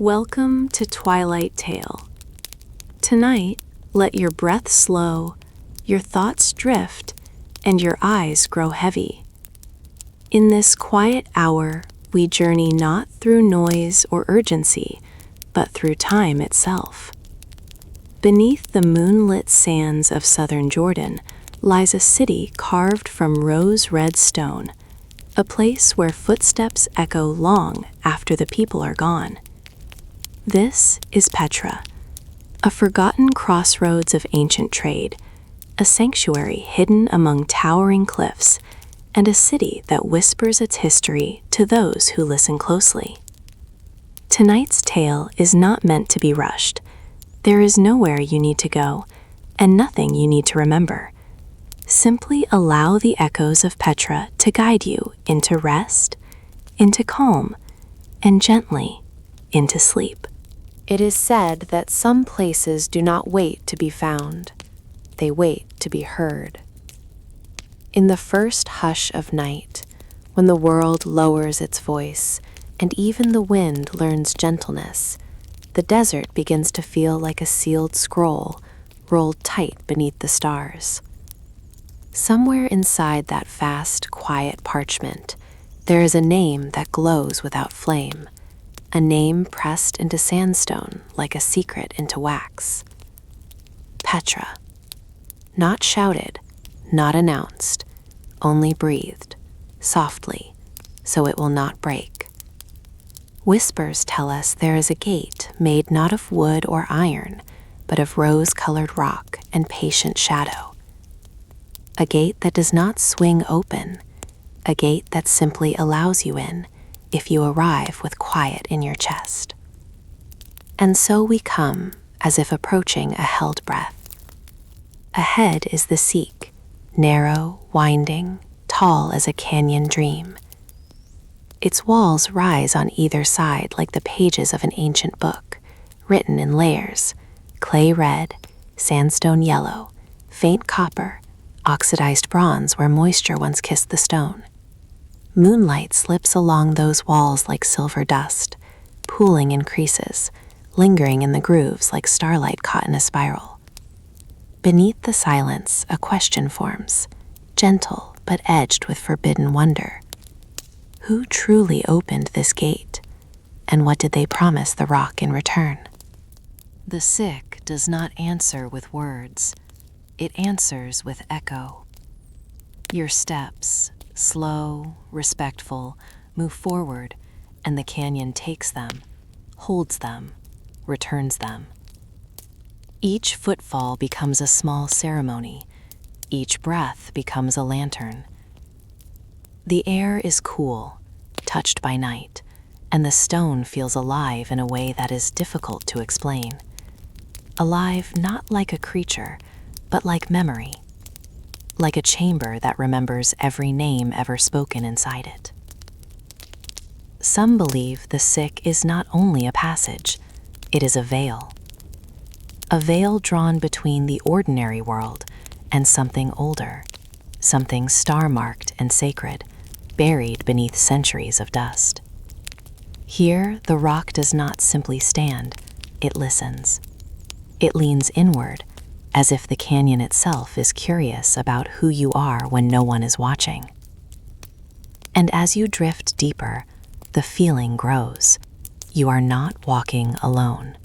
Welcome to Twilight Tale. Tonight, let your breath slow, your thoughts drift, and your eyes grow heavy. In this quiet hour, we journey not through noise or urgency, but through time itself. Beneath the moonlit sands of southern Jordan lies a city carved from rose-red stone, a place where footsteps echo long after the people are gone. This is Petra, a forgotten crossroads of ancient trade, a sanctuary hidden among towering cliffs, and a city that whispers its history to those who listen closely. Tonight's tale is not meant to be rushed. There is nowhere you need to go, and nothing you need to remember. Simply allow the echoes of Petra to guide you into rest, into calm, and gently into sleep. It is said that some places do not wait to be found. They wait to be heard. In the first hush of night, when the world lowers its voice and even the wind learns gentleness, the desert begins to feel like a sealed scroll rolled tight beneath the stars. Somewhere inside that vast, quiet parchment, there is a name that glows without flame, a name pressed into sandstone like a secret into wax. Petra. Not shouted, not announced, only breathed, softly, so it will not break. Whispers tell us there is a gate made not of wood or iron, but of rose-colored rock and patient shadow. A gate that does not swing open, a gate that simply allows you in if you arrive with quiet in your chest. And so we come, as if approaching a held breath. Ahead is the Seek, narrow, winding, tall as a canyon dream. Its walls rise on either side like the pages of an ancient book, written in layers: clay red, sandstone yellow, faint copper, oxidized bronze where moisture once kissed the stone. Moonlight slips along those walls like silver dust, pooling in creases, lingering in the grooves like starlight caught in a spiral. Beneath the silence, a question forms, gentle but edged with forbidden wonder. Who truly opened this gate, and what did they promise the rock in return? The sick does not answer with words. It answers with echo. Your steps, slow, respectful, move forward, and the canyon takes them, holds them, returns them. Each footfall becomes a small ceremony. Each breath becomes a lantern. The air is cool, touched by night, and the stone feels alive in a way that is difficult to explain. Alive not like a creature, but like memory, like a chamber that remembers every name ever spoken inside it. Some believe the sick is not only a passage, it is a veil drawn between the ordinary world and something older, something star-marked and sacred, buried beneath centuries of dust. Here, the rock does not simply stand, it listens. It leans inward, as if the canyon itself is curious about who you are when no one is watching. And as you drift deeper, the feeling grows. You are not walking alone.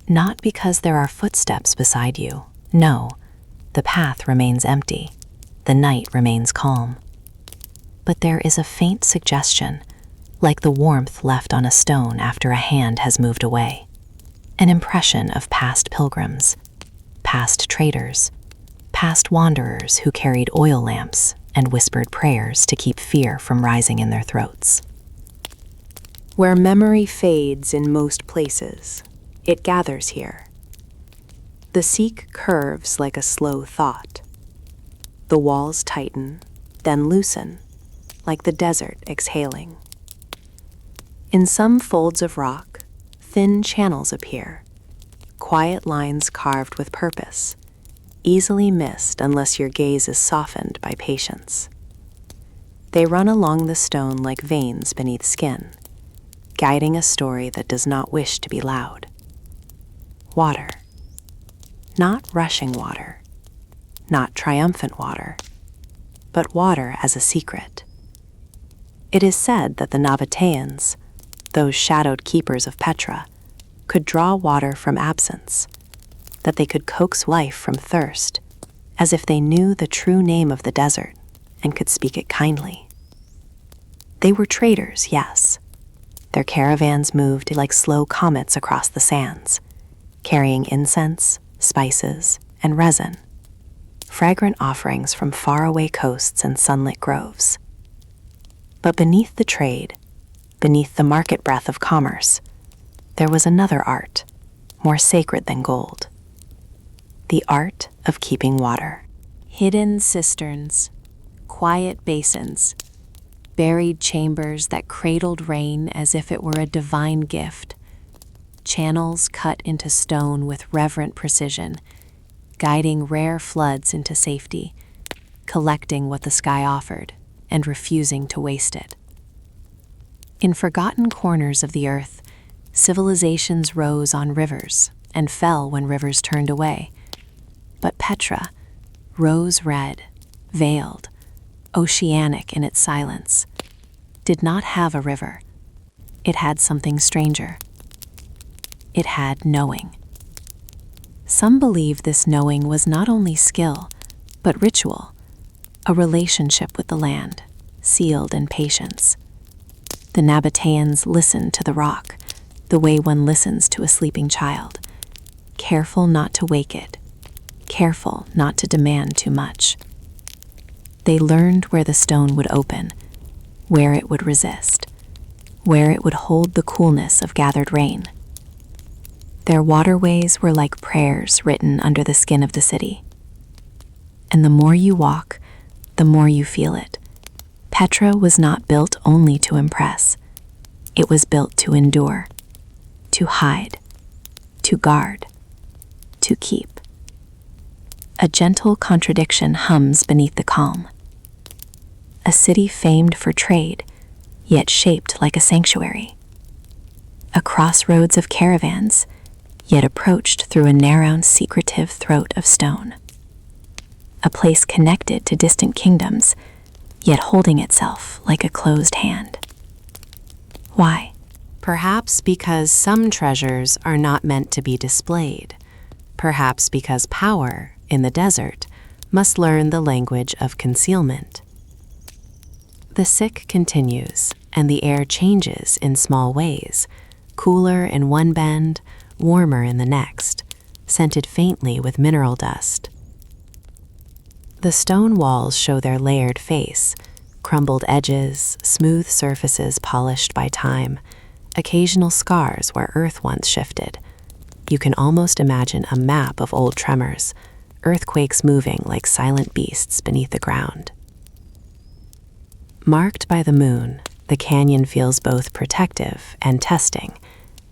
Not because there are footsteps beside you. No, the path remains empty. The night remains calm. But there is a faint suggestion, like the warmth left on a stone after a hand has moved away. An impression of past pilgrims, past traders, past wanderers who carried oil lamps and whispered prayers to keep fear from rising in their throats. Where memory fades in most places, it gathers here. The Seek curves like a slow thought. The walls tighten, then loosen, like the desert exhaling. In some folds of rock, thin channels appear, quiet lines carved with purpose, easily missed unless your gaze is softened by patience. They run along the stone like veins beneath skin, guiding a story that does not wish to be loud. Water. Not rushing water, not triumphant water, but water as a secret. It is said that the Nabataeans, those shadowed keepers of Petra, could draw water from absence, that they could coax life from thirst, as if they knew the true name of the desert and could speak it kindly. They were traders, yes. Their caravans moved like slow comets across the sands, carrying incense, spices, and resin, fragrant offerings from faraway coasts and sunlit groves. But beneath the trade, beneath the market breath of commerce, there was another art, more sacred than gold. The art of keeping water. Hidden cisterns, quiet basins, buried chambers that cradled rain as if it were a divine gift, channels cut into stone with reverent precision, guiding rare floods into safety, collecting what the sky offered and refusing to waste it. In forgotten corners of the earth, civilizations rose on rivers and fell when rivers turned away. But Petra, rose red, veiled, oceanic in its silence, did not have a river. It had something stranger. It had knowing. Some believe this knowing was not only skill, but ritual, a relationship with the land, sealed in patience. The Nabataeans listened to the rock, the way one listens to a sleeping child, careful not to wake it, careful not to demand too much. They learned where the stone would open, where it would resist, where it would hold the coolness of gathered rain. Their waterways were like prayers written under the skin of the city. And the more you walk, the more you feel it. Petra was not built only to impress. It was built to endure, to hide, to guard, to keep. A gentle contradiction hums beneath the calm. A city famed for trade, yet shaped like a sanctuary. A crossroads of caravans, yet approached through a narrow, secretive throat of stone. A place connected to distant kingdoms, yet holding itself like a closed hand. Why? Perhaps because some treasures are not meant to be displayed. Perhaps because power, in the desert, must learn the language of concealment. The sick continues, and the air changes in small ways, cooler in one bend, warmer in the next, scented faintly with mineral dust. The stone walls show their layered face, crumbled edges, smooth surfaces polished by time, occasional scars where earth once shifted. You can almost imagine a map of old tremors, earthquakes moving like silent beasts beneath the ground. Marked by the moon, the canyon feels both protective and testing,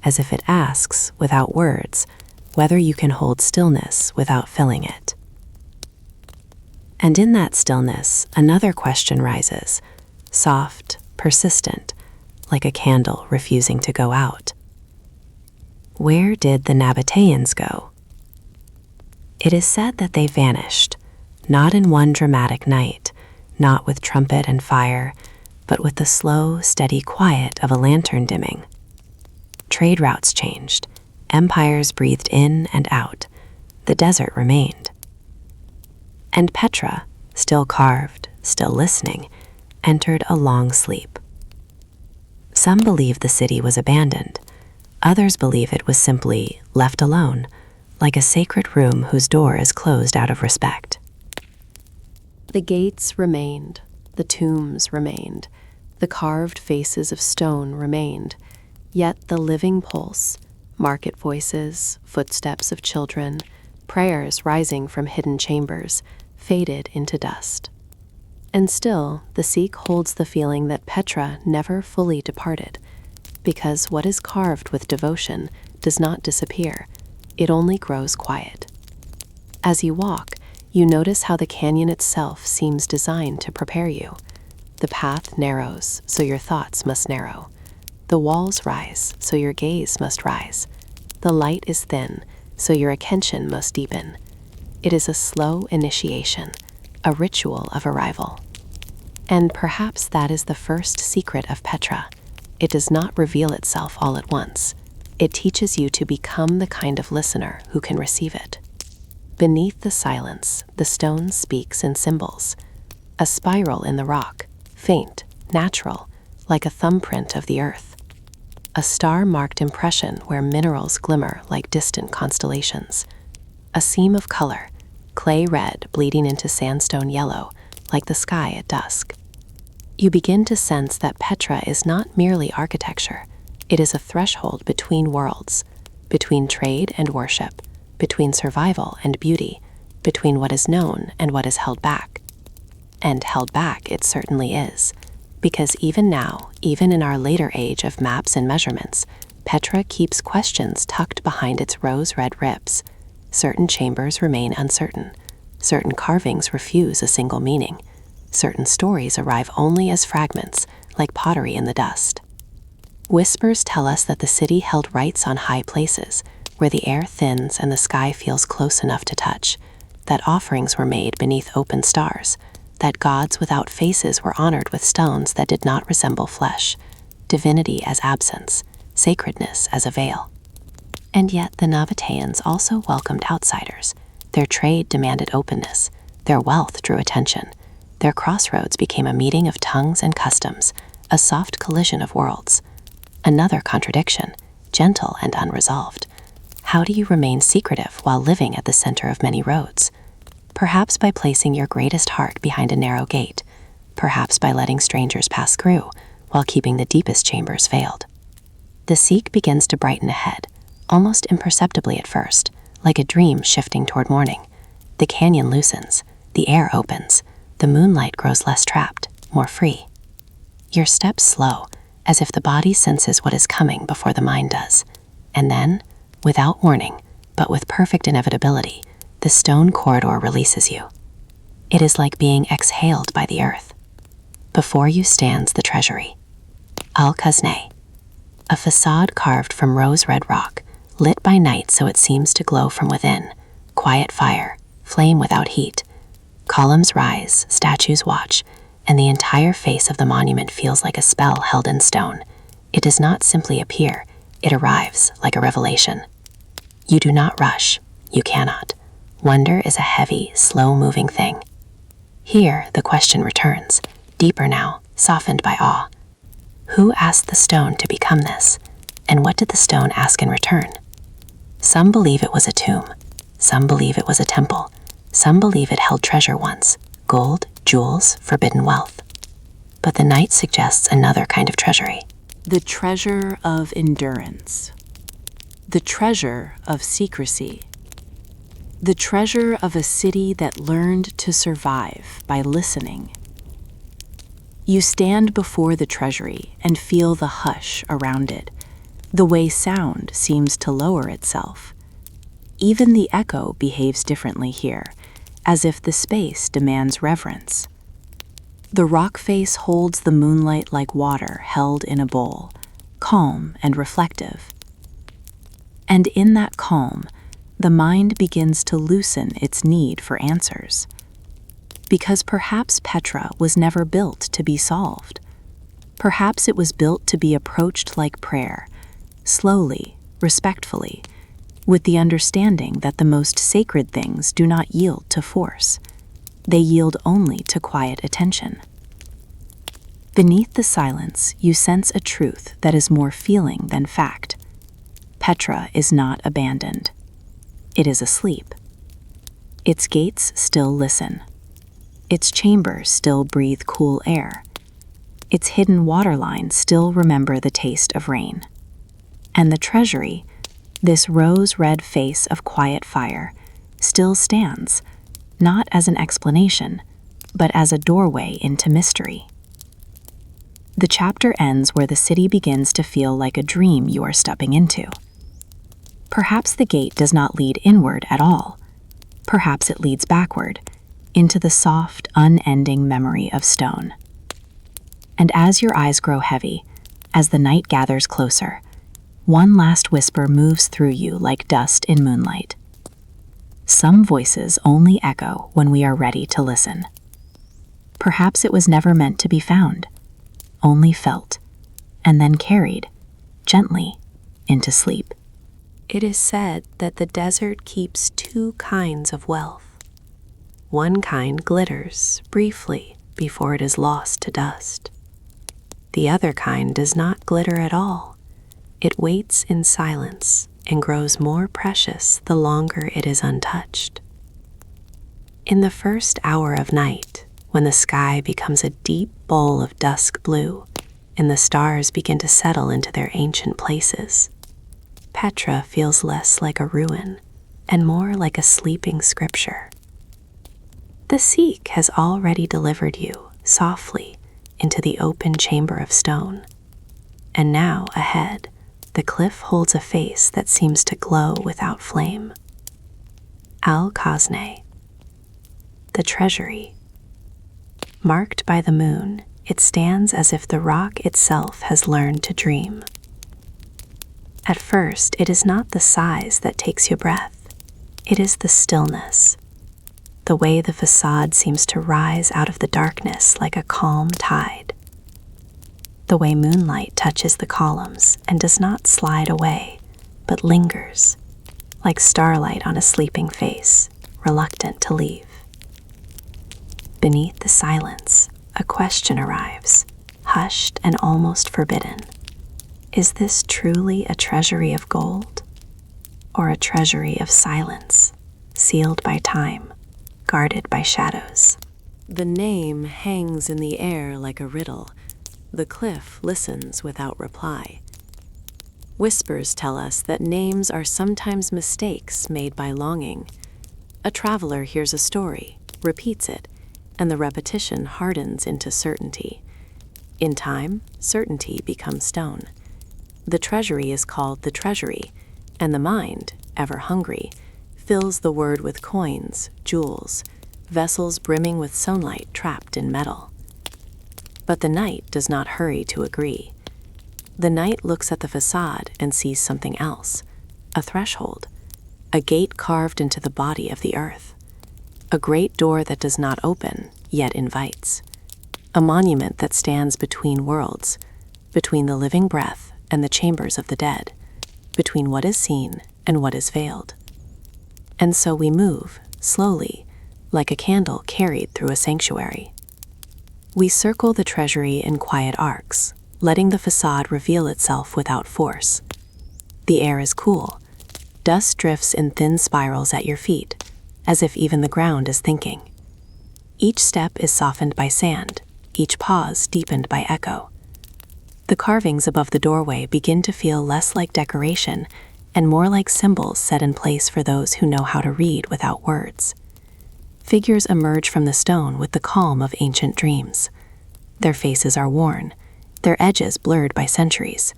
as if it asks, without words, whether you can hold stillness without filling it. And in that stillness, another question rises, soft, persistent, like a candle refusing to go out. Where did the Nabataeans go? It is said that they vanished, not in one dramatic night, not with trumpet and fire, but with the slow, steady quiet of a lantern dimming. Trade routes changed, empires breathed in and out, the desert remained. And Petra, still carved, still listening, entered a long sleep. Some believe the city was abandoned. Others believe it was simply left alone, like a sacred room whose door is closed out of respect. The gates remained, the tombs remained, the carved faces of stone remained, yet the living pulse, market voices, footsteps of children, prayers rising from hidden chambers, faded into dust. And still, the Sikh holds the feeling that Petra never fully departed, because what is carved with devotion does not disappear, it only grows quiet. As you walk, you notice how the canyon itself seems designed to prepare you. The path narrows, so your thoughts must narrow. The walls rise, so your gaze must rise. The light is thin, so your attention must deepen. It is a slow initiation, a ritual of arrival. And perhaps that is the first secret of Petra. It does not reveal itself all at once. It teaches you to become the kind of listener who can receive it. Beneath the silence, the stone speaks in symbols. A spiral in the rock, faint, natural, like a thumbprint of the earth. A star-marked impression where minerals glimmer like distant constellations. A seam of color, clay red bleeding into sandstone yellow, like the sky at dusk. You begin to sense that Petra is not merely architecture. It is a threshold between worlds, between trade and worship, between survival and beauty, between what is known and what is held back. And held back it certainly is, because even now, even in our later age of maps and measurements, Petra keeps questions tucked behind its rose-red ribs. Certain chambers remain uncertain. Certain carvings refuse a single meaning. Certain stories arrive only as fragments, like pottery in the dust. Whispers tell us that the city held rites on high places, where the air thins and the sky feels close enough to touch, that offerings were made beneath open stars, that gods without faces were honored with stones that did not resemble flesh, divinity as absence, sacredness as a veil. And yet the Nabataeans also welcomed outsiders. Their trade demanded openness. Their wealth drew attention. Their crossroads became a meeting of tongues and customs, a soft collision of worlds. Another contradiction, gentle and unresolved. How do you remain secretive while living at the center of many roads? Perhaps by placing your greatest heart behind a narrow gate. Perhaps by letting strangers pass through, while keeping the deepest chambers veiled. The seek begins to brighten ahead, almost imperceptibly at first, like a dream shifting toward morning. The canyon loosens, the air opens, the moonlight grows less trapped, more free. Your steps slow, as if the body senses what is coming before the mind does. And then, without warning, but with perfect inevitability, the stone corridor releases you. It is like being exhaled by the earth. Before you stands the treasury. Al-Khazneh, a facade carved from rose-red rock, lit by night so it seems to glow from within. Quiet fire, flame without heat. Columns rise, statues watch, and the entire face of the monument feels like a spell held in stone. It does not simply appear, it arrives like a revelation. You do not rush, you cannot. Wonder is a heavy, slow-moving thing. Here, the question returns, deeper now, softened by awe. Who asked the stone to become this? And what did the stone ask in return? Some believe it was a tomb. Some believe it was a temple. Some believe it held treasure once, gold, jewels, forbidden wealth. But the night suggests another kind of treasury. The treasure of endurance. The treasure of secrecy. The treasure of a city that learned to survive by listening. You stand before the treasury and feel the hush around it, the way sound seems to lower itself. Even the echo behaves differently here, as if the space demands reverence. The rock face holds the moonlight like water held in a bowl, calm and reflective. And in that calm, the mind begins to loosen its need for answers. Because perhaps Petra was never built to be solved. Perhaps it was built to be approached like prayer, slowly, respectfully, with the understanding that the most sacred things do not yield to force. They yield only to quiet attention. Beneath the silence, you sense a truth that is more feeling than fact. Petra is not abandoned. It is asleep. Its gates still listen. Its chambers still breathe cool air. Its hidden water lines still remember the taste of rain. And the treasury, this rose-red face of quiet fire, still stands, not as an explanation, but as a doorway into mystery. The chapter ends where the city begins to feel like a dream you are stepping into. Perhaps the gate does not lead inward at all. Perhaps it leads backward, into the soft, unending memory of stone. And as your eyes grow heavy, As the night gathers closer, one last whisper moves through you like dust in moonlight. Some voices only echo when we are ready to listen. Perhaps it was never meant to be found, only felt, and then carried, gently, into sleep. It is said that the desert keeps two kinds of wealth. One kind glitters briefly before it is lost to dust. The other kind does not glitter at all. It waits in silence and grows more precious the longer it is untouched. In the first hour of night, when the sky becomes a deep bowl of dusk blue and the stars begin to settle into their ancient places, Petra feels less like a ruin and more like a sleeping scripture. The Sikh has already delivered you softly into the open chamber of stone, and now ahead, the cliff holds a face that seems to glow without flame. Al-Khazne, the treasury. Marked by the moon, it stands as if the rock itself has learned to dream. At first, it is not the size that takes your breath. It is the stillness, the way the facade seems to rise out of the darkness like a calm tide, the way moonlight touches the columns and does not slide away, but lingers, like starlight on a sleeping face, reluctant to leave. Beneath the silence, a question arrives, hushed and almost forbidden. Is this truly a treasury of gold, or a treasury of silence, sealed by time, guarded by shadows? The name hangs in the air like a riddle. The cliff listens without reply. Whispers tell us that names are sometimes mistakes made by longing. A traveler hears a story, repeats it, and the repetition hardens into certainty. In time, certainty becomes stone. The treasury is called the treasury, and the mind, ever hungry, fills the word with coins, jewels, vessels brimming with sunlight trapped in metal. But the night does not hurry to agree. The night looks at the facade and sees something else, a threshold, a gate carved into the body of the earth, a great door that does not open, yet invites, a monument that stands between worlds, between the living breath and the chambers of the dead, between what is seen and what is veiled. And so we move, slowly, like a candle carried through a sanctuary. We circle the treasury in quiet arcs, letting the facade reveal itself without force. The air is cool. Dust drifts in thin spirals at your feet, as if even the ground is thinking. Each step is softened by sand, each pause deepened by echo. The carvings above the doorway begin to feel less like decoration and more like symbols set in place for those who know how to read without words. Figures emerge from the stone with the calm of ancient dreams. Their faces are worn, their edges blurred by centuries,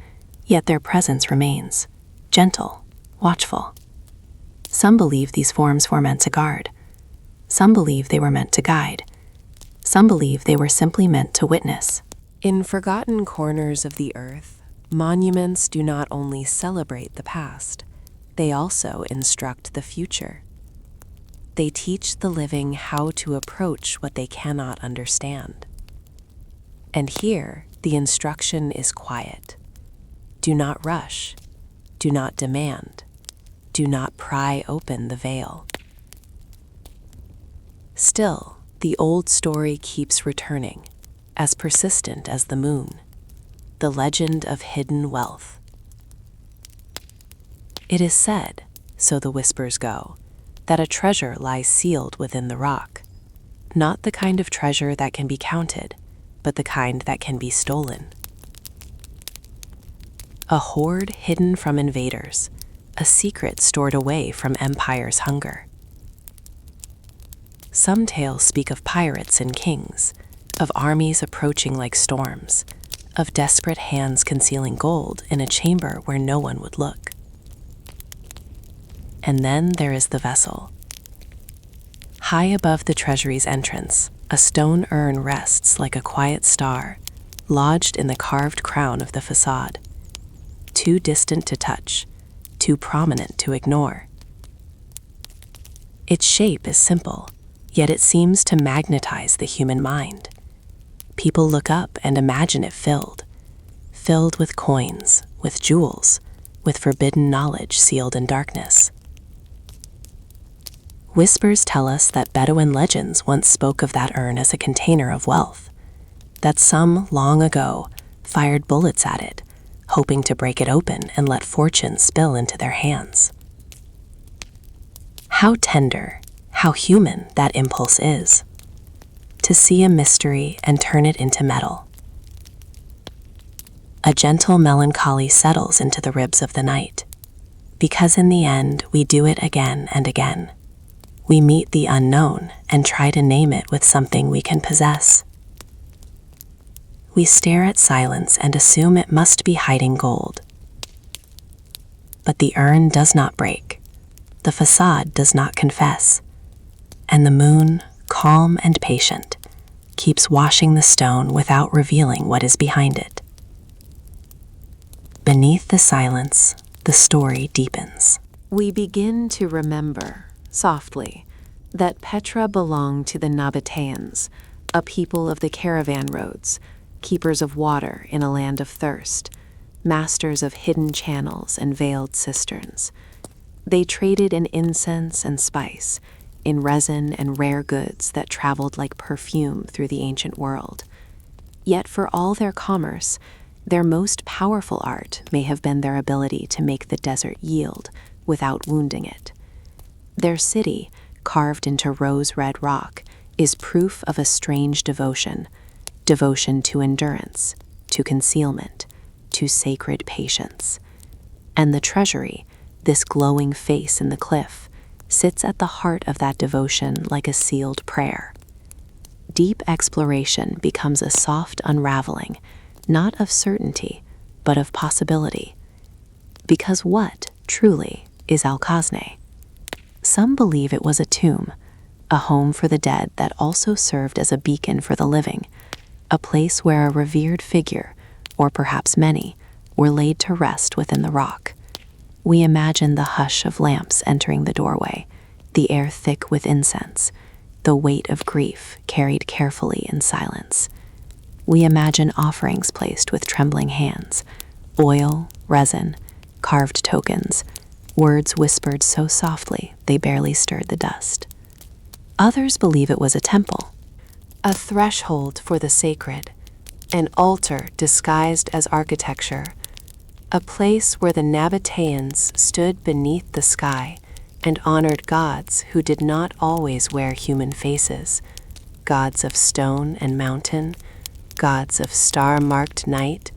yet their presence remains, gentle, watchful. Some believe these forms were meant to guard. Some believe they were meant to guide. Some believe they were simply meant to witness. In forgotten corners of the earth, monuments do not only celebrate the past, they also instruct the future. They teach the living how to approach what they cannot understand. And here, the instruction is quiet. Do not rush. Do not demand. Do not pry open the veil. Still, the old story keeps returning, as persistent as the moon, the legend of hidden wealth. It is said, so the whispers go, that a treasure lies sealed within the rock, not the kind of treasure that can be counted, but the kind that can be stolen. A hoard hidden from invaders, a secret stored away from empire's hunger. Some tales speak of pirates and kings, of armies approaching like storms, of desperate hands concealing gold in a chamber where no one would look. And then there is the vessel. High above the treasury's entrance, a stone urn rests like a quiet star, lodged in the carved crown of the facade. Too distant to touch, too prominent to ignore. Its shape is simple, yet it seems to magnetize the human mind. People look up and imagine it filled with coins, with jewels, with forbidden knowledge sealed in darkness. Whispers tell us that Bedouin legends once spoke of that urn as a container of wealth, that some long ago fired bullets at it, hoping to break it open and let fortune spill into their hands. How tender, how human that impulse is, to see a mystery and turn it into metal. A gentle melancholy settles into the ribs of the night, because in the end we do it again and again. We meet the unknown and try to name it with something we can possess. We stare at silence and assume it must be hiding gold. But the urn does not break, the facade does not confess, and the moon, calm and patient, keeps washing the stone without revealing what is behind it. Beneath the silence, the story deepens. We begin to remember, softly, that Petra belonged to the Nabataeans, a people of the caravan roads, keepers of water in a land of thirst, masters of hidden channels and veiled cisterns. They traded in incense and spice, in resin and rare goods that traveled like perfume through the ancient world. Yet for all their commerce, their most powerful art may have been their ability to make the desert yield without wounding it. Their city, carved into rose-red rock, is proof of a strange devotion to endurance, to concealment, to sacred patience. And the treasury, this glowing face in the cliff, sits at the heart of that devotion like a sealed prayer. Deep exploration becomes a soft unraveling, not of certainty, but of possibility. Because what, truly, is Al-Khazne? Some believe it was a tomb, a home for the dead that also served as a beacon for the living, a place where a revered figure, or perhaps many, were laid to rest within the rock. We imagine the hush of lamps entering the doorway, the air thick with incense, the weight of grief carried carefully in silence. We imagine offerings placed with trembling hands, oil, resin, carved tokens, words whispered so softly they barely stirred the dust. Others believe it was a temple, a threshold for the sacred, an altar disguised as architecture, a place where the Nabataeans stood beneath the sky and honored gods who did not always wear human faces, gods of stone and mountain, gods of star-marked night,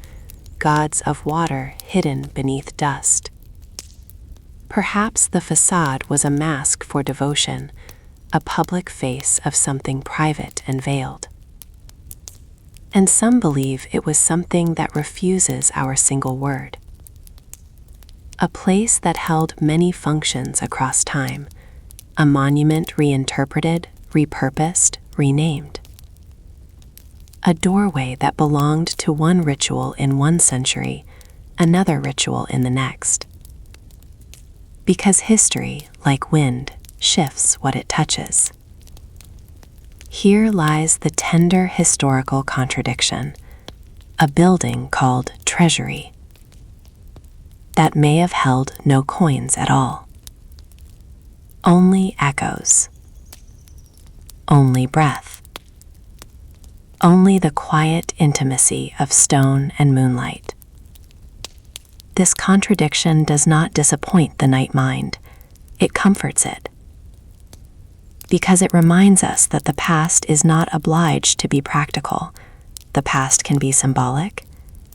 gods of water hidden beneath dust. Perhaps the facade was a mask for devotion, a public face of something private and veiled. And some believe it was something that refuses our single word. A place that held many functions across time, a monument reinterpreted, repurposed, renamed. A doorway that belonged to one ritual in one century, another ritual in the next. Because history, like wind, shifts what it touches. Here lies the tender historical contradiction, a building called treasury, that may have held no coins at all. Only echoes. Only breath. Only the quiet intimacy of stone and moonlight. This contradiction does not disappoint the night mind, it comforts it. Because it reminds us that the past is not obliged to be practical. The past can be symbolic,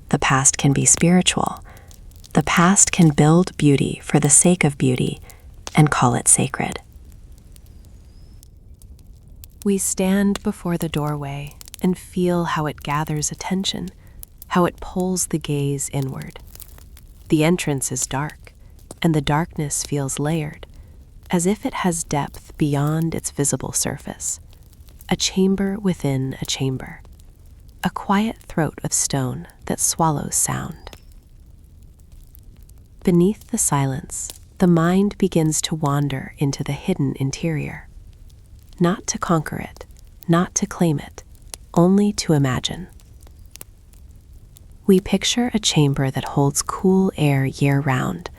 the past can be spiritual, the past can build beauty for the sake of beauty and call it sacred. We stand before the doorway and feel how it gathers attention, how it pulls the gaze inward. The entrance is dark, and the darkness feels layered, as if it has depth beyond its visible surface. A chamber within a chamber. a quiet throat of stone that swallows sound. Beneath the silence, the mind begins to wander into the hidden interior. Not to conquer it, not to claim it, only to imagine. We picture a chamber that holds cool air year-round,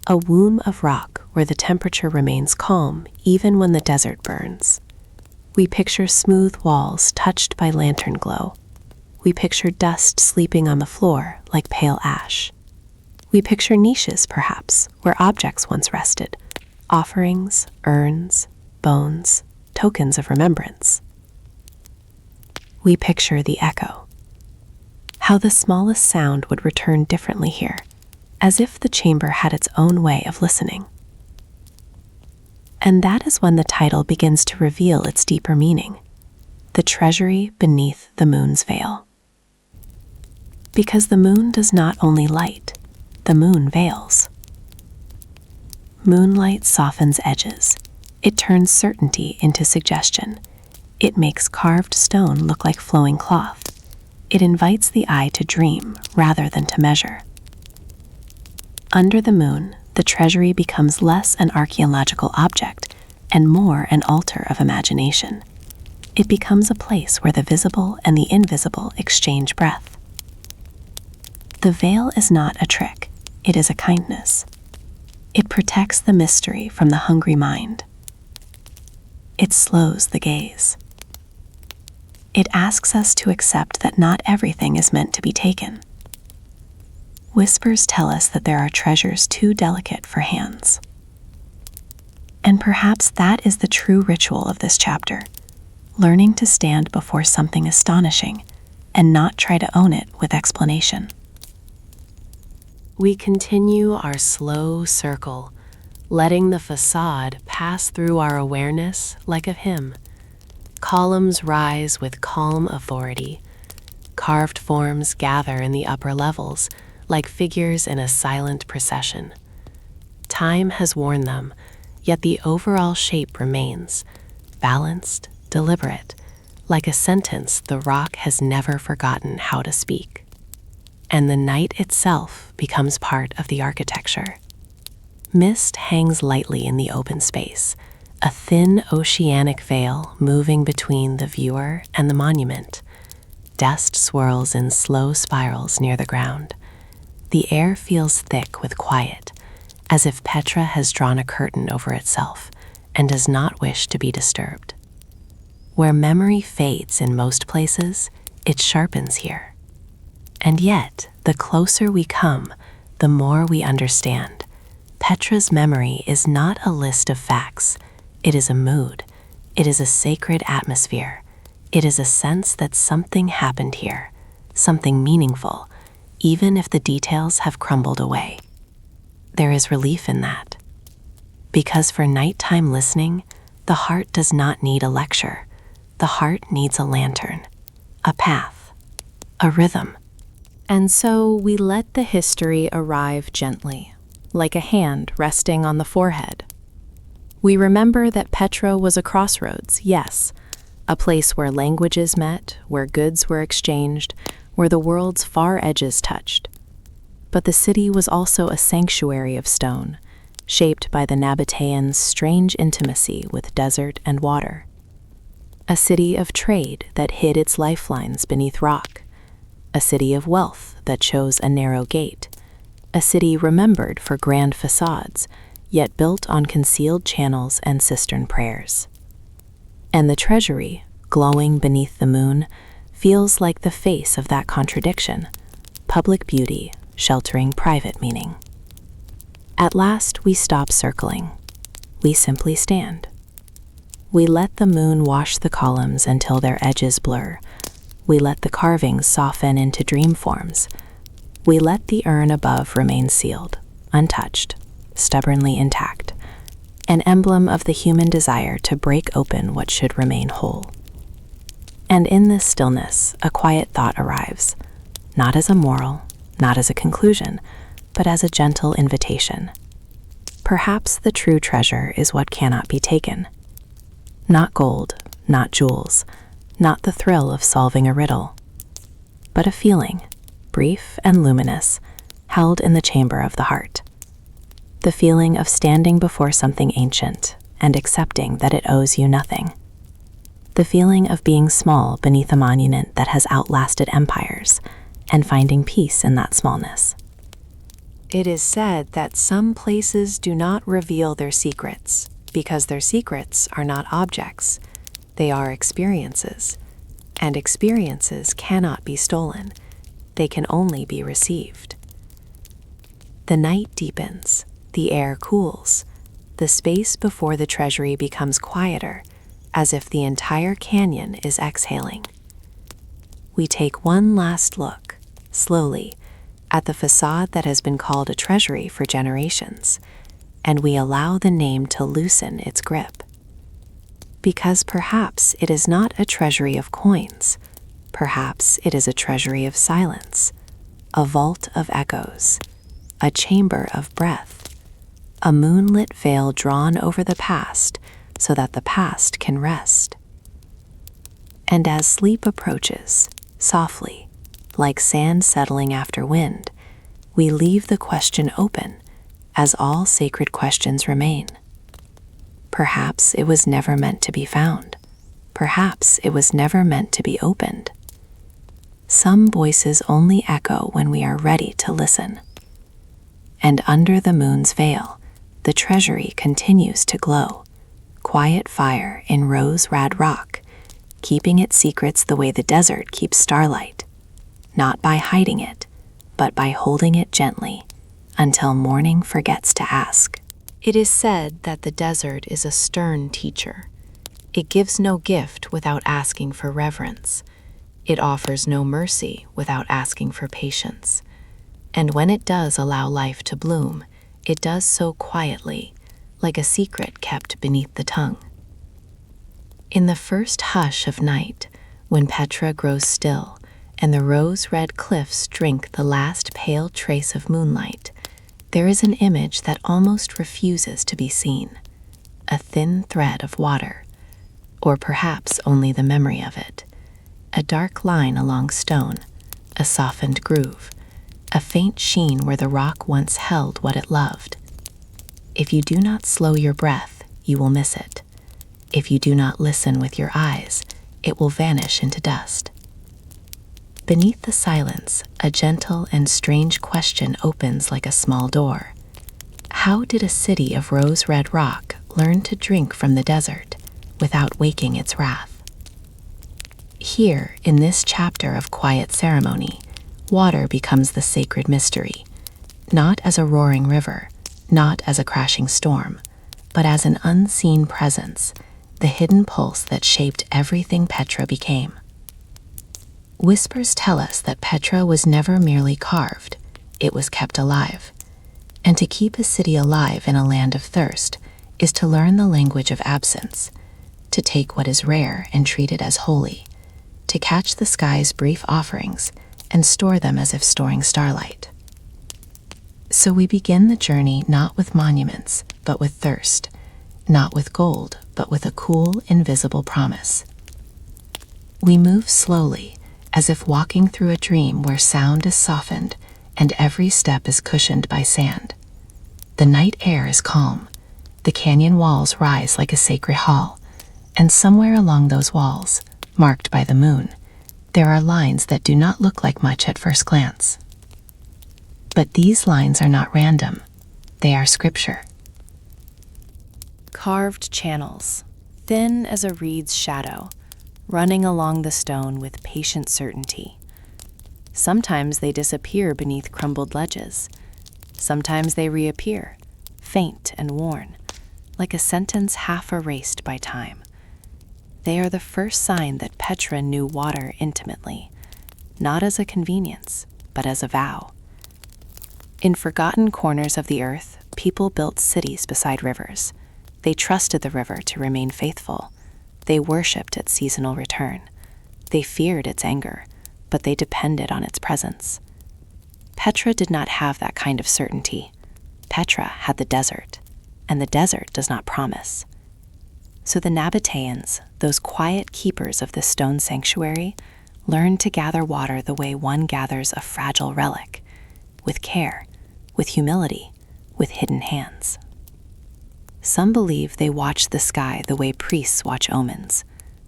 a womb of rock where the temperature remains calm even when the desert burns. We picture smooth walls touched by lantern glow. We picture dust sleeping on the floor like pale ash. We picture niches, perhaps, where objects once rested, offerings, urns, bones, tokens of remembrance. We picture the echo. How the smallest sound would return differently here, as if the chamber had its own way of listening. And that is when the title begins to reveal its deeper meaning, the treasury beneath the moon's veil. Because the moon does not only light, the moon veils. Moonlight softens edges. It turns certainty into suggestion. It makes carved stone look like flowing cloth. It invites the eye to dream rather than to measure. Under the moon, the treasury becomes less an archaeological object and more an altar of imagination. It becomes a place where the visible and the invisible exchange breath. The veil is not a trick, it is a kindness. It protects the mystery from the hungry mind. It slows the gaze. It asks us to accept that not everything is meant to be taken. Whispers tell us that there are treasures too delicate for hands. And perhaps that is the true ritual of this chapter, learning to stand before something astonishing and not try to own it with explanation. We continue our slow circle, letting the facade pass through our awareness like a hymn. Columns rise with calm authority. Carved forms gather in the upper levels, like figures in a silent procession. Time has worn them, yet the overall shape remains, balanced, deliberate, like a sentence the rock has never forgotten how to speak. And the night itself becomes part of the architecture. Mist hangs lightly in the open space, a thin oceanic veil moving between the viewer and the monument. Dust swirls in slow spirals near the ground. The air feels thick with quiet, as if Petra has drawn a curtain over itself and does not wish to be disturbed. Where memory fades in most places, it sharpens here. And yet, the closer we come, the more we understand. Petra's memory is not a list of facts. It is a mood. It is a sacred atmosphere. It is a sense that something happened here, something meaningful, even if the details have crumbled away. There is relief in that. Because for nighttime listening, the heart does not need a lecture. The heart needs a lantern, a path, a rhythm. And so we let the history arrive gently, like a hand resting on the forehead. We remember that Petra was a crossroads, yes, a place where languages met, where goods were exchanged, where the world's far edges touched. But the city was also a sanctuary of stone, shaped by the Nabataeans' strange intimacy with desert and water. A city of trade that hid its lifelines beneath rock. A city of wealth that chose a narrow gate. A city remembered for grand facades, yet built on concealed channels and cistern prayers. And the treasury, glowing beneath the moon, feels like the face of that contradiction, public beauty sheltering private meaning. At last we stop circling. We simply stand. We let the moon wash the columns until their edges blur. We let the carvings soften into dream forms. We let the urn above remain sealed, untouched, stubbornly intact, an emblem of the human desire to break open what should remain whole. And in this stillness, a quiet thought arrives, not as a moral, not as a conclusion, but as a gentle invitation. Perhaps the true treasure is what cannot be taken. Not gold, not jewels, not the thrill of solving a riddle, but a feeling, brief and luminous, held in the chamber of the heart. The feeling of standing before something ancient and accepting that it owes you nothing. The feeling of being small beneath a monument that has outlasted empires and finding peace in that smallness. It is said that some places do not reveal their secrets because their secrets are not objects, they are experiences, and experiences cannot be stolen, they can only be received. The night deepens, the air cools, the space before the treasury becomes quieter, as if the entire canyon is exhaling. We take one last look, slowly, at the facade that has been called a treasury for generations, and we allow the name to loosen its grip. Because perhaps it is not a treasury of coins, perhaps it is a treasury of silence, a vault of echoes, a chamber of breath, a moonlit veil drawn over the past so that the past can rest. And as sleep approaches, softly, like sand settling after wind, we leave the question open, as all sacred questions remain. Perhaps it was never meant to be found. Perhaps it was never meant to be opened. Some voices only echo when we are ready to listen. And under the moon's veil, the treasury continues to glow, quiet fire in rose-red rock, keeping its secrets the way the desert keeps starlight, not by hiding it, but by holding it gently until morning forgets to ask. It is said that the desert is a stern teacher. It gives no gift without asking for reverence. It offers no mercy without asking for patience. And when it does allow life to bloom, it does so quietly, like a secret kept beneath the tongue. In the first hush of night, when Petra grows still, and the rose-red cliffs drink the last pale trace of moonlight, there is an image that almost refuses to be seen, a thin thread of water, or perhaps only the memory of it, a dark line along stone, a softened groove, a faint sheen where the rock once held what it loved. If you do not slow your breath, you will miss it. If you do not listen with your eyes, it will vanish into dust. Beneath the silence, a gentle and strange question opens like a small door. How did a city of rose-red rock learn to drink from the desert without waking its wrath? Here, in this chapter of quiet ceremony, water becomes the sacred mystery, not as a roaring river, not as a crashing storm, but as an unseen presence, the hidden pulse that shaped everything Petra became. Whispers tell us that Petra was never merely carved, it was kept alive. And to keep a city alive in a land of thirst is to learn the language of absence, to take what is rare and treat it as holy, to catch the sky's brief offerings and store them as if storing starlight. So we begin the journey not with monuments, but with thirst, not with gold, but with a cool, invisible promise. We move slowly, as if walking through a dream where sound is softened and every step is cushioned by sand. The night air is calm, the canyon walls rise like a sacred hall, and somewhere along those walls, marked by the moon, there are lines that do not look like much at first glance. But these lines are not random, they are scripture. Carved channels, thin as a reed's shadow, running along the stone with patient certainty. Sometimes they disappear beneath crumbled ledges. Sometimes they reappear, faint and worn, like a sentence half erased by time. They are the first sign that Petra knew water intimately, not as a convenience, but as a vow. In forgotten corners of the earth, people built cities beside rivers. They trusted the river to remain faithful. They worshipped its seasonal return. They feared its anger, but they depended on its presence. Petra did not have that kind of certainty. Petra had the desert, and the desert does not promise. So the Nabataeans, those quiet keepers of the stone sanctuary, learned to gather water the way one gathers a fragile relic, with care, with humility, with hidden hands. Some believe they watched the sky the way priests watch omens.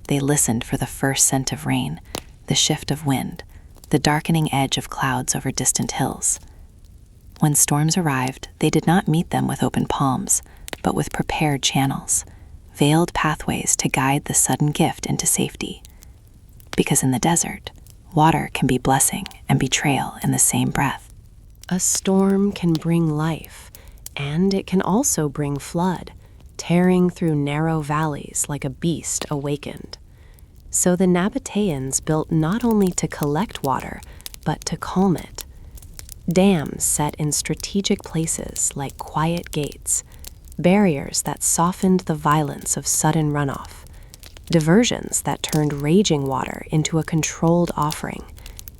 They listened for the first scent of rain, the shift of wind, the darkening edge of clouds over distant hills. When storms arrived, they did not meet them with open palms, but with prepared channels, veiled pathways to guide the sudden gift into safety. Because in the desert, water can be blessing and betrayal in the same breath. A storm can bring life, and it can also bring flood, tearing through narrow valleys like a beast awakened. So the Nabataeans built not only to collect water, but to calm it. Dams set in strategic places like quiet gates, barriers that softened the violence of sudden runoff, diversions that turned raging water into a controlled offering,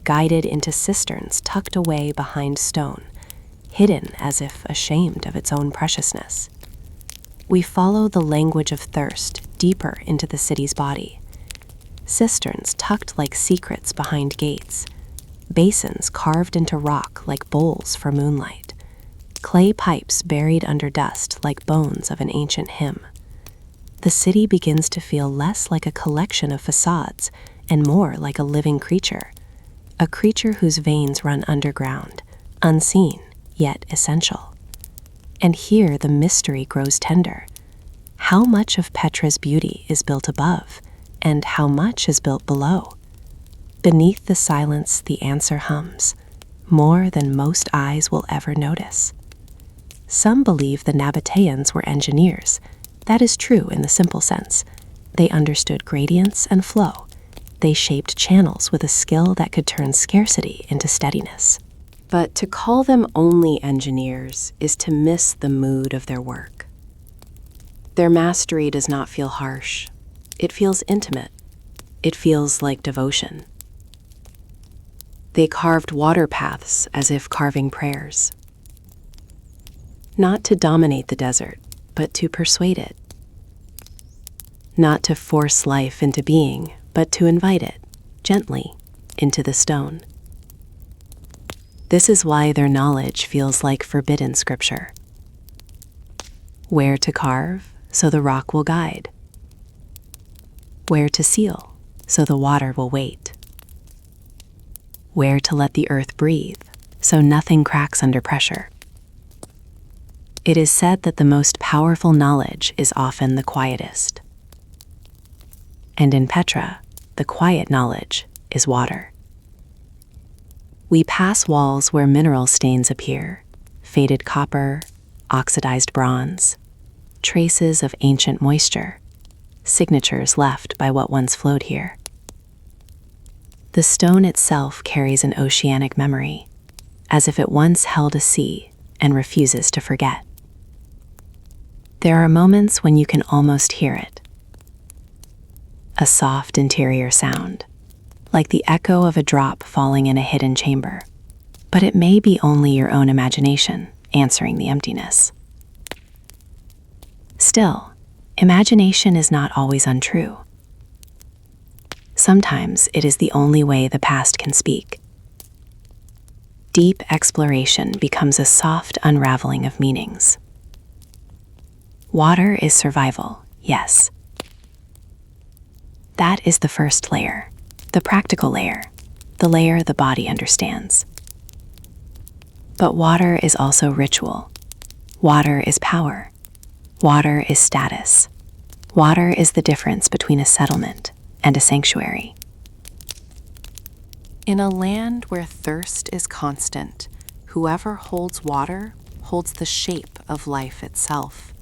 guided into cisterns tucked away behind stone, hidden as if ashamed of its own preciousness. We follow the language of thirst deeper into the city's body. Cisterns tucked like secrets behind gates, basins carved into rock like bowls for moonlight, clay pipes buried under dust like bones of an ancient hymn. The city begins to feel less like a collection of facades and more like a living creature, a creature whose veins run underground, unseen yet essential. And here the mystery grows tender. How much of Petra's beauty is built above, and how much is built below? Beneath the silence, the answer hums, more than most eyes will ever notice. Some believe the Nabataeans were engineers. That is true in the simple sense. They understood gradients and flow. They shaped channels with a skill that could turn scarcity into steadiness. But to call them only engineers is to miss the mood of their work. Their mastery does not feel harsh. It feels intimate. It feels like devotion. They carved water paths as if carving prayers. Not to dominate the desert, but to persuade it. Not to force life into being, but to invite it, gently, into the stone. This is why their knowledge feels like forbidden scripture. Where to carve, so the rock will guide. Where to seal, so the water will wait. Where to let the earth breathe, so nothing cracks under pressure. It is said that the most powerful knowledge is often the quietest. And in Petra, the quiet knowledge is water. We pass walls where mineral stains appear, faded copper, oxidized bronze, traces of ancient moisture, signatures left by what once flowed here. The stone itself carries an oceanic memory, as if it once held a sea and refuses to forget. There are moments when you can almost hear it. A soft interior sound, like the echo of a drop falling in a hidden chamber, but it may be only your own imagination answering the emptiness. Still, imagination is not always untrue. Sometimes it is the only way the past can speak. Deep exploration becomes a soft unraveling of meanings. Water is survival, yes. That is the first layer, the practical layer, the layer the body understands. But water is also ritual. Water is power. Water is status. Water is the difference between a settlement and a sanctuary. In a land where thirst is constant, whoever holds water holds the shape of life itself.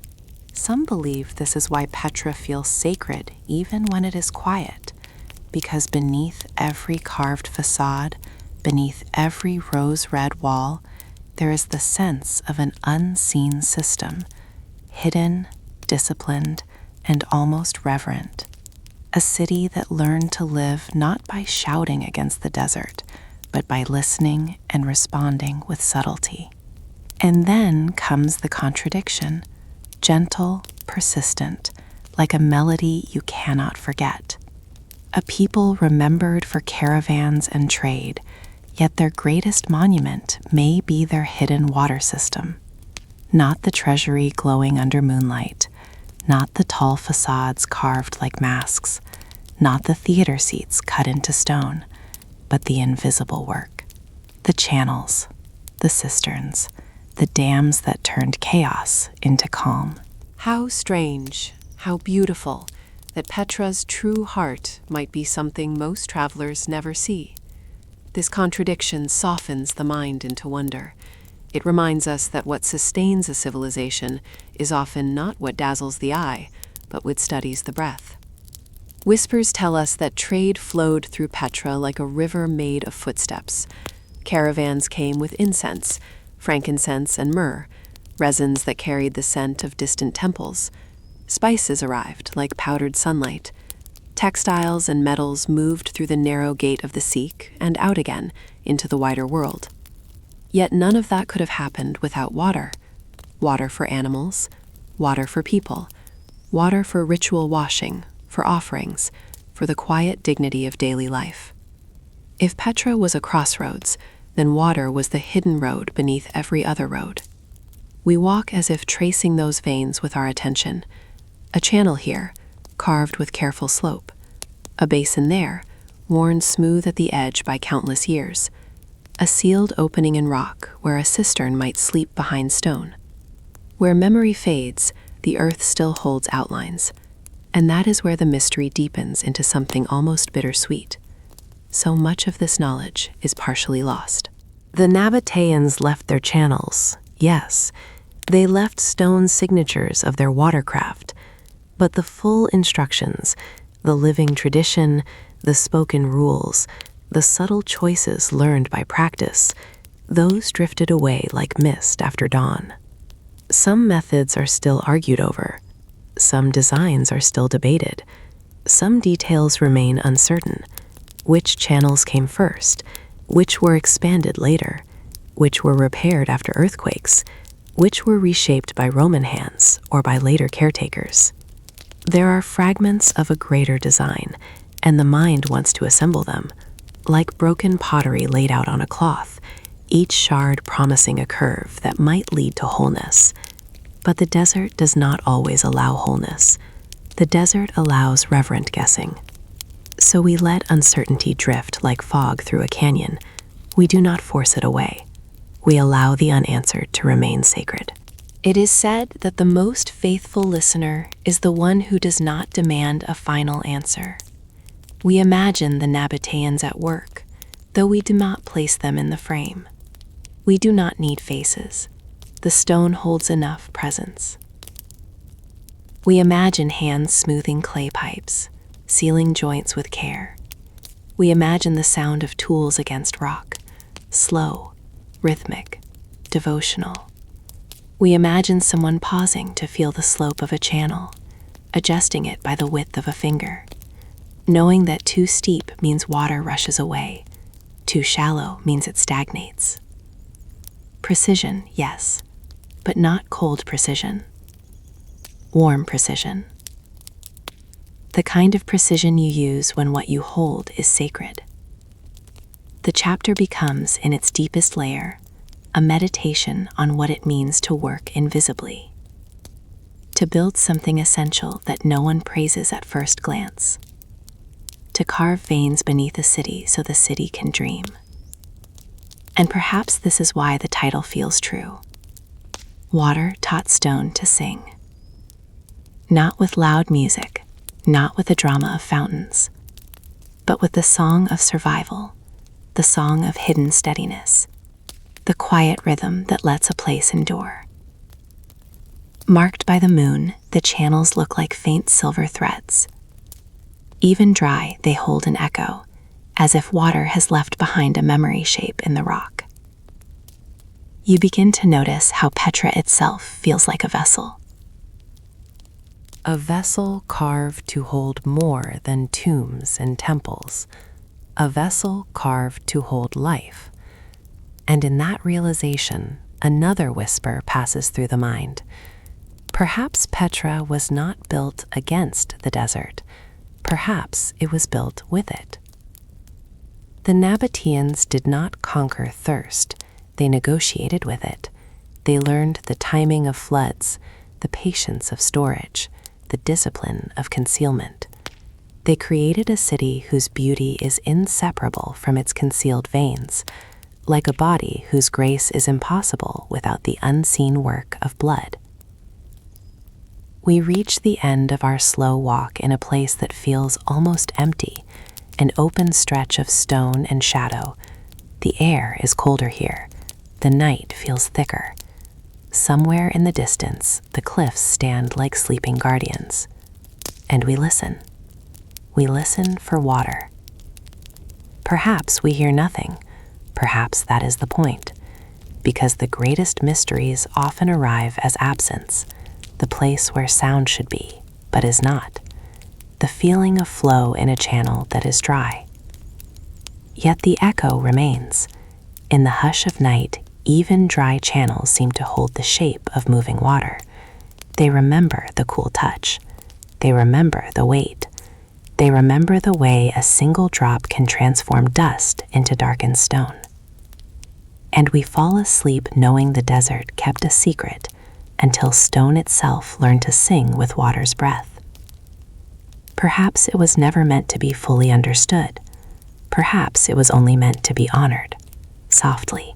Some believe this is why Petra feels sacred even when it is quiet, because beneath every carved facade, beneath every rose-red wall, there is the sense of an unseen system, hidden, disciplined, and almost reverent. A city that learned to live not by shouting against the desert, but by listening and responding with subtlety. And then comes the contradiction, gentle, persistent, like a melody you cannot forget. a people remembered for caravans and trade, yet their greatest monument may be their hidden water system. Not the treasury glowing under moonlight, not the tall facades carved like masks, not the theater seats cut into stone, but the invisible work. The channels, the cisterns, the dams that turned chaos into calm. How strange, how beautiful, that Petra's true heart might be something most travelers never see. This contradiction softens the mind into wonder. It reminds us that what sustains a civilization is often not what dazzles the eye, but what steadies the breath. Whispers tell us that trade flowed through Petra like a river made of footsteps. Caravans came with incense, frankincense and myrrh, resins that carried the scent of distant temples. Spices arrived like powdered sunlight. Textiles and metals moved through the narrow gate of the Sikh and out again into the wider world. Yet none of that could have happened without water. Water for animals, water for people, water for ritual washing, for offerings, for the quiet dignity of daily life. If Petra was a crossroads, then water was the hidden road beneath every other road. We walk as if tracing those veins with our attention. A channel here, carved with careful slope. A basin there, worn smooth at the edge by countless years. A sealed opening in rock where a cistern might sleep behind stone. Where memory fades, the earth still holds outlines. And that is where the mystery deepens into something almost bittersweet. So much of this knowledge is partially lost. The Nabataeans left their channels, yes. They left stone signatures of their watercraft. But the full instructions, the living tradition, the spoken rules, the subtle choices learned by practice, those drifted away like mist after dawn. Some methods are still argued over. Some designs are still debated. Some details remain uncertain. Which channels came first? Which were expanded later? Which were repaired after earthquakes? Which were reshaped by Roman hands or by later caretakers? There are fragments of a greater design, and the mind wants to assemble them, like broken pottery laid out on a cloth, each shard promising a curve that might lead to wholeness. But the desert does not always allow wholeness. The desert allows reverent guessing. So we let uncertainty drift like fog through a canyon. We do not force it away. We allow the unanswered to remain sacred. It is said that the most faithful listener is the one who does not demand a final answer. We imagine the Nabataeans at work, though we do not place them in the frame. We do not need faces. The stone holds enough presence. We imagine hands smoothing clay pipes, sealing joints with care. We imagine the sound of tools against rock, slow, rhythmic, devotional. We imagine someone pausing to feel the slope of a channel, adjusting it by the width of a finger, knowing that too steep means water rushes away, too shallow means it stagnates. Precision, yes, but not cold precision. Warm precision. The kind of precision you use when what you hold is sacred. The chapter becomes, in its deepest layer, a meditation on what it means to work invisibly, to build something essential that no one praises at first glance, to carve veins beneath a city so the city can dream. And perhaps this is why the title feels true. Water taught stone to sing. Not with loud music, not with the drama of fountains, but with the song of survival, the song of hidden steadiness, the quiet rhythm that lets a place endure. Marked by the moon, the channels look like faint silver threads. Even dry, they hold an echo, as if water has left behind a memory shape in the rock. You begin to notice how Petra itself feels like a vessel. A vessel carved to hold more than tombs and temples. A vessel carved to hold life. And in that realization, another whisper passes through the mind. Perhaps Petra was not built against the desert. perhaps it was built with it. The Nabataeans did not conquer thirst, they negotiated with it. They learned the timing of floods, the patience of storage, the discipline of concealment. They created a city whose beauty is inseparable from its concealed veins, like a body whose grace is impossible without the unseen work of blood. We reach the end of our slow walk in a place that feels almost empty, an open stretch of stone and shadow. The air is colder here. The night feels thicker. Somewhere in the distance, the cliffs stand like sleeping guardians. And we listen. We listen for water. Perhaps we hear nothing. Perhaps that is the point. Because the greatest mysteries often arrive as absence, the place where sound should be, but is not. The feeling of flow in a channel that is dry. Yet the echo remains. In the hush of night, even dry channels seem to hold the shape of moving water. They remember the cool touch. They remember the weight. They remember the way a single drop can transform dust into darkened stone. And we fall asleep knowing the desert kept a secret until stone itself learned to sing with water's breath. Perhaps it was never meant to be fully understood. Perhaps it was only meant to be honored, softly.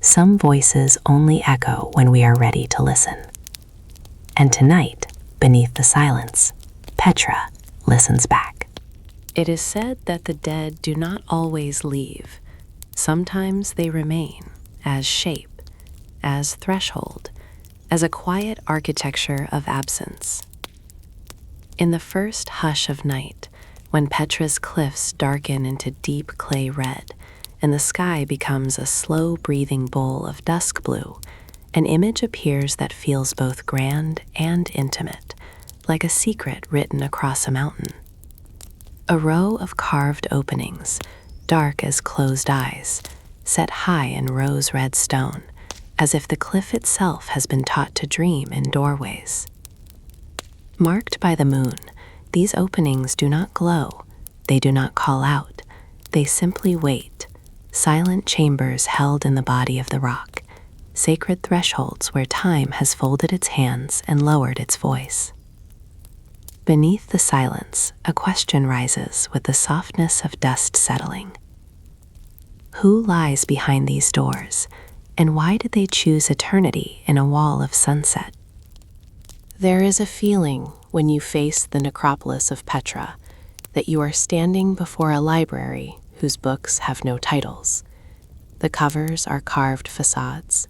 Some voices only echo when we are ready to listen. And tonight, beneath the silence, Petra listens back. It is said that the dead do not always leave. Sometimes they remain as shape, as threshold, as a quiet architecture of absence. In the first hush of night, when Petra's cliffs darken into deep clay red, and the sky becomes a slow-breathing bowl of dusk blue, an image appears that feels both grand and intimate, like a secret written across a mountain. A row of carved openings, dark as closed eyes, set high in rose-red stone, as if the cliff itself has been taught to dream in doorways. Marked by the moon, these openings do not glow, they do not call out, they simply wait, silent chambers held in the body of the rock, sacred thresholds where time has folded its hands and lowered its voice. Beneath the silence, a question rises with the softness of dust settling. Who lies behind these doors, and why did they choose eternity in a wall of sunset? There is a feeling when you face the necropolis of Petra that you are standing before a library whose books have no titles. The covers are carved facades,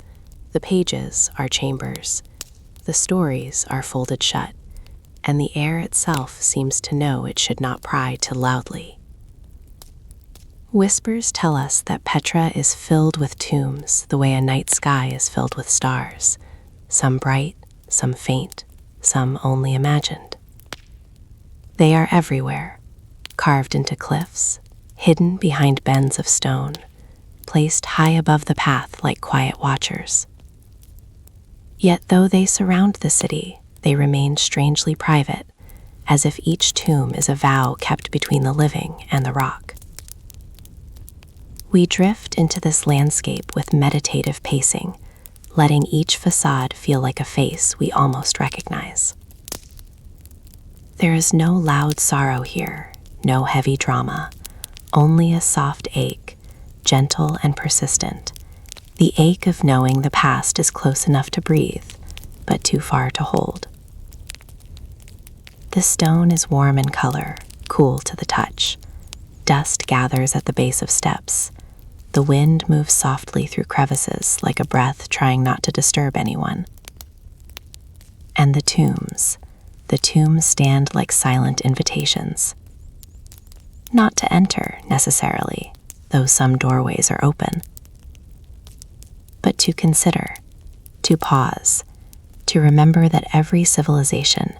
the pages are chambers, the stories are folded shut, and the air itself seems to know it should not pry too loudly. Whispers tell us that Petra is filled with tombs the way a night sky is filled with stars, some bright, some faint, some only imagined. They are everywhere, carved into cliffs, hidden behind bends of stone, placed high above the path like quiet watchers. Yet though they surround the city, they remain strangely private, as if each tomb is a vow kept between the living and the rock. We drift into this landscape with meditative pacing, letting each facade feel like a face we almost recognize. There is no loud sorrow here, no heavy drama, only a soft ache, gentle and persistent, the ache of knowing the past is close enough to breathe, but too far to hold. The stone is warm in color, cool to the touch. Dust gathers at the base of steps. The wind moves softly through crevices like a breath trying not to disturb anyone. And the tombs stand like silent invitations. Not to enter, necessarily, though some doorways are open, but to consider, to pause, to remember that every civilization,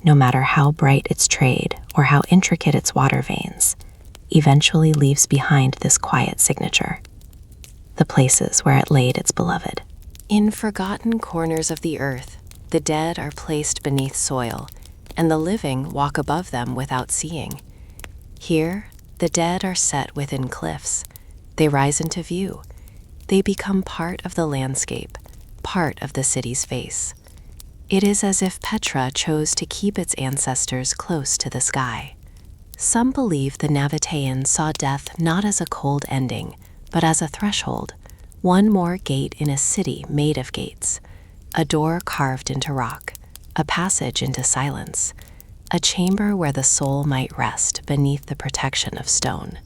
no matter how bright its trade or how intricate its water veins, eventually leaves behind this quiet signature, the places where it laid its beloved. In forgotten corners of the earth, the dead are placed beneath soil, and the living walk above them without seeing. Here, the dead are set within cliffs. They rise into view. They become part of the landscape, part of the city's face. It is as if Petra chose to keep its ancestors close to the sky. Some believe the Nabataean saw death not as a cold ending, but as a threshold, one more gate in a city made of gates, a door carved into rock, a passage into silence, a chamber where the soul might rest beneath the protection of stone.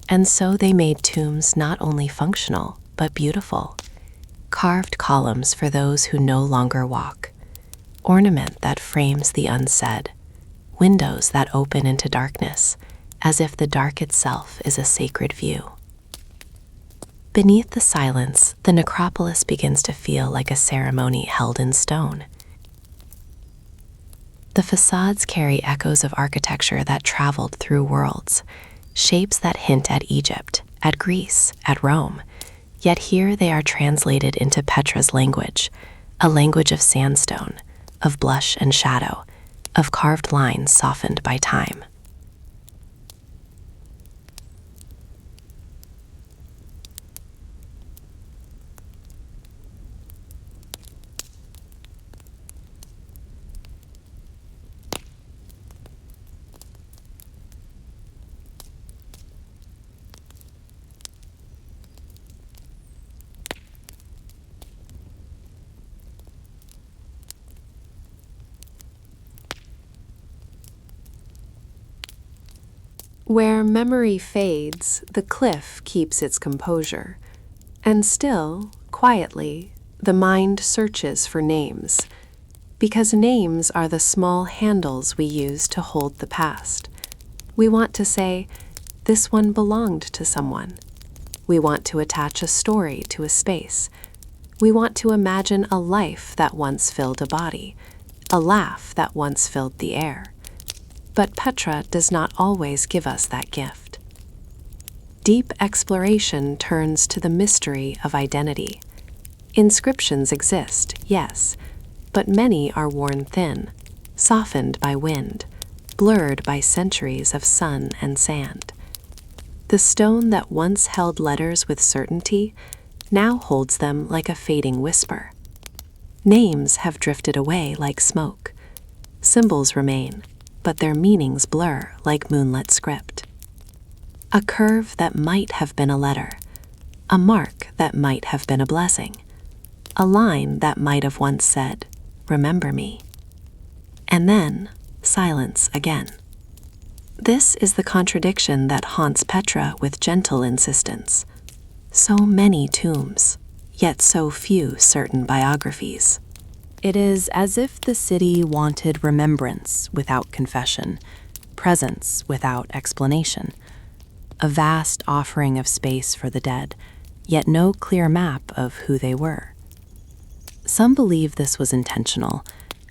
And so they made tombs not only functional, but beautiful. Carved columns for those who no longer walk, ornament that frames the unsaid, windows that open into darkness, as if the dark itself is a sacred view. Beneath the silence, the necropolis begins to feel like a ceremony held in stone. The facades carry echoes of architecture that traveled through worlds, shapes that hint at Egypt, at Greece, at Rome. Yet here they are translated into Petra's language, a language of sandstone, of blush and shadow, of carved lines softened by time. Where memory fades, the cliff keeps its composure. And still, quietly, the mind searches for names. Because names are the small handles we use to hold the past. We want to say, this one belonged to someone. We want to attach a story to a space. We want to imagine a life that once filled a body, a laugh that once filled the air. But Petra does not always give us that gift. Deep exploration turns to the mystery of identity. Inscriptions exist, yes, but many are worn thin, softened by wind, blurred by centuries of sun and sand. The stone that once held letters with certainty now holds them like a fading whisper. Names have drifted away like smoke. Symbols remain, but their meanings blur like moonlit script. A curve that might have been a letter, a mark that might have been a blessing, a line that might have once said, "Remember me." And then, silence again. This is the contradiction that haunts Petra with gentle insistence. So many tombs, yet so few certain biographies. It is as if the city wanted remembrance without confession, presence without explanation, a vast offering of space for the dead, yet no clear map of who they were. Some believe this was intentional,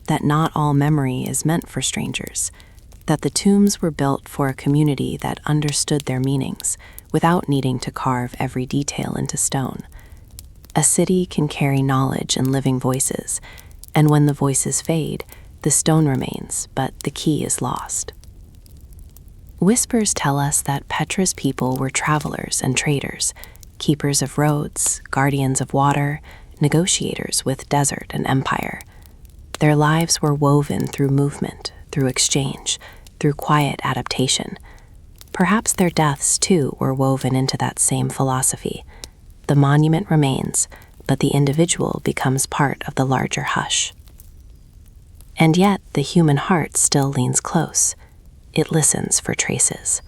that not all memory is meant for strangers, that the tombs were built for a community that understood their meanings without needing to carve every detail into stone. A city can carry knowledge and living voices, and when the voices fade, the stone remains, but the key is lost. Whispers tell us that Petra's people were travelers and traders, keepers of roads, guardians of water, negotiators with desert and empire. Their lives were woven through movement, through exchange, through quiet adaptation. Perhaps their deaths, too, were woven into that same philosophy. The monument remains, but the individual becomes part of the larger hush. And yet, the human heart still leans close. It listens for traces.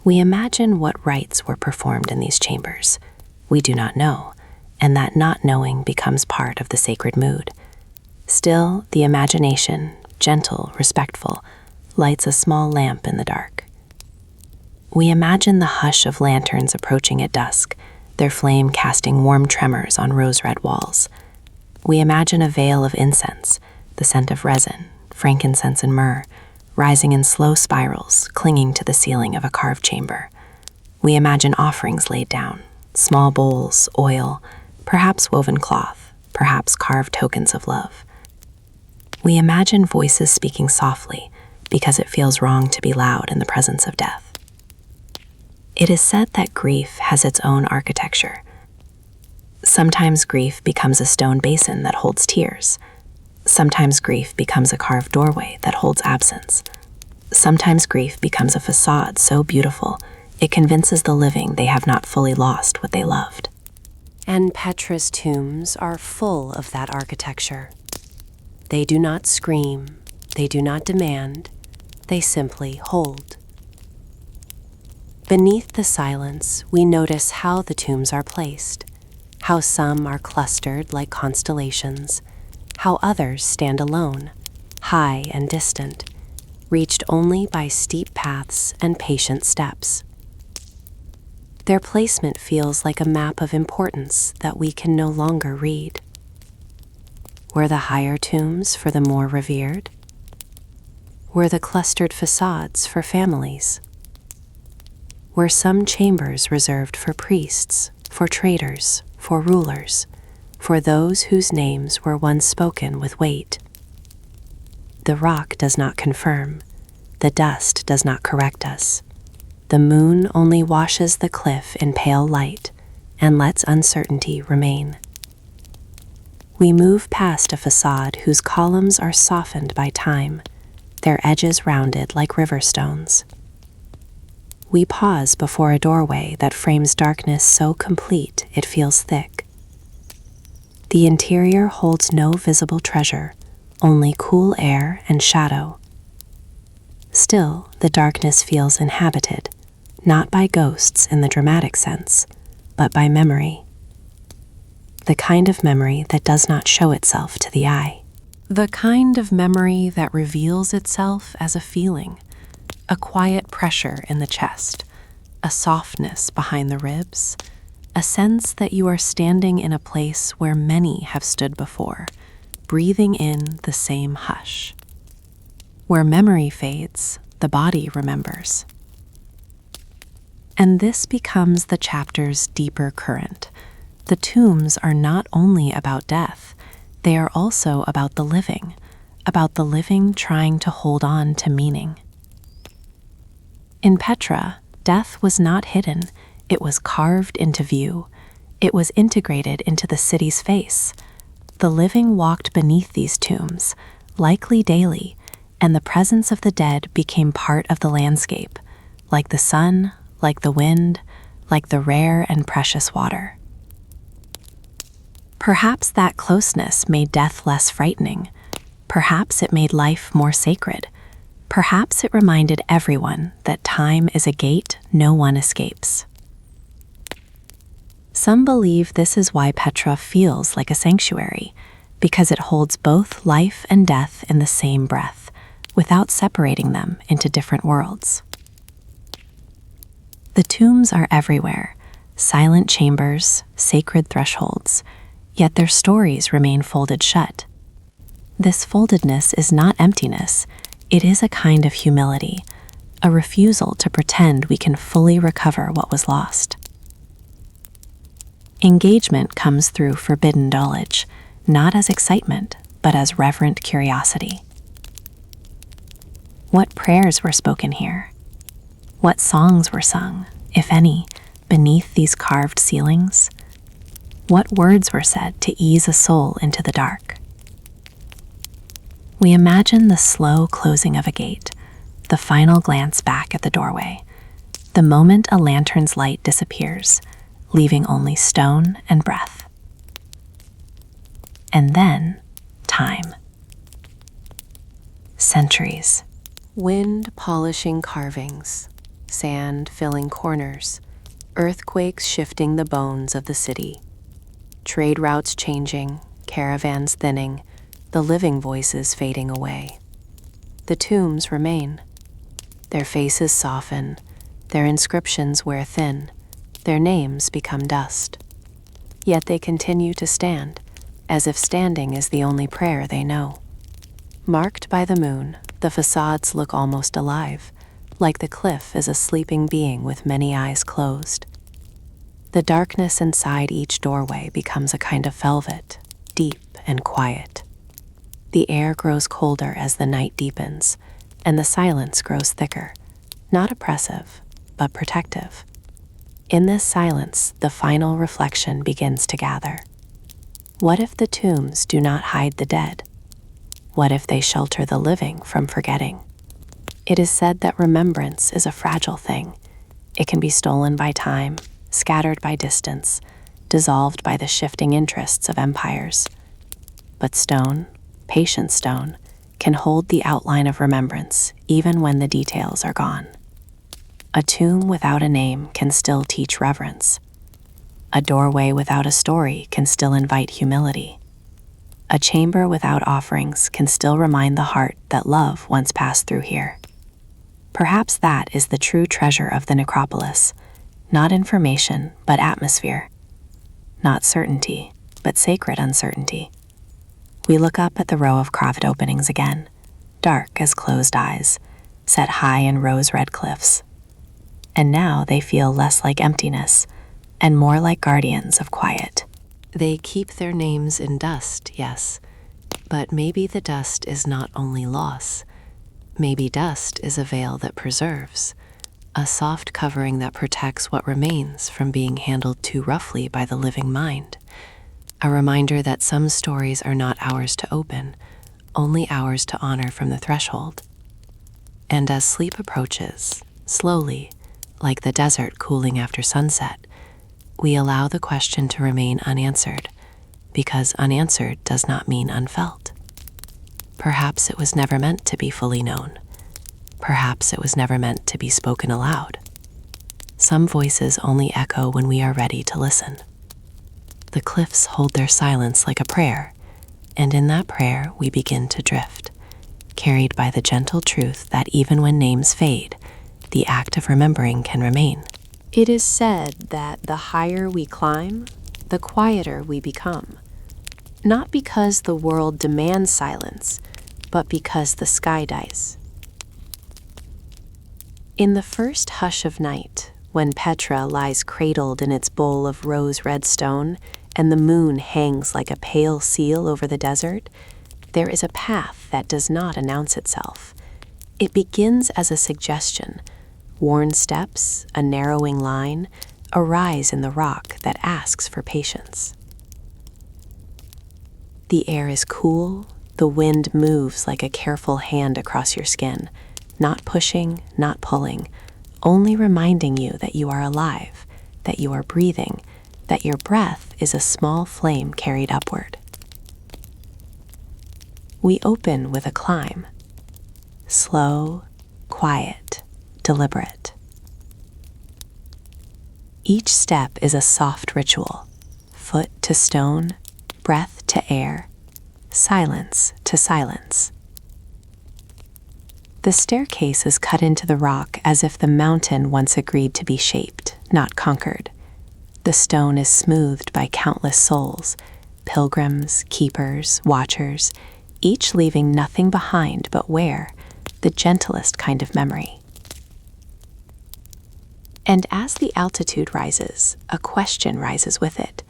We imagine what rites were performed in these chambers. We do not know, and that not knowing becomes part of the sacred mood. Still, the imagination, gentle, respectful, lights a small lamp in the dark. We imagine the hush of lanterns approaching at dusk, their flame casting warm tremors on rose-red walls. We imagine a veil of incense, the scent of resin, frankincense and myrrh, rising in slow spirals, clinging to the ceiling of a carved chamber. We imagine offerings laid down, small bowls, oil, perhaps woven cloth, perhaps carved tokens of love. We imagine voices speaking softly because it feels wrong to be loud in the presence of death. It is said that grief has its own architecture. Sometimes grief becomes a stone basin that holds tears. Sometimes grief becomes a carved doorway that holds absence. Sometimes grief becomes a facade so beautiful it convinces the living they have not fully lost what they loved. And Petra's tombs are full of that architecture. They do not scream, they do not demand, they simply hold. Beneath the silence, we notice how the tombs are placed, how some are clustered like constellations, how others stand alone, high and distant, reached only by steep paths and patient steps. Their placement feels like a map of importance that we can no longer read. Were the higher tombs for the more revered? Were the clustered facades for families? Were some chambers reserved for priests, for traders, for rulers, for those whose names were once spoken with weight? The rock does not confirm, the dust does not correct us. The moon only washes the cliff in pale light and lets uncertainty remain. We move past a facade whose columns are softened by time, their edges rounded like river stones. We pause before a doorway that frames darkness so complete it feels thick. The interior holds no visible treasure, only cool air and shadow. Still, the darkness feels inhabited, not by ghosts in the dramatic sense, but by memory. The kind of memory that does not show itself to the eye. The kind of memory that reveals itself as a feeling, a quiet pressure in the chest, a softness behind the ribs, a sense that you are standing in a place where many have stood before, breathing in the same hush. Where memory fades, the body remembers. And this becomes the chapter's deeper current. The tombs are not only about death, they are also about the living trying to hold on to meaning. In Petra, death was not hidden, it was carved into view. It was integrated into the city's face. The living walked beneath these tombs, likely daily, and the presence of the dead became part of the landscape, like the sun, like the wind, like the rare and precious water. Perhaps that closeness made death less frightening. Perhaps it made life more sacred. Perhaps it reminded everyone that time is a gate no one escapes. Some believe this is why Petra feels like a sanctuary, because it holds both life and death in the same breath, without separating them into different worlds. The tombs are everywhere, silent chambers, sacred thresholds, yet their stories remain folded shut. This foldedness is not emptiness, it is a kind of humility, a refusal to pretend we can fully recover what was lost. Engagement comes through forbidden knowledge, not as excitement, but as reverent curiosity. What prayers were spoken here? What songs were sung, if any, beneath these carved ceilings? What words were said to ease a soul into the dark? We imagine the slow closing of a gate, the final glance back at the doorway, the moment a lantern's light disappears, leaving only stone and breath. And then, time. Centuries. Wind polishing carvings, sand filling corners, earthquakes shifting the bones of the city. Trade routes changing, caravans thinning, the living voices fading away. The tombs remain. Their faces soften, their inscriptions wear thin, their names become dust. Yet they continue to stand, as if standing is the only prayer they know. Marked by the moon, the facades look almost alive, like the cliff is a sleeping being with many eyes closed. The darkness inside each doorway becomes a kind of velvet, deep and quiet. The air grows colder as the night deepens, and the silence grows thicker, not oppressive, but protective. In this silence, the final reflection begins to gather. What if the tombs do not hide the dead? What if they shelter the living from forgetting? It is said that remembrance is a fragile thing. It can be stolen by time, scattered by distance, dissolved by the shifting interests of empires. But stone, patient stone, can hold the outline of remembrance even when the details are gone. A tomb without a name can still teach reverence. A doorway without a story can still invite humility. A chamber without offerings can still remind the heart that love once passed through here. Perhaps that is the true treasure of the necropolis, not information, but atmosphere. Not certainty, but sacred uncertainty. We look up at the row of cravat openings again, dark as closed eyes, set high in rose-red cliffs. And now they feel less like emptiness and more like guardians of quiet. They keep their names in dust, yes, but maybe the dust is not only loss. Maybe dust is a veil that preserves, a soft covering that protects what remains from being handled too roughly by the living mind. A reminder that some stories are not ours to open, only ours to honor from the threshold. And as sleep approaches, slowly, like the desert cooling after sunset, we allow the question to remain unanswered, because unanswered does not mean unfelt. Perhaps it was never meant to be fully known. Perhaps it was never meant to be spoken aloud. Some voices only echo when we are ready to listen. The cliffs hold their silence like a prayer, and in that prayer we begin to drift, carried by the gentle truth that even when names fade, the act of remembering can remain. It is said that the higher we climb, the quieter we become. Not because the world demands silence, but because the sky dies. In the first hush of night, when Petra lies cradled in its bowl of rose-red stone, and the moon hangs like a pale seal over the desert, there is a path that does not announce itself. It begins as a suggestion. Worn steps, a narrowing line, a rise in the rock that asks for patience. The air is cool, the wind moves like a careful hand across your skin, not pushing, not pulling, only reminding you that you are alive, that you are breathing, that your breath is a small flame carried upward. We open with a climb. Slow, quiet, deliberate. Each step is a soft ritual, foot to stone, breath to air, silence to silence. The staircase is cut into the rock as if the mountain once agreed to be shaped, not conquered. The stone is smoothed by countless souls, pilgrims, keepers, watchers, each leaving nothing behind but the gentlest kind of memory. And as the altitude rises, a question rises with it,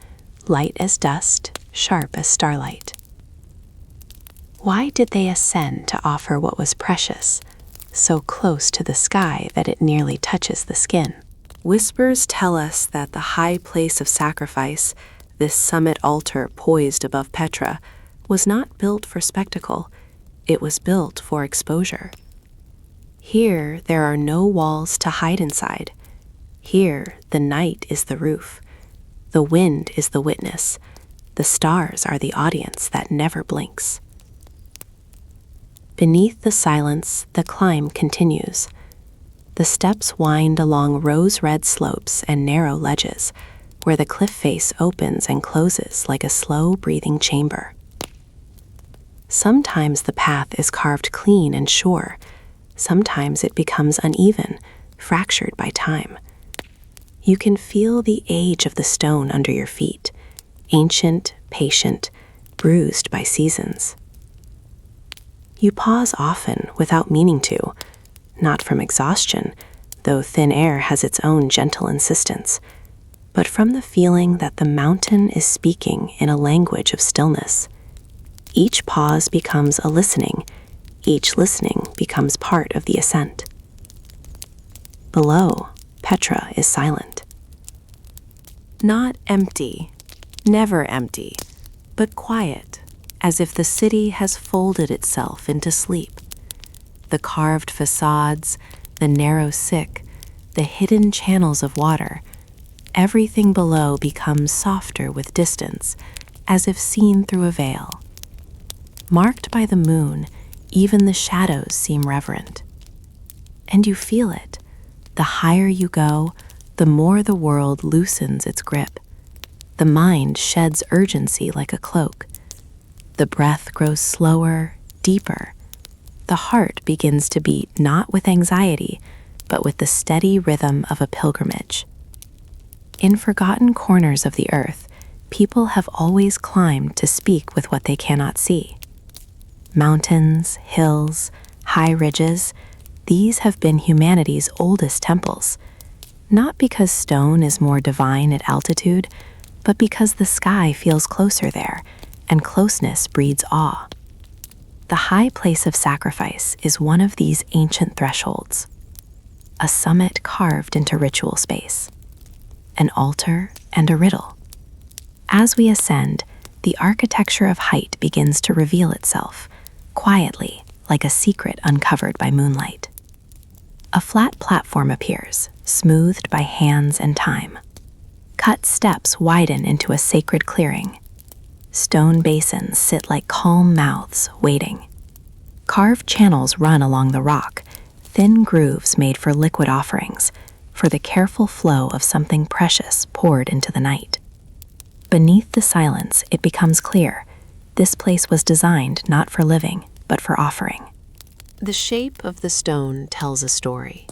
light as dust, sharp as starlight. Why did they ascend to offer what was precious, so close to the sky that it nearly touches the skin? Whispers tell us that the high place of sacrifice, this summit altar poised above Petra, was not built for spectacle, it was built for exposure. Here there are no walls to hide inside. Here the night is the roof, the wind is the witness, the stars are the audience that never blinks. Beneath the silence, the climb continues. The steps wind along rose-red slopes and narrow ledges, where the cliff face opens and closes like a slow-breathing chamber. Sometimes the path is carved clean and sure. Sometimes it becomes uneven, fractured by time. You can feel the age of the stone under your feet, ancient, patient, bruised by seasons. You pause often without meaning to, not from exhaustion, though thin air has its own gentle insistence, but from the feeling that the mountain is speaking in a language of stillness. Each pause becomes a listening. Each listening becomes part of the ascent. Below, Petra is silent. Not empty, never empty, but quiet, as if the city has folded itself into sleep. The carved facades, the narrow sick, the hidden channels of water, everything below becomes softer with distance, as if seen through a veil. Marked by the moon, even the shadows seem reverent. And you feel it. The higher you go, the more the world loosens its grip. The mind sheds urgency like a cloak. The breath grows slower, deeper. The heart begins to beat not with anxiety, but with the steady rhythm of a pilgrimage. In forgotten corners of the earth, people have always climbed to speak with what they cannot see. Mountains, hills, high ridges, these have been humanity's oldest temples, not because stone is more divine at altitude, but because the sky feels closer there, and closeness breeds awe. The high place of sacrifice is one of these ancient thresholds, a summit carved into ritual space, an altar and a riddle. As we ascend, the architecture of height begins to reveal itself, quietly, like a secret uncovered by moonlight. A flat platform appears, smoothed by hands and time. Cut steps widen into a sacred clearing. Stone basins sit like calm mouths, waiting. Carved channels run along the rock, thin grooves made for liquid offerings, for the careful flow of something precious poured into the night. Beneath the silence, it becomes clear. This place was designed not for living, but for offering. The shape of the stone tells a story.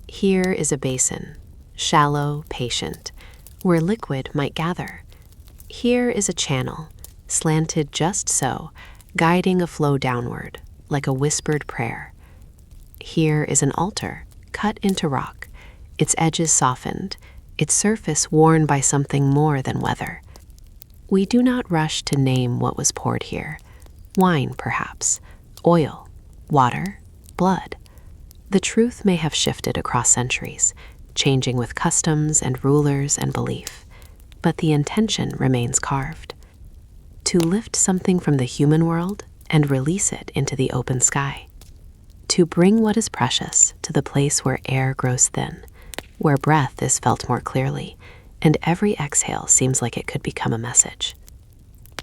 Here is a basin, shallow, patient, where liquid might gather. Here is a channel, slanted just so, guiding a flow downward, like a whispered prayer. Here is an altar, cut into rock, its edges softened, its surface worn by something more than weather. We do not rush to name what was poured here. Wine, perhaps, oil, water, blood. The truth may have shifted across centuries, changing with customs and rulers and belief, but the intention remains carved. To lift something from the human world and release it into the open sky. To bring what is precious to the place where air grows thin, where breath is felt more clearly, and every exhale seems like it could become a message.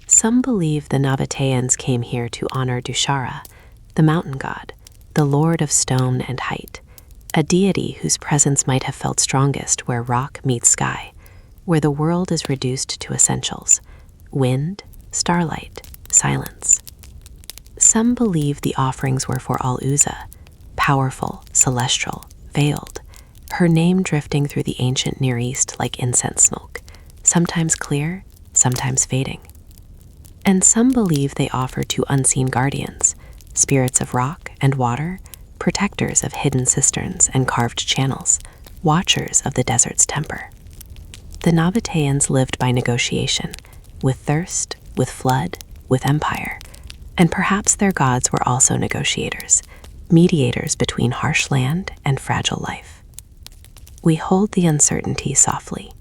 Some believe the Nabataeans came here to honor Dushara, the mountain god, the lord of stone and height, a deity whose presence might have felt strongest where rock meets sky, where the world is reduced to essentials: wind, starlight, silence. Some believe the offerings were for Al-Uza, powerful, celestial, veiled, her name drifting through the ancient Near East like incense smoke, sometimes clear, sometimes fading. And some believe they offer to unseen guardians, spirits of rock and water, protectors of hidden cisterns and carved channels, watchers of the desert's temper. The Nabataeans lived by negotiation, with thirst, with flood, with empire, and perhaps their gods were also negotiators, mediators between harsh land and fragile life. We hold the uncertainty softly.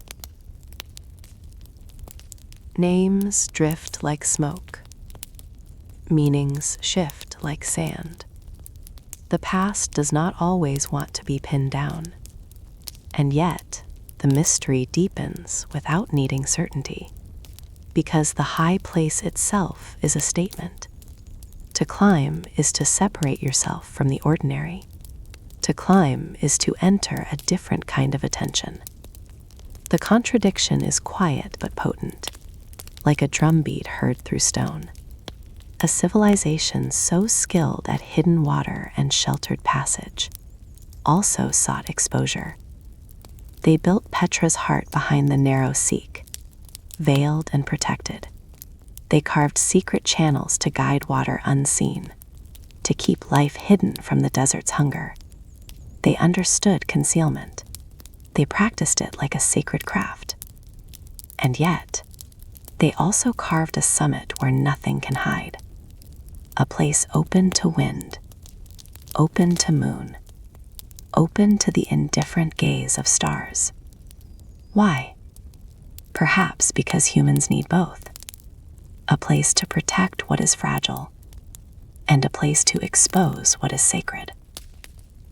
Names drift like smoke. Meanings shift like sand. The past does not always want to be pinned down. And yet, the mystery deepens without needing certainty, because the high place itself is a statement. To climb is to separate yourself from the ordinary. To climb is to enter a different kind of attention. The contradiction is quiet but potent, like a drumbeat heard through stone. A civilization so skilled at hidden water and sheltered passage also sought exposure. They built Petra's heart behind the narrow seek, veiled and protected. They carved secret channels to guide water unseen, to keep life hidden from the desert's hunger. They understood concealment. They practiced it like a sacred craft. And yet, they also carved a summit where nothing can hide, a place open to wind, open to moon, open to the indifferent gaze of stars. Why? Perhaps because humans need both. A place to protect what is fragile, and a place to expose what is sacred.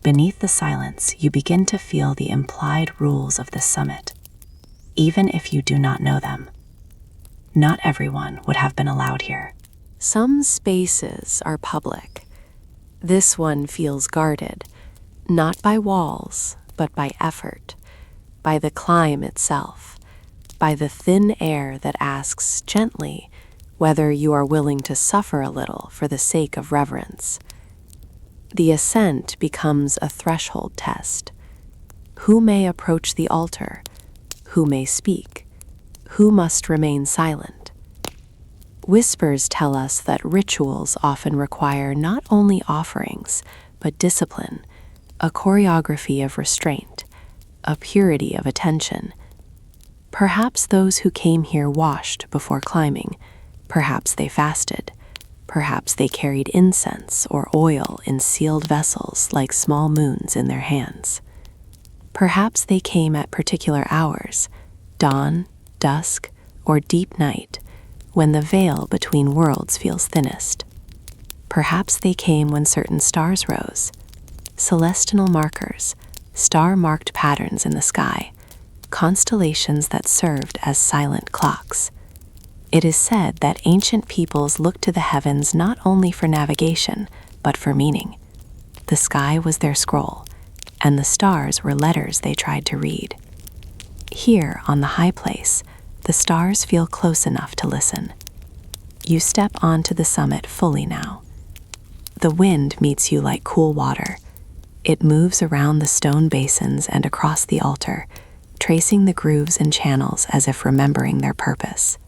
Beneath the silence, you begin to feel the implied rules of this summit, even if you do not know them. Not everyone would have been allowed here. Some spaces are public. This one feels guarded, not by walls, but by effort, by the climb itself, by the thin air that asks gently whether you are willing to suffer a little for the sake of reverence. The ascent becomes a threshold test. Who may approach the altar? Who may speak? Who must remain silent? Whispers tell us that rituals often require not only offerings, but discipline, a choreography of restraint, a purity of attention. Perhaps those who came here washed before climbing. Perhaps they fasted. Perhaps they carried incense or oil in sealed vessels like small moons in their hands. Perhaps they came at particular hours, dawn, dusk, or deep night, when the veil between worlds feels thinnest. Perhaps they came when certain stars rose, celestial markers, star-marked patterns in the sky, constellations that served as silent clocks. It is said that ancient peoples looked to the heavens not only for navigation, but for meaning. The sky was their scroll, and the stars were letters they tried to read. Here, on the high place, the stars feel close enough to listen. You step onto the summit fully now. The wind meets you like cool water. It moves around the stone basins and across the altar, tracing the grooves and channels as if remembering their purpose.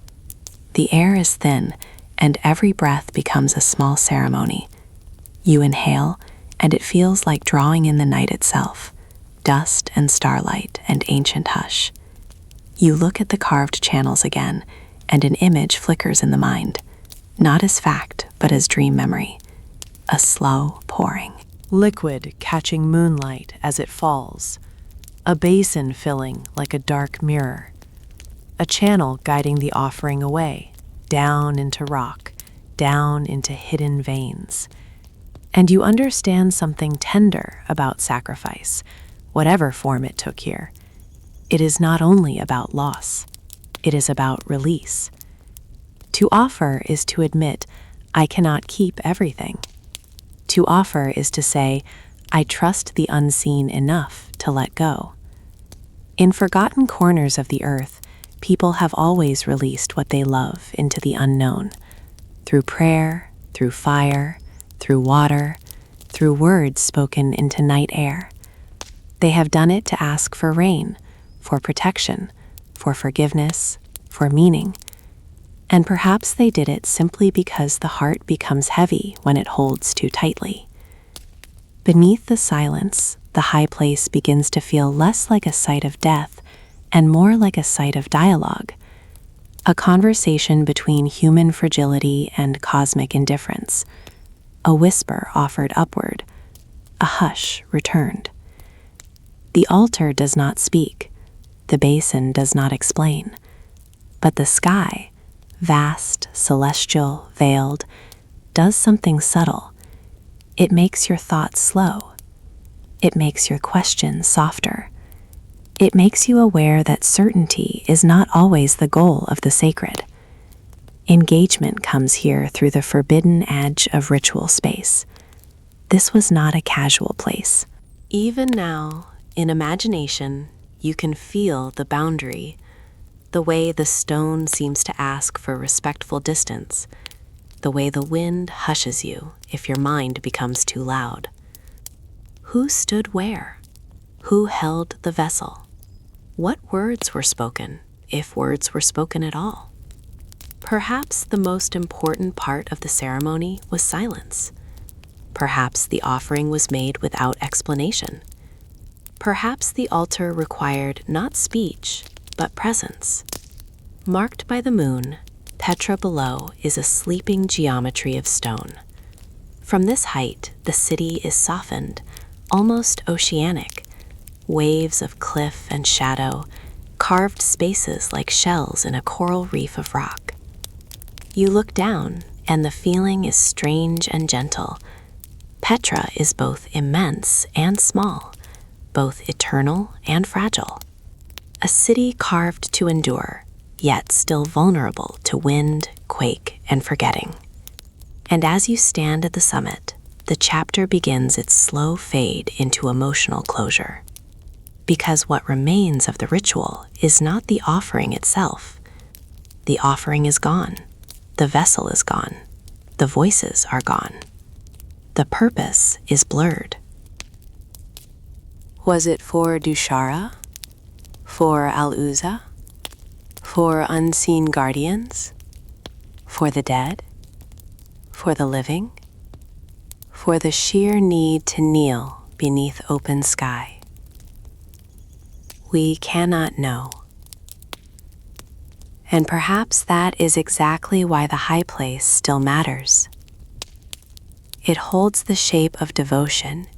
The air is thin, and every breath becomes a small ceremony. You inhale, and it feels like drawing in the night itself, dust and starlight and ancient hush. You look at the carved channels again, and an image flickers in the mind, not as fact, but as dream memory. A slow pouring. Liquid catching moonlight as it falls. A basin filling like a dark mirror. A channel guiding the offering away, down into rock, down into hidden veins. And you understand something tender about sacrifice, whatever form it took here. It is not only about loss, it is about release. To offer is to admit, I cannot keep everything. To offer is to say, I trust the unseen enough to let go. In forgotten corners of the earth, people have always released what they love into the unknown, through prayer, through fire, through water, through words spoken into night air. They have done it to ask for rain, for protection, for forgiveness, for meaning. And perhaps they did it simply because the heart becomes heavy when it holds too tightly. Beneath the silence, the high place begins to feel less like a site of death and more like a site of dialogue, a conversation between human fragility and cosmic indifference, a whisper offered upward, a hush returned. The altar does not speak, the basin does not explain, but the sky, vast, celestial, veiled, does something subtle. It makes your thoughts slow. It makes your questions softer. It makes you aware that certainty is not always the goal of the sacred. Engagement comes here through the forbidden edge of ritual space. This was not a casual place. Even now, in imagination, you can feel the boundary, the way the stone seems to ask for respectful distance, the way the wind hushes you if your mind becomes too loud. Who stood where? Who held the vessel? What words were spoken, if words were spoken at all? Perhaps the most important part of the ceremony was silence. Perhaps the offering was made without explanation. Perhaps the altar required not speech, but presence. Marked by the moon, Petra below is a sleeping geometry of stone. From this height, the city is softened, almost oceanic. Waves of cliff and shadow, carved spaces like shells in a coral reef of rock. You look down, and the feeling is strange and gentle. Petra is both immense and small, both eternal and fragile. A city carved to endure, yet still vulnerable to wind, quake, and forgetting. And as you stand at the summit, the chapter begins its slow fade into emotional closure. Because what remains of the ritual is not the offering itself. The offering is gone. The vessel is gone. The voices are gone. The purpose is blurred. Was it for Dushara? For Al-Uza? For unseen guardians? For the dead? For the living? For the sheer need to kneel beneath open sky? We cannot know. And perhaps that is exactly why the high place still matters. It holds the shape of devotion,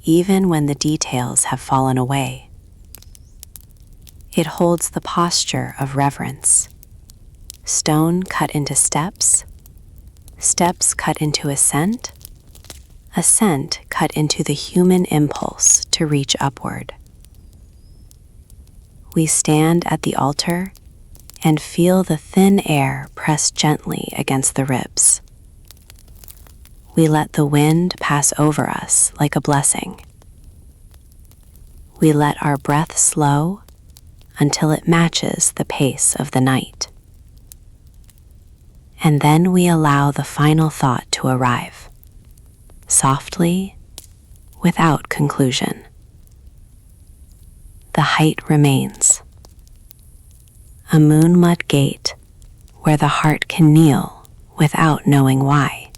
even when the details have fallen away. It holds the posture of reverence. Stone cut into steps, steps cut into ascent cut into the human impulse to reach upward. We stand at the altar and feel the thin air press gently against the ribs. We let the wind pass over us like a blessing. We let our breath slow until it matches the pace of the night. And then we allow the final thought to arrive, softly, without conclusion. The height remains. A moonmud gate where the heart can kneel without knowing why.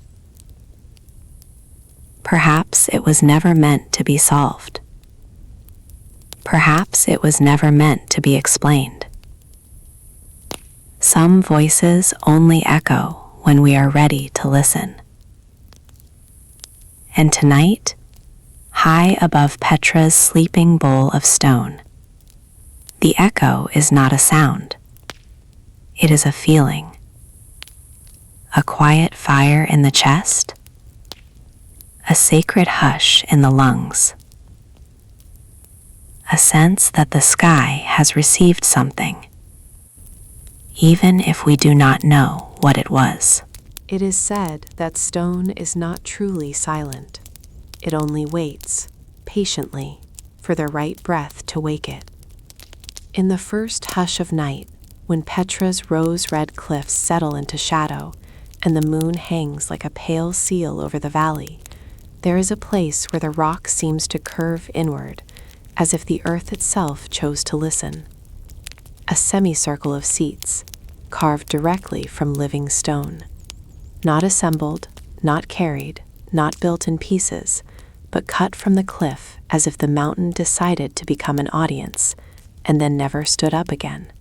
Perhaps it was never meant to be solved. Perhaps it was never meant to be explained. Some voices only echo when we are ready to listen. And tonight, high above Petra's sleeping bowl of stone, the echo is not a sound. It is a feeling. A quiet fire in the chest, a sacred hush in the lungs, a sense that the sky has received something, even if we do not know what it was. It is said that stone is not truly silent. It only waits, patiently, for the right breath to wake it. In the first hush of night, when Petra's rose-red cliffs settle into shadow and the moon hangs like a pale seal over the valley, there is a place where the rock seems to curve inward, as if the earth itself chose to listen. A semicircle of seats, carved directly from living stone. Not assembled, not carried, not built in pieces, but cut from the cliff as if the mountain decided to become an audience and then never stood up again.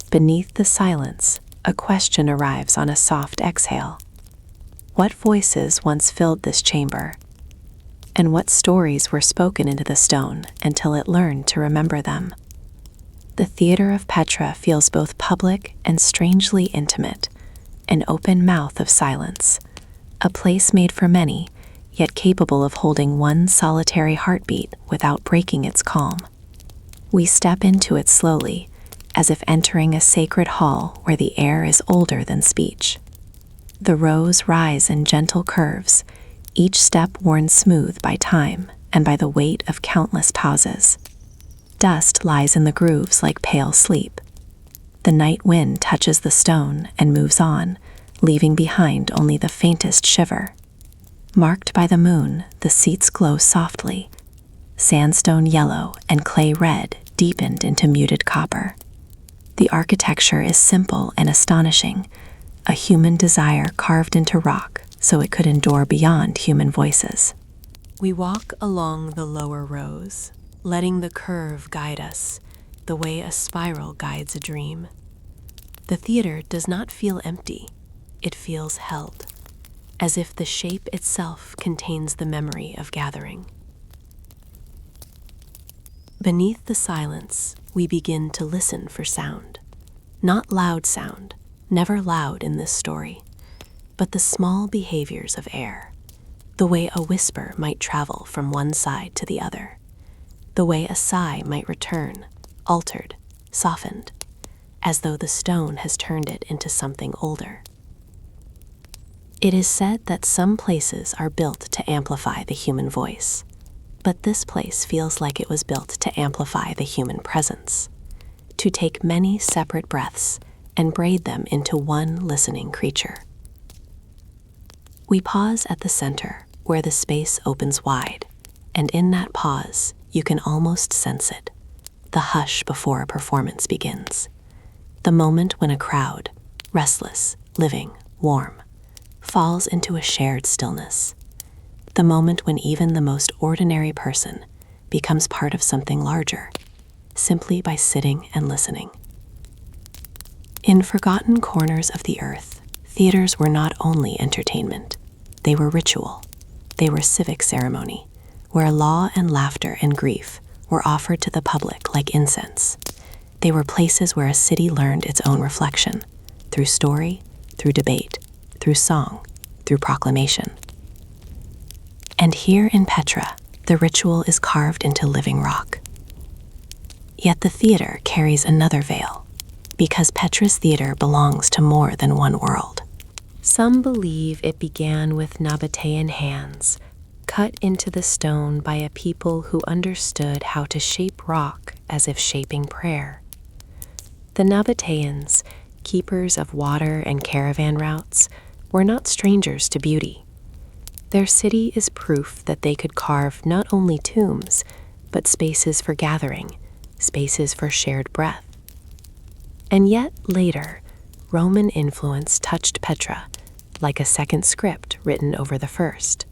Beneath the silence, a question arrives on a soft exhale. What voices once filled this chamber? And what stories were spoken into the stone until it learned to remember them? The theater of Petra feels both public and strangely intimate, an open mouth of silence, a place made for many, yet capable of holding one solitary heartbeat without breaking its calm. We step into it slowly, as if entering a sacred hall where the air is older than speech. The rows rise in gentle curves, each step worn smooth by time and by the weight of countless pauses. Dust lies in the grooves like pale sleep. The night wind touches the stone and moves on, leaving behind only the faintest shiver. Marked by the moon, the seats glow softly, sandstone yellow and clay red deepened into muted copper. The architecture is simple and astonishing, a human desire carved into rock so it could endure beyond human voices. We walk along the lower rows, letting the curve guide us, the way a spiral guides a dream. The theater does not feel empty, it feels held. as if the shape itself contains the memory of gathering. Beneath the silence, we begin to listen for sound. Not loud sound, never loud in this story, but the small behaviors of air, the way a whisper might travel from one side to the other, the way a sigh might return, altered, softened, as though the stone has turned it into something older. It is said that some places are built to amplify the human voice, but this place feels like it was built to amplify the human presence, to take many separate breaths and braid them into one listening creature. We pause at the center, where the space opens wide, and in that pause, you can almost sense it, the hush before a performance begins, the moment when a crowd, restless, living, warm, falls into a shared stillness, the moment when even the most ordinary person becomes part of something larger, simply by sitting and listening. In forgotten corners of the earth, theaters were not only entertainment, they were ritual. They were civic ceremony, where law and laughter and grief were offered to the public like incense. They were places where a city learned its own reflection, through story, through debate, through song, through proclamation. And here in Petra, the ritual is carved into living rock. Yet the theater carries another veil, because Petra's theater belongs to more than one world. Some believe it began with Nabataean hands, cut into the stone by a people who understood how to shape rock as if shaping prayer. The Nabataeans, keepers of water and caravan routes, were not strangers to beauty. Their city is proof that they could carve not only tombs, but spaces for gathering, spaces for shared breath. And yet, later, Roman influence touched Petra, like a second script written over the first.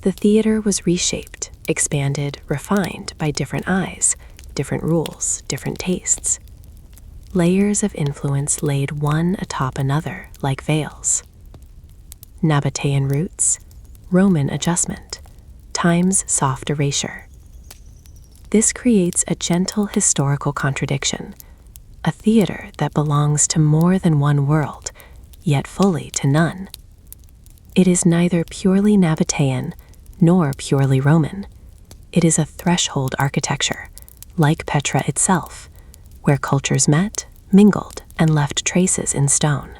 The theater was reshaped, expanded, refined by different eyes, different rules, different tastes. Layers of influence laid one atop another like veils. Nabataean roots, Roman adjustment, time's soft erasure. This creates a gentle historical contradiction, a theater that belongs to more than one world, yet fully to none. It is neither purely Nabataean nor purely Roman. It is a threshold architecture, like Petra itself, where cultures met, mingled, and left traces in stone.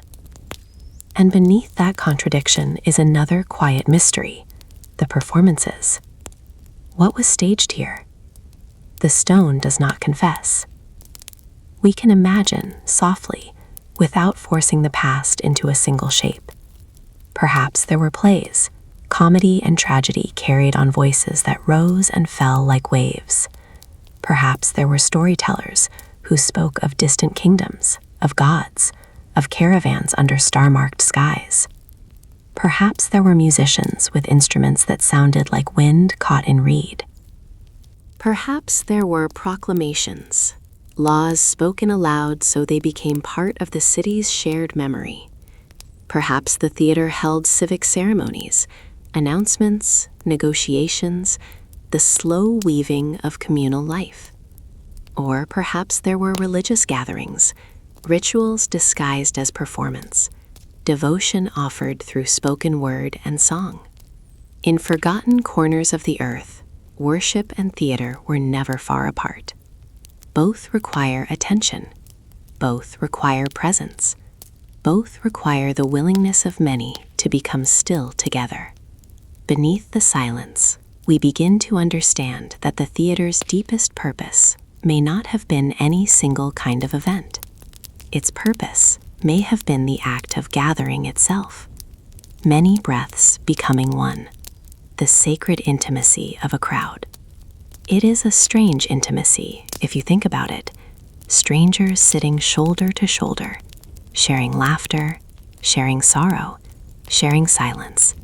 And beneath that contradiction is another quiet mystery, the performances. What was staged here? The stone does not confess. We can imagine, softly, without forcing the past into a single shape. Perhaps there were plays, comedy and tragedy carried on voices that rose and fell like waves. Perhaps there were storytellers who spoke of distant kingdoms, of gods, of caravans under star-marked skies. Perhaps there were musicians with instruments that sounded like wind caught in reed. Perhaps there were proclamations, laws spoken aloud so they became part of the city's shared memory. Perhaps the theater held civic ceremonies, announcements, negotiations, the slow weaving of communal life. Or perhaps there were religious gatherings, rituals disguised as performance, devotion offered through spoken word and song. In forgotten corners of the earth, worship and theater were never far apart. Both require attention. Both require presence. Both require the willingness of many to become still together. Beneath the silence, we begin to understand that the theater's deepest purpose may not have been any single kind of event. Its purpose may have been the act of gathering itself, many breaths becoming one, the sacred intimacy of a crowd. It is a strange intimacy, if you think about it, strangers sitting shoulder to shoulder, sharing laughter, sharing sorrow, sharing silence.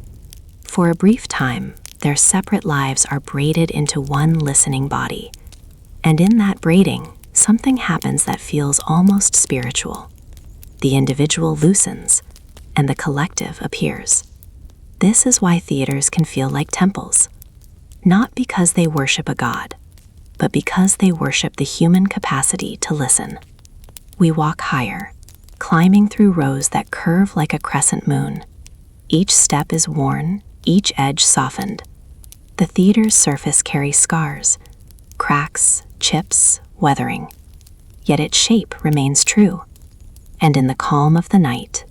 For a brief time, their separate lives are braided into one listening body, and in that braiding, something happens that feels almost spiritual. The individual loosens, and the collective appears. This is why theaters can feel like temples, not because they worship a god, but because they worship the human capacity to listen. We walk higher, climbing through rows that curve like a crescent moon. Each step is worn, each edge softened. The theater's surface carries scars, cracks, chips, weathering, yet its shape remains true. And in the calm of the night,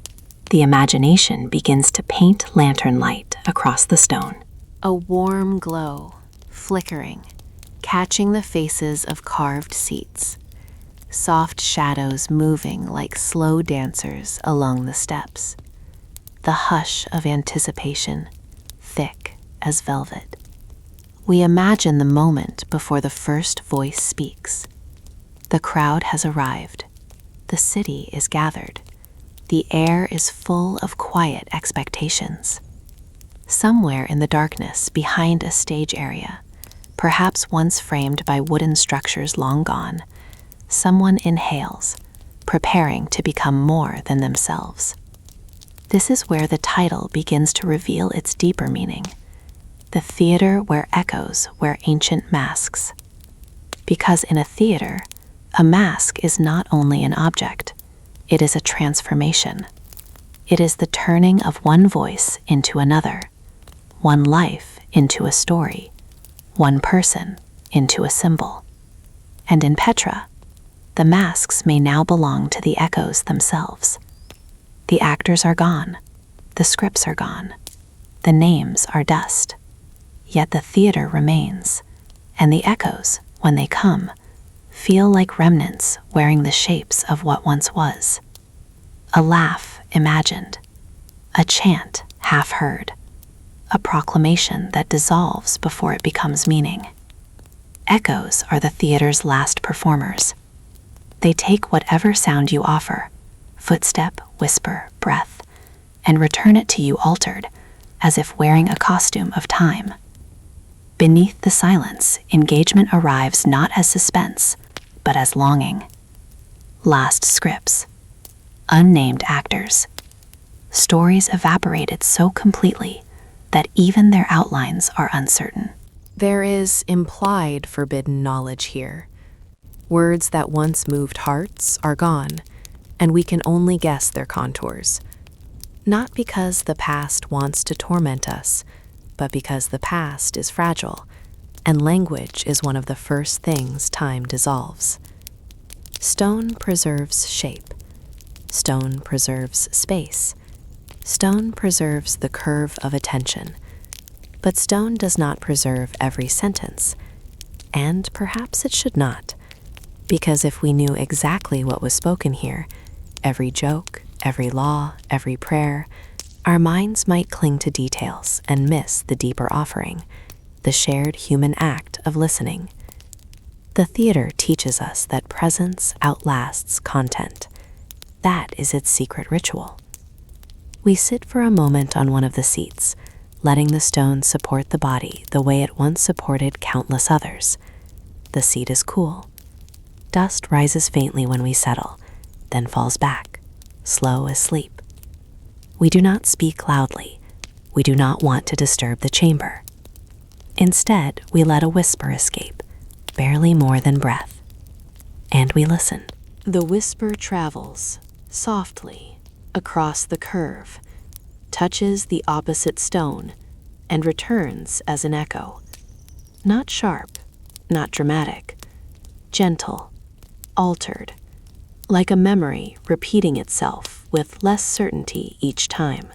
the imagination begins to paint lantern light across the stone. A warm glow, flickering, catching the faces of carved seats, soft shadows moving like slow dancers along the steps. The hush of anticipation, thick as velvet. We imagine the moment before the first voice speaks. The crowd has arrived. The city is gathered. The air is full of quiet expectations. Somewhere in the darkness, behind a stage area, perhaps once framed by wooden structures long gone, someone inhales, preparing to become more than themselves. This is where the title begins to reveal its deeper meaning. The theater where echoes wear ancient masks. Because in a theater, a mask is not only an object, it is a transformation. It is the turning of one voice into another, one life into a story, one person into a symbol. And in Petra, the masks may now belong to the echoes themselves. The actors are gone, the scripts are gone, the names are dust. Yet the theater remains, and the echoes, when they come, feel like remnants wearing the shapes of what once was. A laugh imagined, a chant half heard, a proclamation that dissolves before it becomes meaning. Echoes are the theater's last performers. They take whatever sound you offer, footstep, whisper, breath, and return it to you altered, as if wearing a costume of time. Beneath the silence, engagement arrives not as suspense, but as longing. Last scripts. Unnamed actors. Stories evaporated so completely that even their outlines are uncertain. There is implied forbidden knowledge here. Words that once moved hearts are gone, and we can only guess their contours. Not because the past wants to torment us, but because the past is fragile, and language is one of the first things time dissolves. Stone preserves shape. Stone preserves space. Stone preserves the curve of attention. But stone does not preserve every sentence, and perhaps it should not, because if we knew exactly what was spoken here, every joke, every law, every prayer, our minds might cling to details and miss the deeper offering, the shared human act of listening. The theater teaches us that presence outlasts content. That is its secret ritual. We sit for a moment on one of the seats, letting the stone support the body the way it once supported countless others. The seat is cool. Dust rises faintly when we settle, then falls back, slow as sleep. We do not speak loudly. We do not want to disturb the chamber. Instead, we let a whisper escape, barely more than breath. And we listen. The whisper travels, softly, across the curve, touches the opposite stone, and returns as an echo. Not sharp, not dramatic, gentle, altered, like a memory repeating itself with less certainty each time.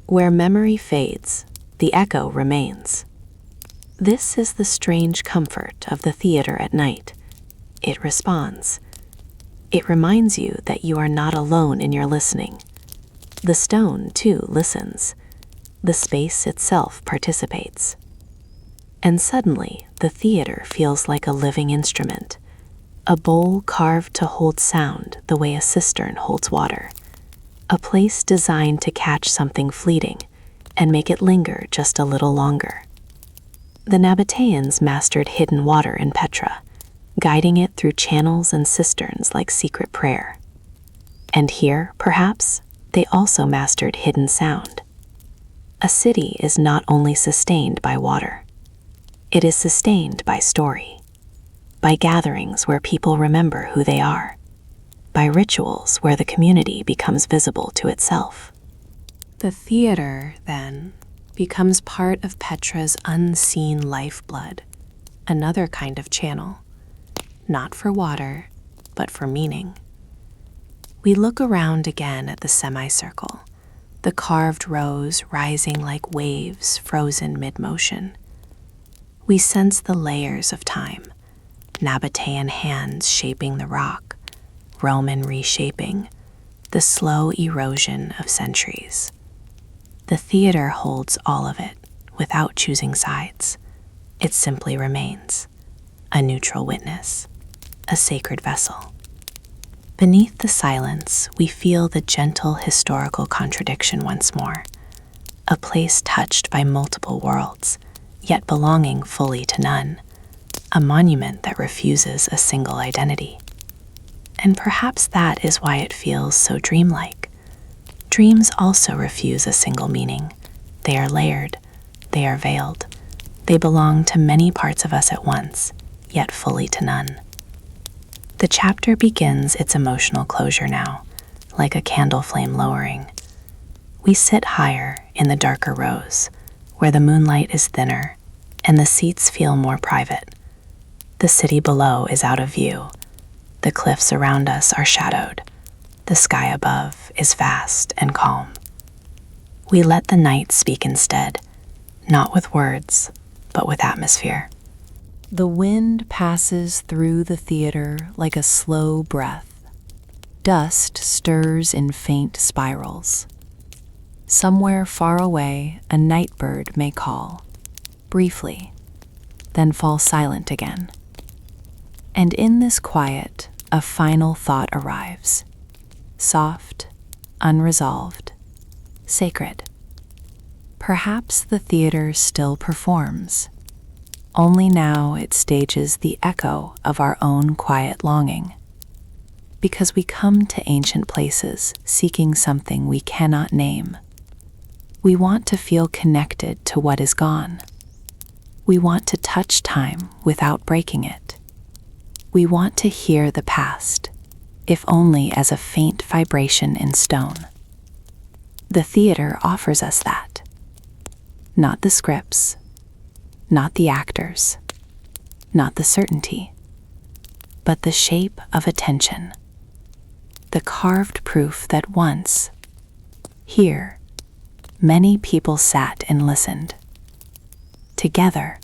Where memory fades, the echo remains. This is the strange comfort of the theater at night. It responds. It reminds you that you are not alone in your listening. The stone, too, listens. The space itself participates. And suddenly, the theater feels like a living instrument, a bowl carved to hold sound the way a cistern holds water, a place designed to catch something fleeting and make it linger just a little longer. The Nabataeans mastered hidden water in Petra, guiding it through channels and cisterns like secret prayer. And here, perhaps, they also mastered hidden sound. A city is not only sustained by water, it is sustained by story, by gatherings where people remember who they are, by rituals where the community becomes visible to itself. The theater, then, becomes part of Petra's unseen lifeblood, another kind of channel, not for water, but for meaning. We look around again at the semicircle, the carved rows rising like waves frozen mid-motion. We sense the layers of time, Nabataean hands shaping the rock, Roman reshaping, the slow erosion of centuries. The theater holds all of it without choosing sides. It simply remains, a neutral witness, a sacred vessel. Beneath the silence, we feel the gentle historical contradiction once more, a place touched by multiple worlds, yet belonging fully to none, a monument that refuses a single identity. And perhaps that is why it feels so dreamlike. Dreams also refuse a single meaning. They are layered, they are veiled, they belong to many parts of us at once, yet fully to none. The chapter begins its emotional closure now, like a candle flame lowering. We sit higher in the darker rows, where the moonlight is thinner and the seats feel more private. The city below is out of view. The cliffs around us are shadowed. The sky above is vast and calm. We let the night speak instead, not with words, but with atmosphere. The wind passes through the theater like a slow breath. Dust stirs in faint spirals. Somewhere far away, a night bird may call, briefly, then fall silent again. And in this quiet, a final thought arrives, soft, unresolved, sacred. Perhaps the theater still performs, only now it stages the echo of our own quiet longing. Because we come to ancient places seeking something we cannot name. We want to feel connected to what is gone. We want to touch time without breaking it. We want to hear the past, if only as a faint vibration in stone. The theater offers us that. Not the scripts, not the actors, not the certainty, but the shape of attention, the carved proof that once, here, many people sat and listened, together,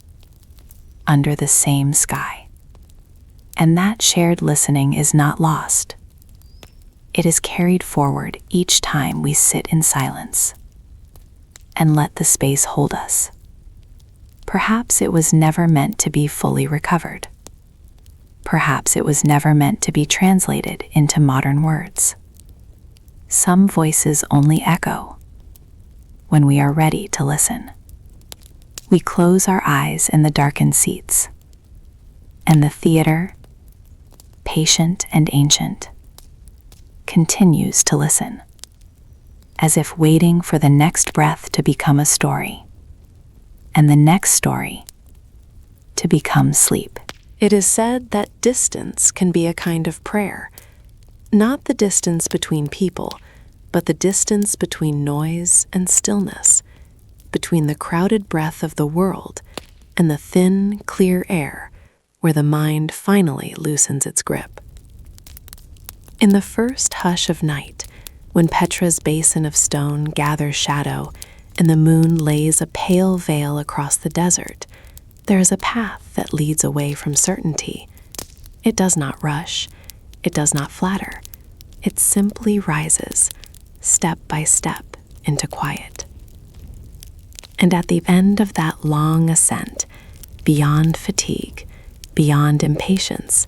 under the same sky. And that shared listening is not lost. It is carried forward each time we sit in silence and let the space hold us. Perhaps it was never meant to be fully recovered. Perhaps it was never meant to be translated into modern words. Some voices only echo when we are ready to listen. We close our eyes in the darkened seats, and the theater, patient and ancient, continues to listen, as if waiting for the next breath to become a story, and the next story to become sleep. It is said that distance can be a kind of prayer, not the distance between people, but the distance between noise and stillness, between the crowded breath of the world and the thin, clear air where the mind finally loosens its grip. In the first hush of night, when Petra's basin of stone gathers shadow and the moon lays a pale veil across the desert, there is a path that leads away from certainty. It does not rush. It does not flatter. It simply rises, step by step, into quiet. And at the end of that long ascent, beyond fatigue, beyond impatience,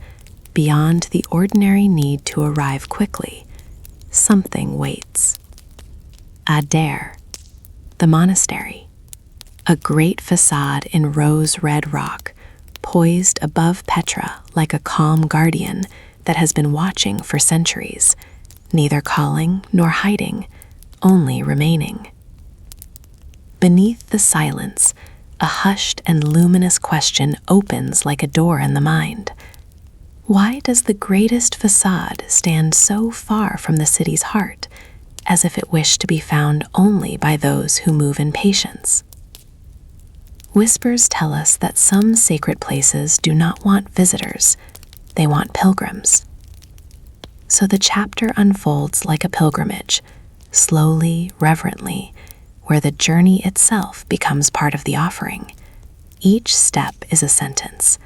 beyond the ordinary need to arrive quickly, something waits. Adair, the monastery, a great facade in rose-red rock, poised above Petra like a calm guardian that has been watching for centuries, neither calling nor hiding, only remaining. Beneath the silence, a hushed and luminous question opens like a door in the mind. Why does the greatest facade stand so far from the city's heart, as if it wished to be found only by those who move in patience? Whispers tell us that some sacred places do not want visitors, they want pilgrims. So the chapter unfolds like a pilgrimage, slowly, reverently, where the journey itself becomes part of the offering. Each step is a sentence,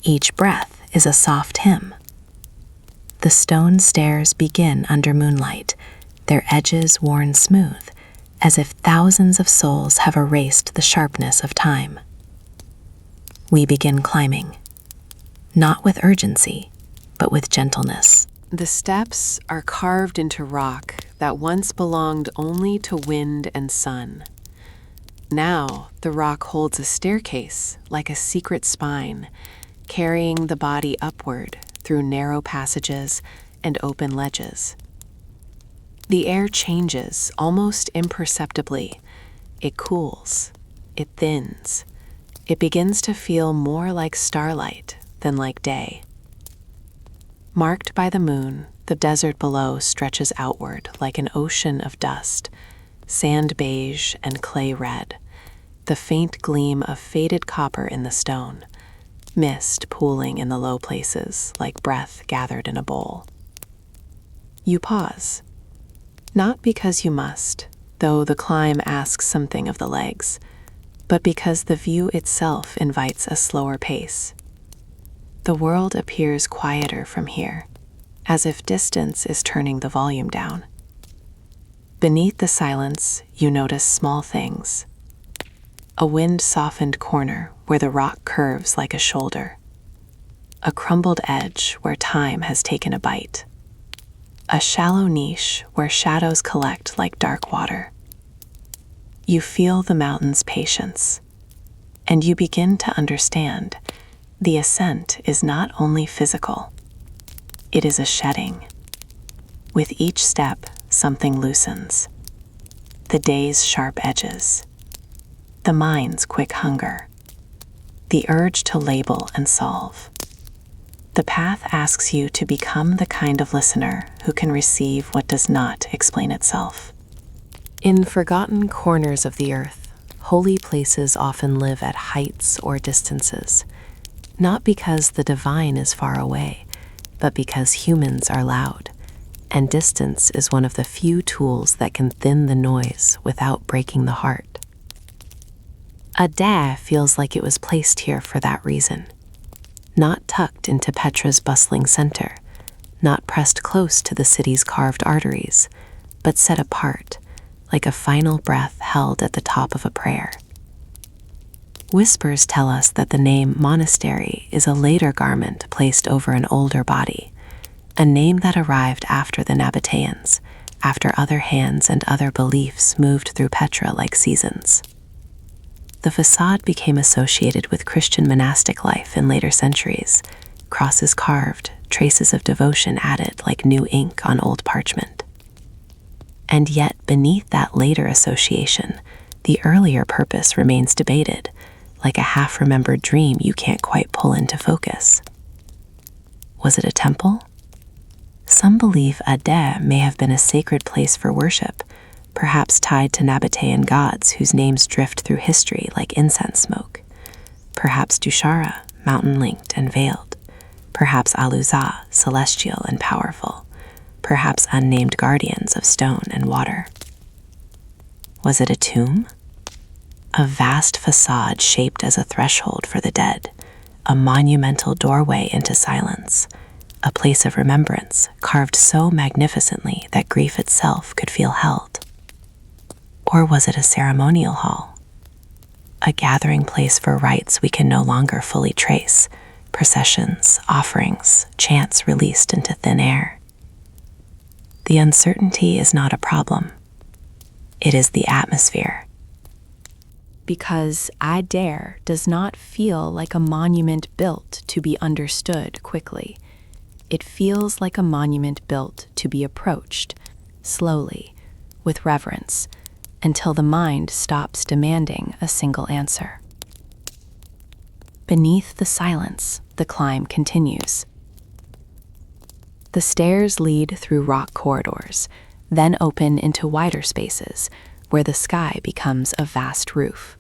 each breath is a soft hymn. The stone stairs begin under moonlight, their edges worn smooth, as if thousands of souls have erased the sharpness of time. We begin climbing, not with urgency, but with gentleness. The steps are carved into rock that once belonged only to wind and sun. Now, the rock holds a staircase like a secret spine, carrying the body upward through narrow passages and open ledges. The air changes almost imperceptibly. It cools, it thins, it begins to feel more like starlight than like day. Marked by the moon, the desert below stretches outward like an ocean of dust, sand beige and clay red, the faint gleam of faded copper in the stone, mist pooling in the low places like breath gathered in a bowl. You pause, not because you must, though the climb asks something of the legs, but because the view itself invites a slower pace. The world appears quieter from here, as if distance is turning the volume down. Beneath the silence, you notice small things. A wind-softened corner where the rock curves like a shoulder. A crumbled edge where time has taken a bite. A shallow niche where shadows collect like dark water. You feel the mountain's patience, and you begin to understand the ascent is not only physical, it is a shedding. With each step, something loosens. The day's sharp edges, the mind's quick hunger, the urge to label and solve. The path asks you to become the kind of listener who can receive what does not explain itself. In forgotten corners of the earth, holy places often live at heights or distances, not because the divine is far away, but because humans are loud, and distance is one of the few tools that can thin the noise without breaking the heart. Ada feels like it was placed here for that reason. Not tucked into Petra's bustling center, not pressed close to the city's carved arteries, but set apart, like a final breath held at the top of a prayer. Whispers tell us that the name monastery is a later garment placed over an older body, a name that arrived after the Nabataeans, after other hands and other beliefs moved through Petra like seasons. The facade became associated with Christian monastic life in later centuries, crosses carved, traces of devotion added like new ink on old parchment. And yet beneath that later association, the earlier purpose remains debated, like a half-remembered dream you can't quite pull into focus. Was it a temple? Some believe Ada may have been a sacred place for worship, perhaps tied to Nabataean gods whose names drift through history like incense smoke. Perhaps Dushara, mountain-linked and veiled. Perhaps Aluza, celestial and powerful. Perhaps unnamed guardians of stone and water. Was it a tomb? A vast facade shaped as a threshold for the dead, a monumental doorway into silence, a place of remembrance carved so magnificently that grief itself could feel held. Or was it a ceremonial hall? A gathering place for rites we can no longer fully trace, processions, offerings, chants released into thin air. The uncertainty is not a problem. It is the atmosphere. Because I Dare does not feel like a monument built to be understood quickly. It feels like a monument built to be approached, slowly, with reverence, until the mind stops demanding a single answer. Beneath the silence, the climb continues. The stairs lead through rock corridors, then open into wider spaces where the sky becomes a vast roof.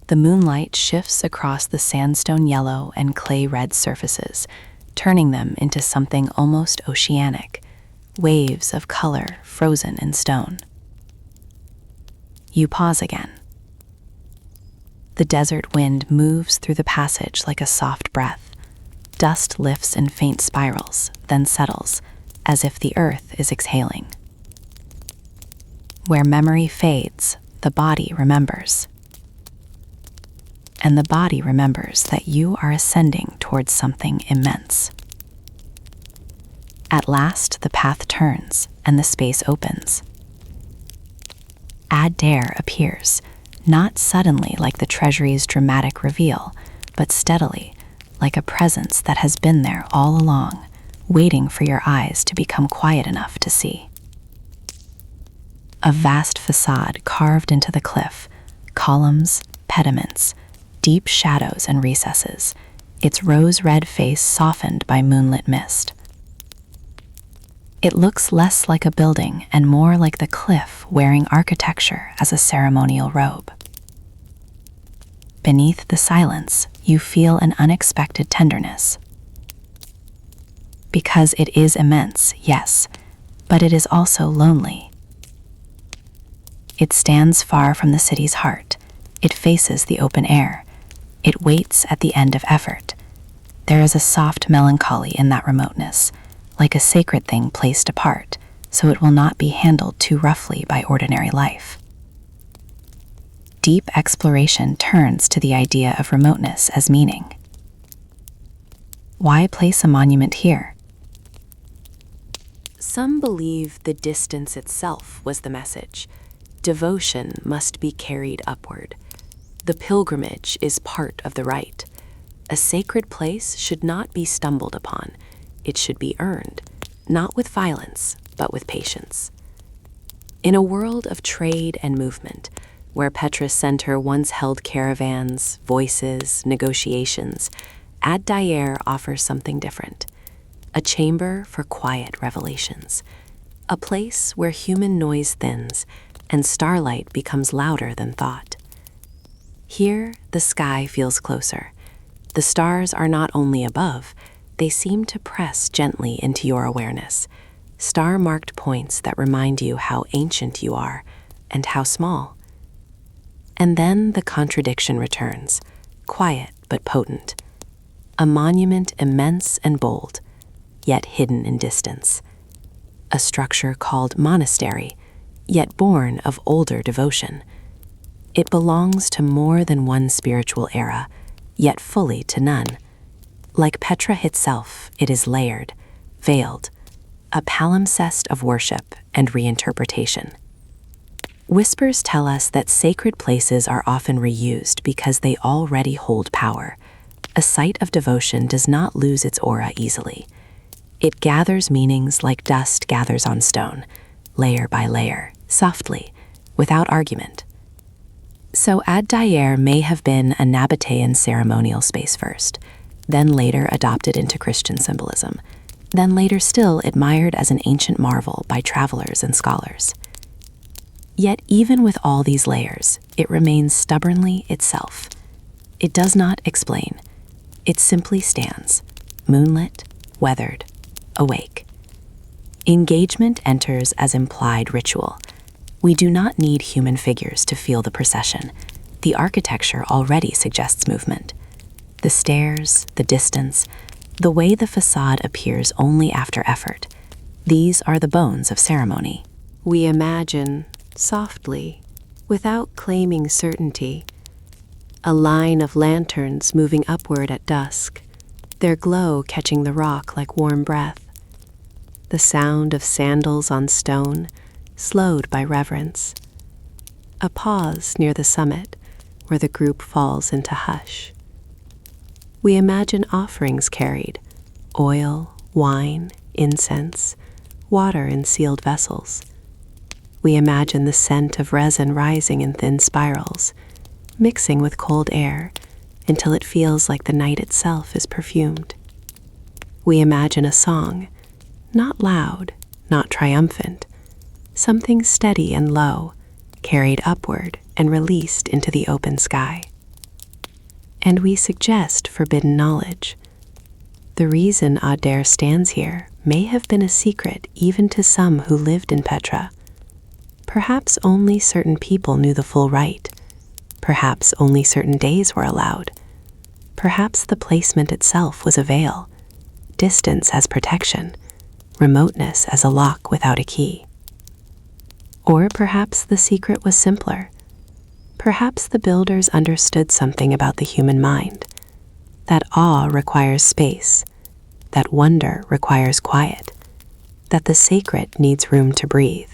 The moonlight shifts across the sandstone yellow and clay red surfaces, turning them into something almost oceanic, waves of color frozen in stone. You pause again. The desert wind moves through the passage like a soft breath. Dust lifts in faint spirals, then settles, as if the earth is exhaling. Where memory fades, the body remembers. And the body remembers that you are ascending towards something immense. At last, the path turns and the space opens. Adair appears, not suddenly like the treasury's dramatic reveal, but steadily, like a presence that has been there all along, waiting for your eyes to become quiet enough to see. A vast facade carved into the cliff, columns, pediments, deep shadows and recesses, its rose-red face softened by moonlit mist. It looks less like a building and more like the cliff wearing architecture as a ceremonial robe. Beneath the silence, you feel an unexpected tenderness. Because it is immense, yes, but it is also lonely. It stands far from the city's heart. It faces the open air. It waits at the end of effort. There is a soft melancholy in that remoteness, like a sacred thing placed apart, so it will not be handled too roughly by ordinary life. Deep exploration turns to the idea of remoteness as meaning. Why place a monument here? Some believe the distance itself was the message. Devotion must be carried upward. The pilgrimage is part of the rite. A sacred place should not be stumbled upon. It should be earned, not with violence, but with patience. In a world of trade and movement, where Petra's center once held caravans, voices, negotiations, Adair offers something different. A chamber for quiet revelations. A place where human noise thins and starlight becomes louder than thought. Here, the sky feels closer. The stars are not only above, they seem to press gently into your awareness. Star-marked points that remind you how ancient you are and how small. And then the contradiction returns, quiet but potent. A monument immense and bold, yet hidden in distance. A structure called monastery, yet born of older devotion. It belongs to more than one spiritual era, yet fully to none. Like Petra itself, it is layered, veiled, a palimpsest of worship and reinterpretation. Whispers tell us that sacred places are often reused because they already hold power. A site of devotion does not lose its aura easily. It gathers meanings like dust gathers on stone, layer by layer, softly, without argument. So Adair may have been a Nabataean ceremonial space first, then later adopted into Christian symbolism, then later still admired as an ancient marvel by travelers and scholars. Yet even with all these layers, it remains stubbornly itself. It does not explain. It simply stands, moonlit, weathered, awake. Engagement enters as implied ritual. We do not need human figures to feel the procession. The architecture already suggests movement. The stairs, the distance, the way the facade appears only after effort. These are the bones of ceremony. We imagine, softly, without claiming certainty, a line of lanterns moving upward at dusk, their glow catching the rock like warm breath. The sound of sandals on stone, slowed by reverence. A pause near the summit, where the group falls into hush. We imagine offerings carried, oil, wine, incense, water in sealed vessels. We imagine the scent of resin rising in thin spirals, mixing with cold air until it feels like the night itself is perfumed. We imagine a song, not loud, not triumphant, something steady and low, carried upward and released into the open sky. And we suggest forbidden knowledge. The reason Adair stands here may have been a secret even to some who lived in Petra. Perhaps only certain people knew the full rite. Perhaps only certain days were allowed. Perhaps the placement itself was a veil, distance as protection, remoteness as a lock without a key. Or perhaps the secret was simpler. Perhaps the builders understood something about the human mind, that awe requires space, that wonder requires quiet, that the sacred needs room to breathe.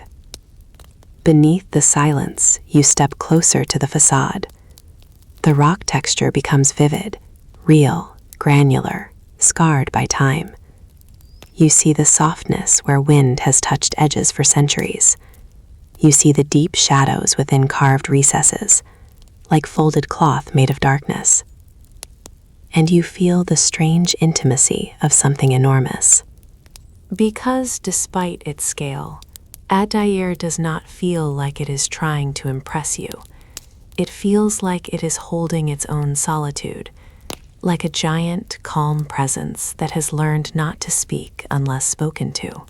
Beneath the silence, you step closer to the facade. The rock texture becomes vivid, real, granular, scarred by time. You see the softness where wind has touched edges for centuries. You see the deep shadows within carved recesses, like folded cloth made of darkness. And you feel the strange intimacy of something enormous. Because despite its scale, Adair does not feel like it is trying to impress you. It feels like it is holding its own solitude, like a giant, calm presence that has learned not to speak unless spoken to.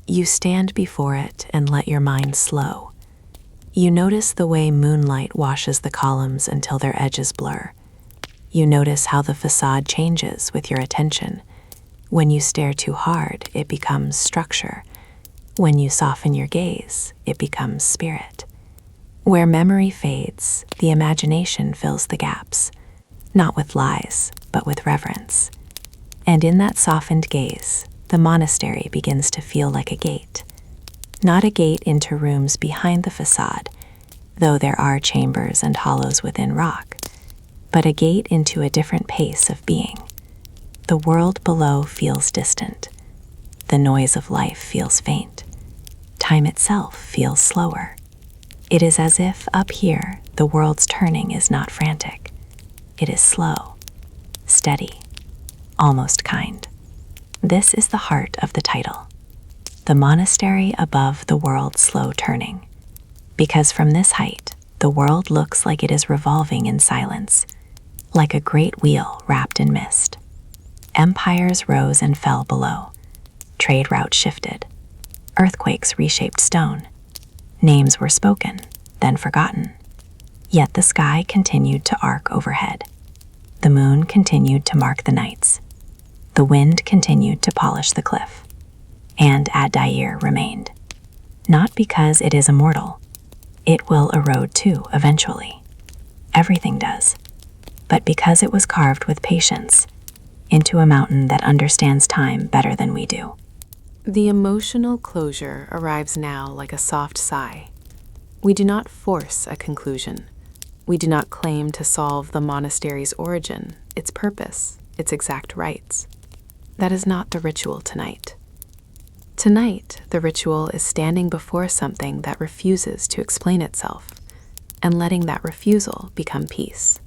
You stand before it and let your mind slow. You notice the way moonlight washes the columns until their edges blur. You notice how the facade changes with your attention. When you stare too hard, it becomes structure. When you soften your gaze, it becomes spirit. Where memory fades, the imagination fills the gaps, not with lies, but with reverence. And in that softened gaze, the monastery begins to feel like a gate. Not a gate into rooms behind the facade, though there are chambers and hollows within rock, but a gate into a different pace of being. The world below feels distant. The noise of life feels faint. Time itself feels slower. It is as if up here, the world's turning is not frantic. It is slow, steady, almost kind. This is the heart of the title, the monastery above the world's slow turning. Because from this height, the world looks like it is revolving in silence, like a great wheel wrapped in mist. Empires rose and fell below. Trade routes shifted. Earthquakes reshaped stone. Names were spoken, then forgotten. Yet the sky continued to arc overhead. The moon continued to mark the nights. The wind continued to polish the cliff. And Adair remained. Not because it is immortal. It will erode too, eventually. Everything does. But because it was carved with patience into a mountain that understands time better than we do. The emotional closure arrives now like a soft sigh. We do not force a conclusion. We do not claim to solve the monastery's origin, its purpose, its exact rites. That is not the ritual tonight. Tonight, the ritual is standing before something that refuses to explain itself, and letting that refusal become peace.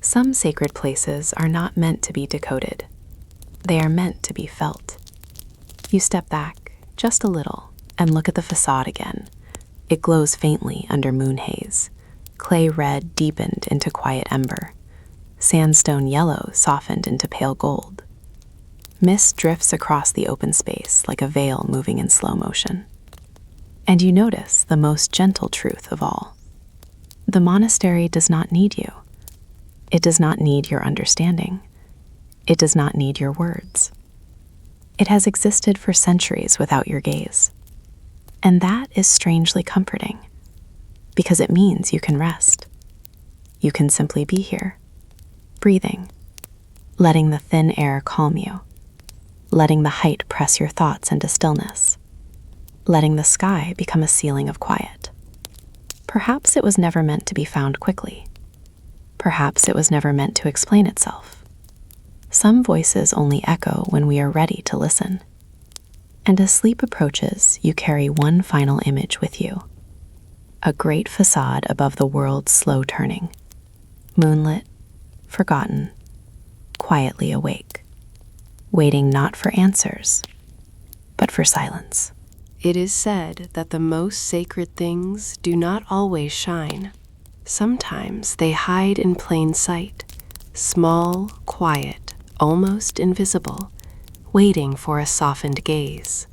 Some sacred places are not meant to be decoded. They are meant to be felt. You step back, just a little, and look at the facade again. It glows faintly under moon haze. Clay red deepened into quiet ember. Sandstone yellow softened into pale gold. Mist drifts across the open space like a veil moving in slow motion. And you notice the most gentle truth of all. The monastery does not need you. It does not need your understanding. It does not need your words. It has existed for centuries without your gaze. And that is strangely comforting, because it means you can rest. You can simply be here, breathing, letting the thin air calm you, letting the height press your thoughts into stillness, letting the sky become a ceiling of quiet. Perhaps it was never meant to be found quickly. Perhaps it was never meant to explain itself. Some voices only echo when we are ready to listen. And as sleep approaches, you carry one final image with you. A great facade above the world's slow turning. Moonlit, forgotten, quietly awake. Waiting not for answers, but for silence. It is said that the most sacred things do not always shine. Sometimes they hide in plain sight, small, quiet, almost invisible, waiting for a softened gaze.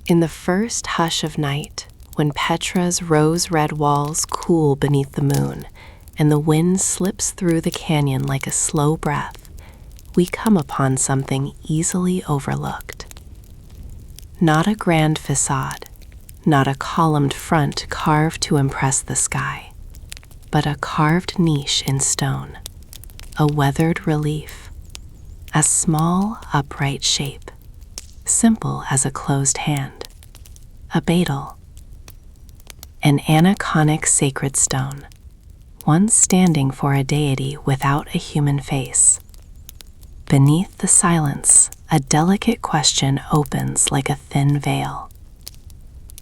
In the first hush of night, when Petra's rose-red walls cool beneath the moon and the wind slips through the canyon like a slow breath, we come upon something easily overlooked. Not a grand facade, not a columned front carved to impress the sky, but a carved niche in stone, a weathered relief, a small, upright shape, simple as a closed hand, a beetle, an aniconic sacred stone, one standing for a deity without a human face. Beneath the silence, a delicate question opens like a thin veil.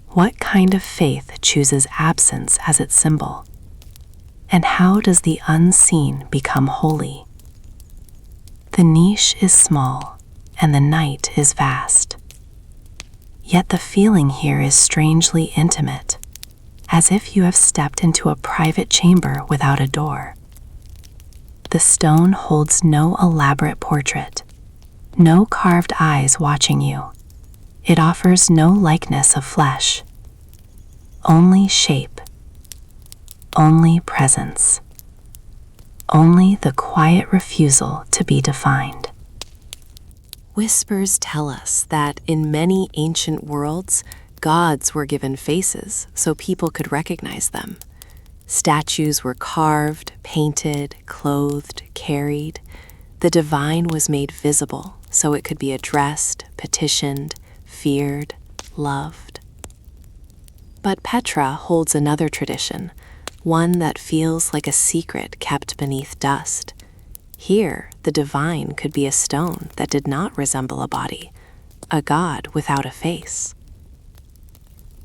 What kind of faith chooses absence as its symbol? And how does the unseen become holy? The niche is small, and the night is vast. Yet the feeling here is strangely intimate, as if you have stepped into a private chamber without a door. The stone holds no elaborate portrait, no carved eyes watching you. It offers no likeness of flesh, only shape, only presence, only the quiet refusal to be defined. Whispers tell us that in many ancient worlds, gods were given faces so people could recognize them. Statues were carved, painted, clothed, carried. The divine was made visible so it could be addressed, petitioned, feared, loved. But Petra holds another tradition, one that feels like a secret kept beneath dust. Here, the divine could be a stone that did not resemble a body, a god without a face.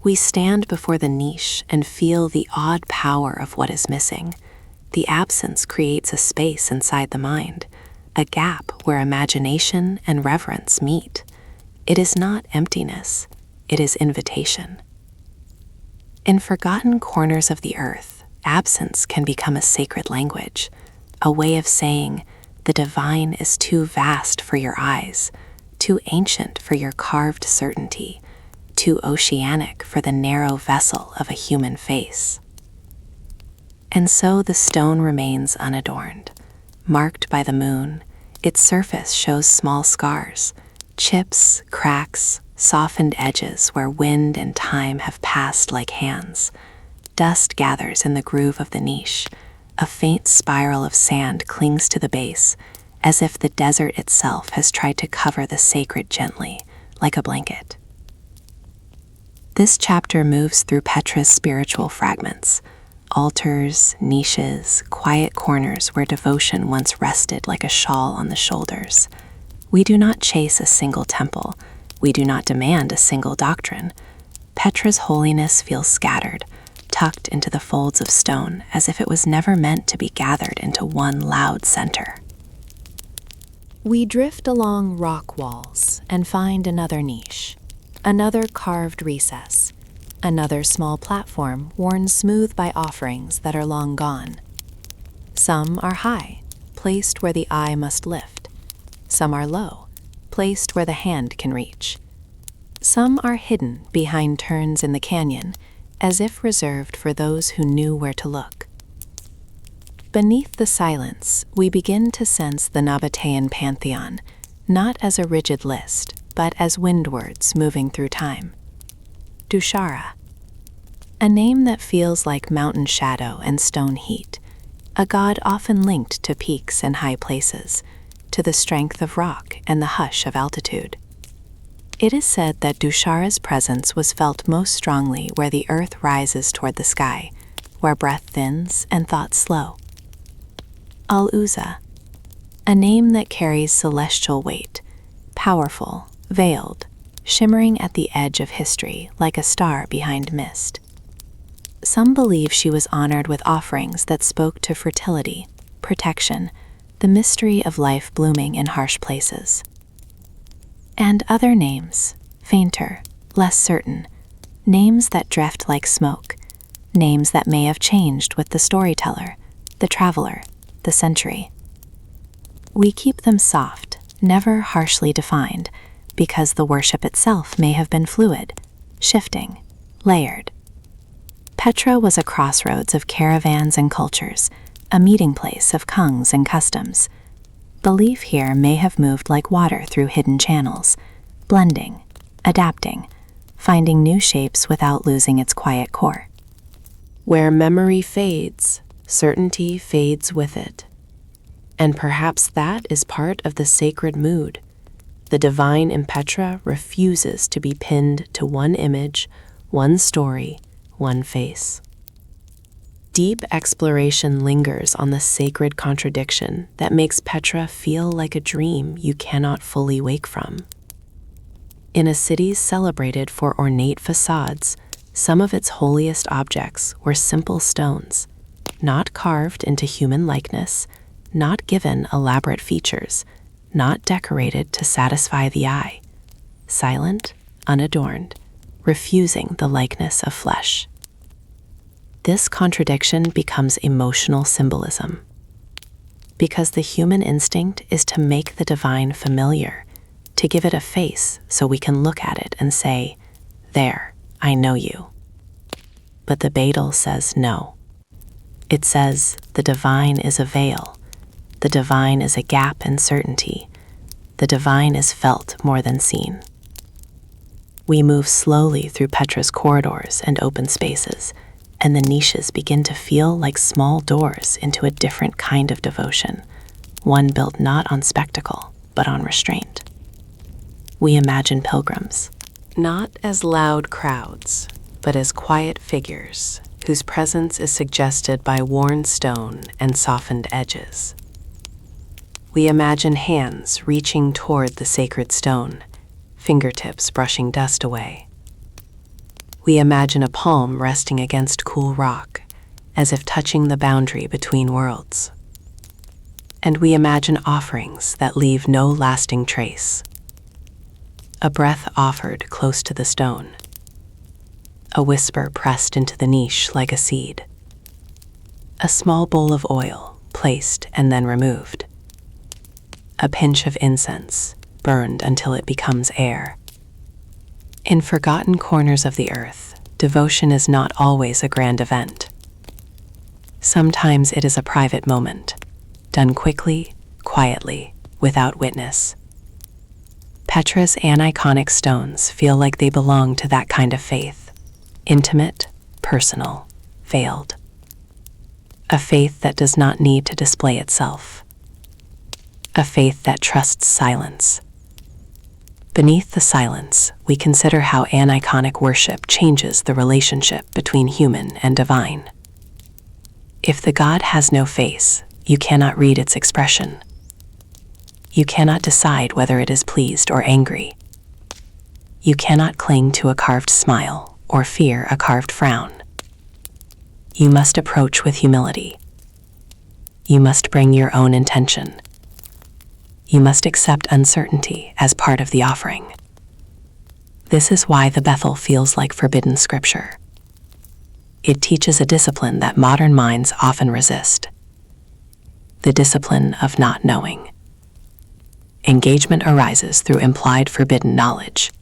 We stand before the niche and feel the odd power of what is missing. The absence creates a space inside the mind, a gap where imagination and reverence meet. It is not emptiness, it is invitation. In forgotten corners of the earth, absence can become a sacred language, a way of saying, the divine is too vast for your eyes, too ancient for your carved certainty, too oceanic for the narrow vessel of a human face. And so the stone remains unadorned, marked by the moon. Its surface shows small scars, chips, cracks, softened edges where wind and time have passed like hands. Dust gathers in the groove of the niche. A faint spiral of sand clings to the base, as if the desert itself has tried to cover the sacred gently, like a blanket. This chapter moves through Petra's spiritual fragments, altars, niches, quiet corners where devotion once rested like a shawl on the shoulders. We do not chase a single temple. We do not demand a single doctrine. Petra's holiness feels scattered, tucked into the folds of stone as if it was never meant to be gathered into one loud center. We drift along rock walls and find another niche, another carved recess, another small platform worn smooth by offerings that are long gone. Some are high, placed where the eye must lift. Some are low, placed where the hand can reach. Some are hidden behind turns in the canyon, as if reserved for those who knew where to look. Beneath the silence, we begin to sense the Nabataean pantheon, not as a rigid list, but as windwords moving through time. Dushara, a name that feels like mountain shadow and stone heat, a god often linked to peaks and high places, to the strength of rock and the hush of altitude. It is said that Dushara's presence was felt most strongly where the earth rises toward the sky, where breath thins and thought slow. Al-Uzza, a name that carries celestial weight, powerful, veiled, shimmering at the edge of history like a star behind mist. Some believe she was honored with offerings that spoke to fertility, protection, the mystery of life blooming in harsh places. And other names, fainter, less certain, names that drift like smoke, names that may have changed with the storyteller, the traveler, the century. We keep them soft, never harshly defined, because the worship itself may have been fluid, shifting, layered. Petra was a crossroads of caravans and cultures, a meeting place of kungs and customs. Belief here may have moved like water through hidden channels, blending, adapting, finding new shapes without losing its quiet core. Where memory fades, certainty fades with it. And perhaps that is part of the sacred mood. The divine in Petra refuses to be pinned to one image, one story, one face. Deep exploration lingers on the sacred contradiction that makes Petra feel like a dream you cannot fully wake from. In a city celebrated for ornate facades, some of its holiest objects were simple stones, not carved into human likeness, not given elaborate features, not decorated to satisfy the eye, silent, unadorned, refusing the likeness of flesh. This contradiction becomes emotional symbolism, because the human instinct is to make the divine familiar, to give it a face so we can look at it and say, "There, I know you." But the Betel says no. It says the divine is a veil, the divine is a gap in certainty, the divine is felt more than seen. We move slowly through Petra's corridors and open spaces, and the niches begin to feel like small doors into a different kind of devotion, one built not on spectacle, but on restraint. We imagine pilgrims, not as loud crowds, but as quiet figures whose presence is suggested by worn stone and softened edges. We imagine hands reaching toward the sacred stone, fingertips brushing dust away. We imagine a palm resting against cool rock, as if touching the boundary between worlds. And we imagine offerings that leave no lasting trace. A breath offered close to the stone. A whisper pressed into the niche like a seed. A small bowl of oil placed and then removed. A pinch of incense, burned until it becomes air. In forgotten corners of the earth, devotion is not always a grand event. Sometimes it is a private moment, done quickly, quietly, without witness. Petra's aniconic stones feel like they belong to that kind of faith, intimate, personal, veiled. A faith that does not need to display itself. A faith that trusts silence. Beneath the silence, we consider how aniconic worship changes the relationship between human and divine. If the god has no face, you cannot read its expression. You cannot decide whether it is pleased or angry. You cannot cling to a carved smile or fear a carved frown. You must approach with humility. You must bring your own intention. You must accept uncertainty as part of the offering. This is why the Bethel feels like forbidden scripture. It teaches a discipline that modern minds often resist. The discipline of not knowing. Engagement arises through implied forbidden knowledge.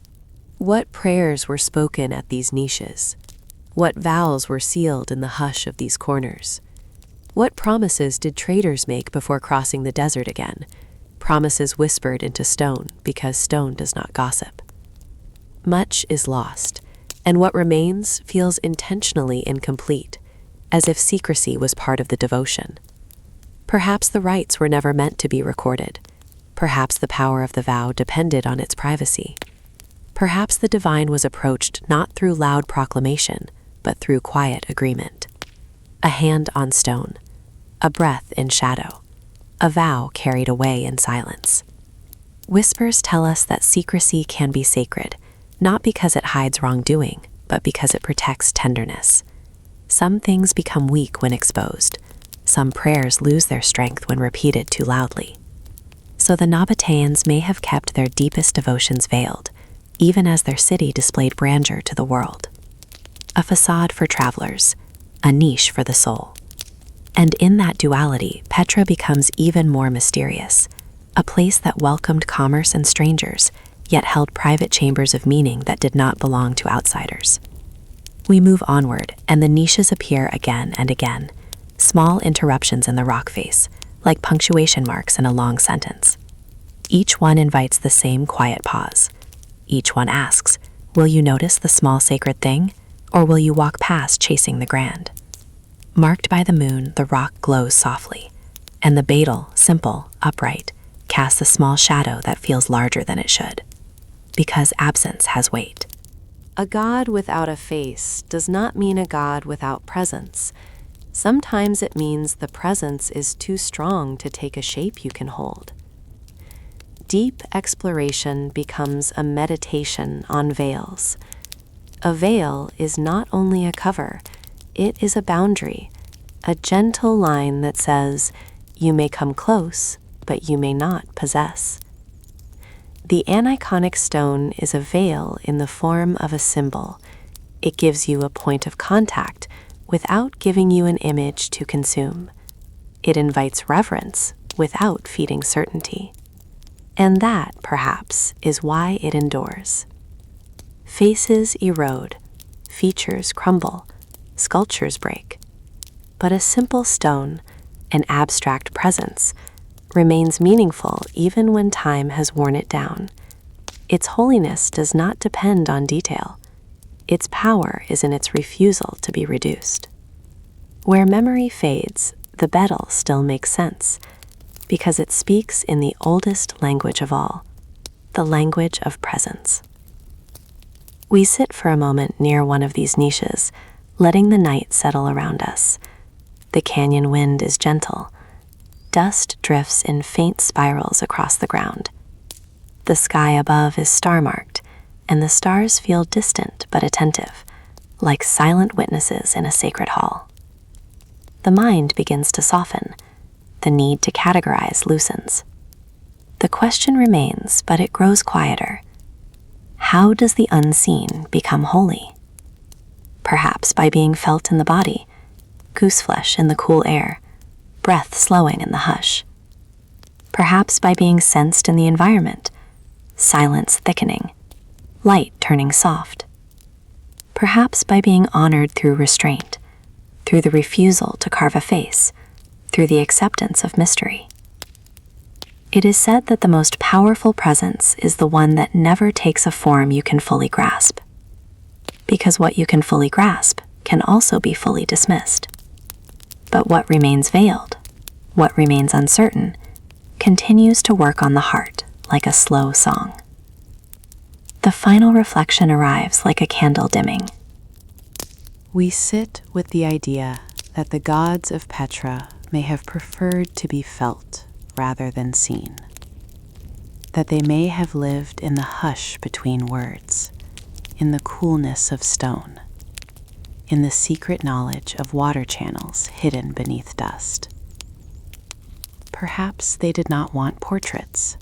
What prayers were spoken at these niches? What vows were sealed in the hush of these corners? What promises did traders make before crossing the desert again? Promises whispered into stone because stone does not gossip. Much is lost, and what remains feels intentionally incomplete, as if secrecy was part of the devotion. Perhaps the rites were never meant to be recorded. Perhaps the power of the vow depended on its privacy. Perhaps the divine was approached not through loud proclamation, but through quiet agreement. A hand on stone, a breath in shadow, a vow carried away in silence. Whispers tell us that secrecy can be sacred, not because it hides wrongdoing, but because it protects tenderness. Some things become weak when exposed. Some prayers lose their strength when repeated too loudly. So the Nabataeans may have kept their deepest devotions veiled, even as their city displayed grandeur to the world. A facade for travelers, a niche for the soul. And in that duality, Petra becomes even more mysterious, a place that welcomed commerce and strangers, yet held private chambers of meaning that did not belong to outsiders. We move onward, and the niches appear again and again, small interruptions in the rock face, like punctuation marks in a long sentence. Each one invites the same quiet pause. Each one asks, will you notice the small sacred thing, or will you walk past chasing the grand? Marked by the moon, the rock glows softly, and the beetle, simple, upright, casts a small shadow that feels larger than it should, because absence has weight. A god without a face does not mean a god without presence. Sometimes it means the presence is too strong to take a shape you can hold. Deep exploration becomes a meditation on veils. A veil is not only a cover, it is a boundary, a gentle line that says, you may come close, but you may not possess. The aniconic stone is a veil in the form of a symbol. It gives you a point of contact without giving you an image to consume. It invites reverence without feeding certainty. And that, perhaps, is why it endures. Faces erode, features crumble, sculptures break. But a simple stone, an abstract presence, remains meaningful even when time has worn it down. Its holiness does not depend on detail. Its power is in its refusal to be reduced. Where memory fades, the betel still makes sense, because it speaks in the oldest language of all, the language of presence. We sit for a moment near one of these niches, letting the night settle around us. The canyon wind is gentle. Dust drifts in faint spirals across the ground. The sky above is star-marked, and the stars feel distant but attentive, like silent witnesses in a sacred hall. The mind begins to soften. The need to categorize loosens. The question remains, but it grows quieter. How does the unseen become holy? Perhaps by being felt in the body, gooseflesh in the cool air, breath slowing in the hush. Perhaps by being sensed in the environment, silence thickening, light turning soft. Perhaps by being honored through restraint, through the refusal to carve a face, through the acceptance of mystery. It is said that the most powerful presence is the one that never takes a form you can fully grasp, because what you can fully grasp can also be fully dismissed. But what remains veiled, what remains uncertain, continues to work on the heart like a slow song. The final reflection arrives like a candle dimming. We sit with the idea that the gods of Petra may have preferred to be felt rather than seen, that they may have lived in the hush between words, in the coolness of stone, in the secret knowledge of water channels hidden beneath dust. Perhaps they did not want portraits.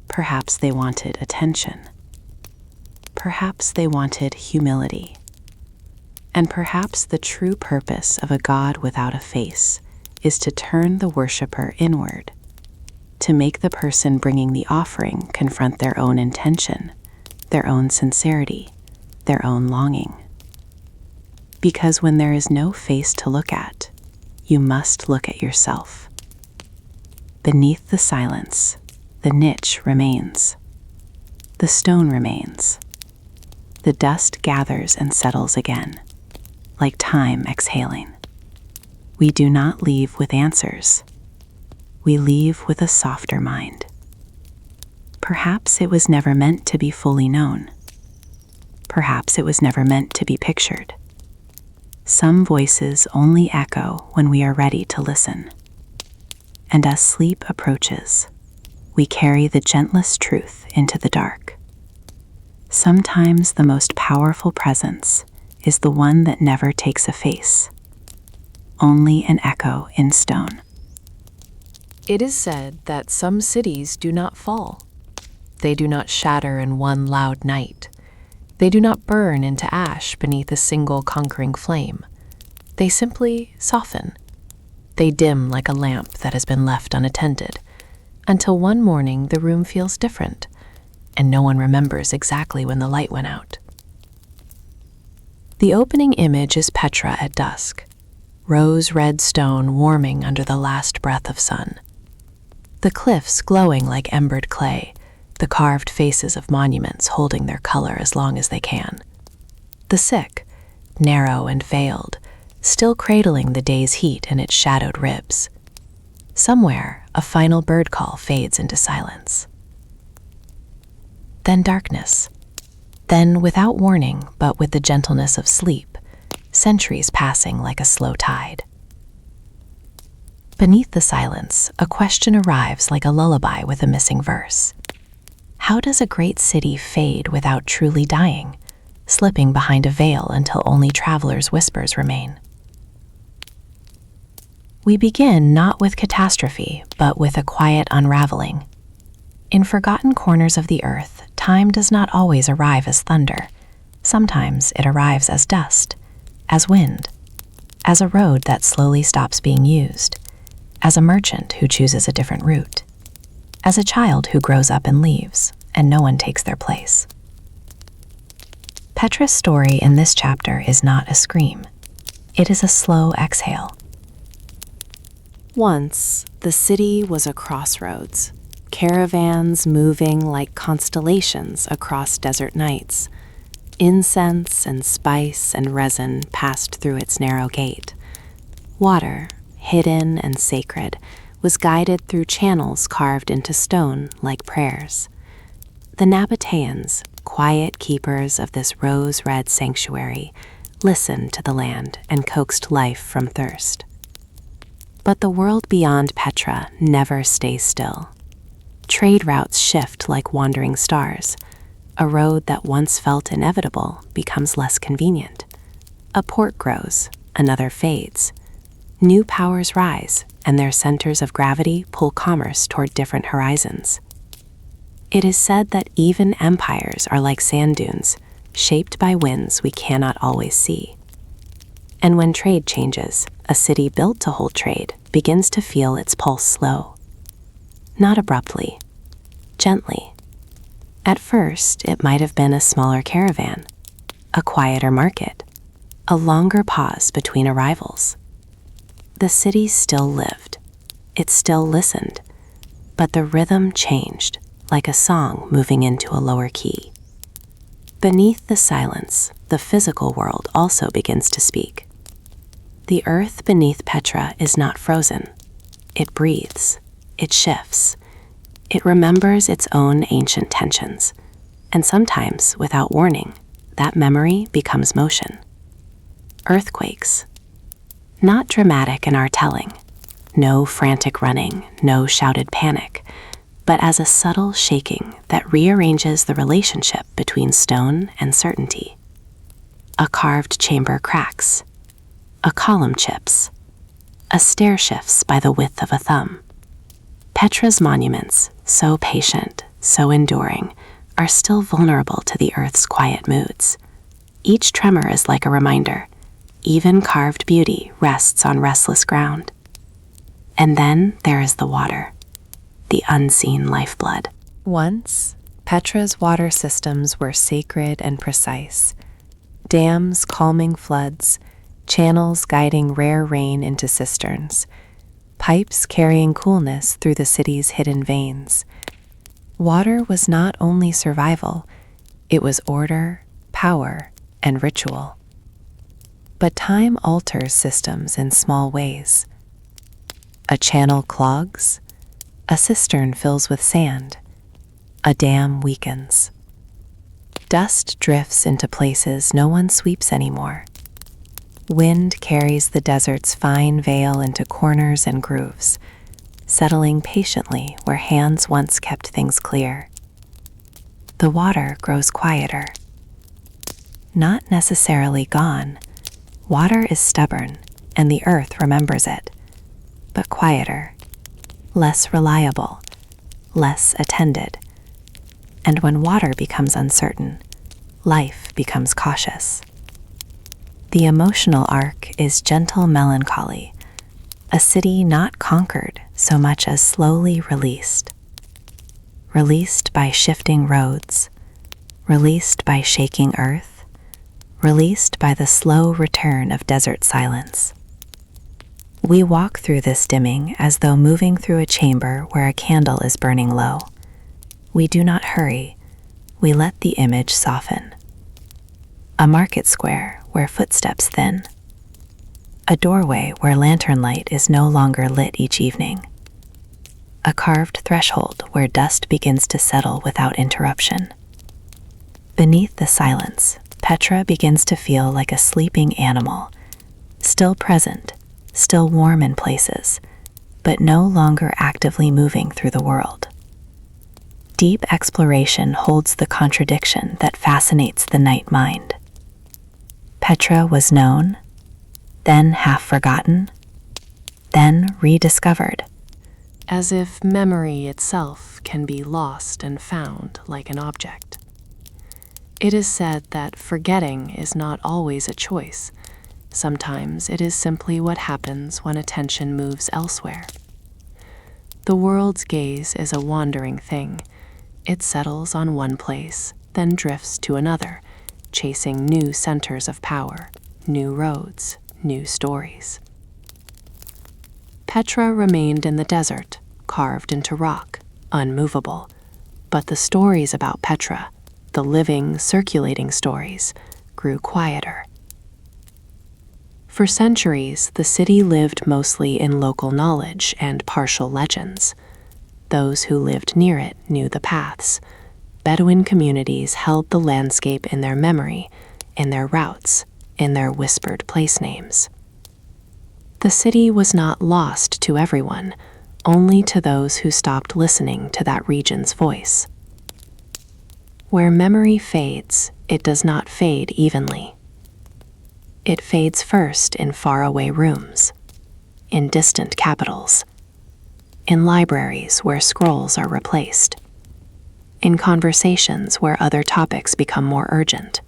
Perhaps they wanted attention. Perhaps they wanted humility. And perhaps the true purpose of a god without a face is to turn the worshiper inward, to make the person bringing the offering confront their own intention, their own sincerity, their own longing. Because when there is no face to look at, you must look at yourself. Beneath the silence, the niche remains. The stone remains. The dust gathers and settles again, like time exhaling. We do not leave with answers. We leave with a softer mind. Perhaps it was never meant to be fully known. Perhaps it was never meant to be pictured. Some voices only echo when we are ready to listen. And as sleep approaches, we carry the gentlest truth into the dark. Sometimes the most powerful presence is the one that never takes a face, only an echo in stone. It is said that some cities do not fall. They do not shatter in one loud night. They do not burn into ash beneath a single conquering flame. They simply soften. They dim like a lamp that has been left unattended, until one morning the room feels different, and no one remembers exactly when the light went out. The opening image is Petra at dusk, rose-red stone warming under the last breath of sun. The cliffs glowing like embered clay, the carved faces of monuments holding their color as long as they can. The sick, narrow and veiled, still cradling the day's heat in its shadowed ribs. Somewhere, a final bird call fades into silence. Then darkness. Then, without warning, but with the gentleness of sleep, centuries passing like a slow tide. Beneath the silence, a question arrives like a lullaby with a missing verse. How does a great city fade without truly dying, slipping behind a veil until only travelers' whispers remain? We begin not with catastrophe, but with a quiet unraveling. In forgotten corners of the earth, time does not always arrive as thunder. Sometimes it arrives as dust, as wind, as a road that slowly stops being used, as a merchant who chooses a different route, as a child who grows up and leaves, and no one takes their place. Petra's story in this chapter is not a scream. It is a slow exhale. Once, the city was a crossroads, caravans moving like constellations across desert nights. Incense and spice and resin passed through its narrow gate. Water, hidden and sacred, was guided through channels carved into stone like prayers. The Nabataeans, quiet keepers of this rose-red sanctuary, listened to the land and coaxed life from thirst. But the world beyond Petra never stays still. Trade routes shift like wandering stars. A road that once felt inevitable becomes less convenient. A port grows, another fades. New powers rise, and their centers of gravity pull commerce toward different horizons. It is said that even empires are like sand dunes, shaped by winds we cannot always see. And when trade changes, a city built to hold trade begins to feel its pulse slow. Not abruptly, gently. At first, it might have been a smaller caravan, a quieter market, a longer pause between arrivals. The city still lived. It still listened. But the rhythm changed, like a song moving into a lower key. Beneath the silence, the physical world also begins to speak. The earth beneath Petra is not frozen. It breathes. It shifts. It remembers its own ancient tensions. And sometimes, without warning, that memory becomes motion. Earthquakes. Not dramatic in our telling. No frantic running, no shouted panic, but as a subtle shaking that rearranges the relationship between stone and certainty. A carved chamber cracks. A column chips. A stair shifts by the width of a thumb. Petra's monuments, so patient, so enduring, are still vulnerable to the earth's quiet moods. Each tremor is like a reminder. Even carved beauty rests on restless ground. And then there is the water, the unseen lifeblood. Once, Petra's water systems were sacred and precise. Dams calming floods, channels guiding rare rain into cisterns, pipes carrying coolness through the city's hidden veins. Water was not only survival, it was order, power, and ritual. But time alters systems in small ways. A channel clogs, a cistern fills with sand, a dam weakens. Dust drifts into places no one sweeps anymore. Wind carries the desert's fine veil into corners and grooves, settling patiently where hands once kept things clear. the water grows quieter. Not necessarily gone. Water is stubborn, and the earth remembers it, but quieter, less reliable, less attended. And when water becomes uncertain, life becomes cautious. The emotional arc is gentle melancholy, a city not conquered so much as slowly released. Released by shifting roads, released by shaking earth, released by the slow return of desert silence. We walk through this dimming as though moving through a chamber where a candle is burning low. We do not hurry, we let the image soften. A market square where footsteps thin. A doorway where lantern light is no longer lit each evening. A carved threshold where dust begins to settle without interruption. Beneath the silence, Petra begins to feel like a sleeping animal, still present, still warm in places, but no longer actively moving through the world. Deep exploration holds the contradiction that fascinates the night mind. Petra was known, then half forgotten, then rediscovered. As if memory itself can be lost and found like an object. It is said that forgetting is not always a choice. Sometimes it is simply what happens when attention moves elsewhere. The world's gaze is a wandering thing. It settles on one place, then drifts to another, chasing new centers of power, new roads, new stories. Petra remained in the desert, carved into rock, unmovable. But the stories about Petra, the living, circulating stories, grew quieter. For centuries, the city lived mostly in local knowledge and partial legends. Those who lived near it knew the paths. Bedouin communities held the landscape in their memory, in their routes, in their whispered place names. The city was not lost to everyone, only to those who stopped listening to that region's voice. Where memory fades, it does not fade evenly. It fades first in faraway rooms, in distant capitals, in libraries where scrolls are replaced, in conversations where other topics become more urgent.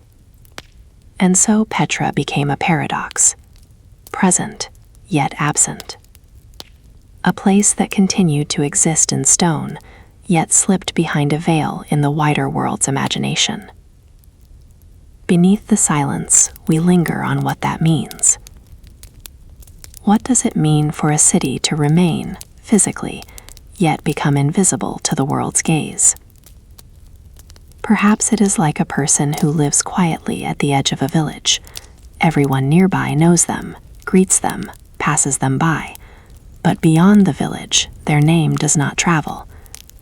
And so Petra became a paradox, present yet absent. A place that continued to exist in stone, yet slipped behind a veil in the wider world's imagination. Beneath the silence, we linger on what that means. What does it mean for a city to remain, physically, yet become invisible to the world's gaze? Perhaps it is like a person who lives quietly at the edge of a village. Everyone nearby knows them, greets them, passes them by. But beyond the village, their name does not travel.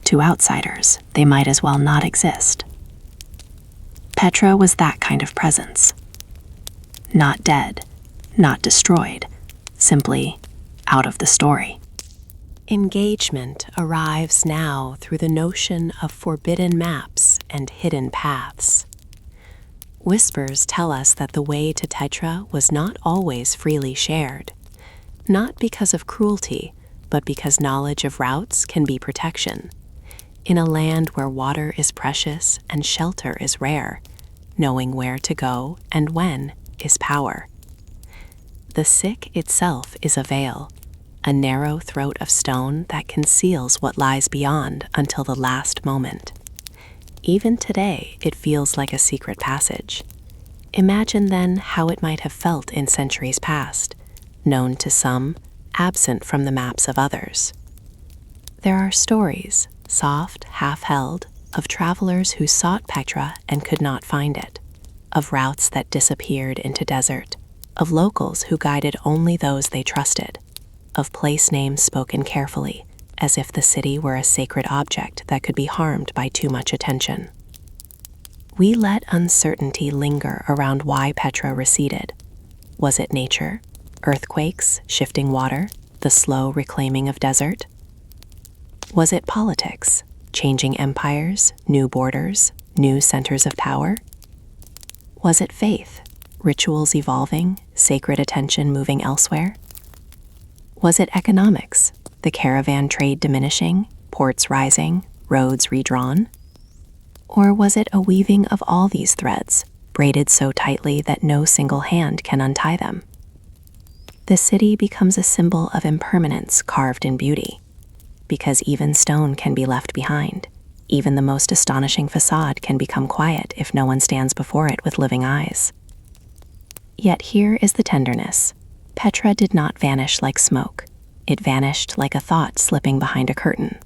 To outsiders, they might as well not exist. Petra was that kind of presence. Not dead, not destroyed, simply out of the story. Engagement arrives now through the notion of forbidden maps and hidden paths. Whispers tell us that the way to Petra was not always freely shared, not because of cruelty, but because knowledge of routes can be protection. In a land where water is precious and shelter is rare, knowing where to go and when is power. The sick itself is a veil, a narrow throat of stone that conceals what lies beyond until the last moment. Even today, it feels like a secret passage. Imagine then how it might have felt in centuries past, known to some, absent from the maps of others. There are stories, soft, half-held, of travelers who sought Petra and could not find it, of routes that disappeared into desert, of locals who guided only those they trusted, of place names spoken carefully, as if the city were a sacred object that could be harmed by too much attention. We let uncertainty linger around why Petra receded. Was it nature? Earthquakes, shifting water, the slow reclaiming of desert? Was it politics, changing empires, new borders, new centers of power? Was it faith, rituals evolving, sacred attention moving elsewhere? Was it economics, the caravan trade diminishing, ports rising, roads redrawn? Or was it a weaving of all these threads, braided so tightly that no single hand can untie them? The city becomes a symbol of impermanence carved in beauty, because even stone can be left behind. Even the most astonishing facade can become quiet if no one stands before it with living eyes. Yet here is the tenderness. Petra did not vanish like smoke. It vanished like a thought slipping behind a curtain.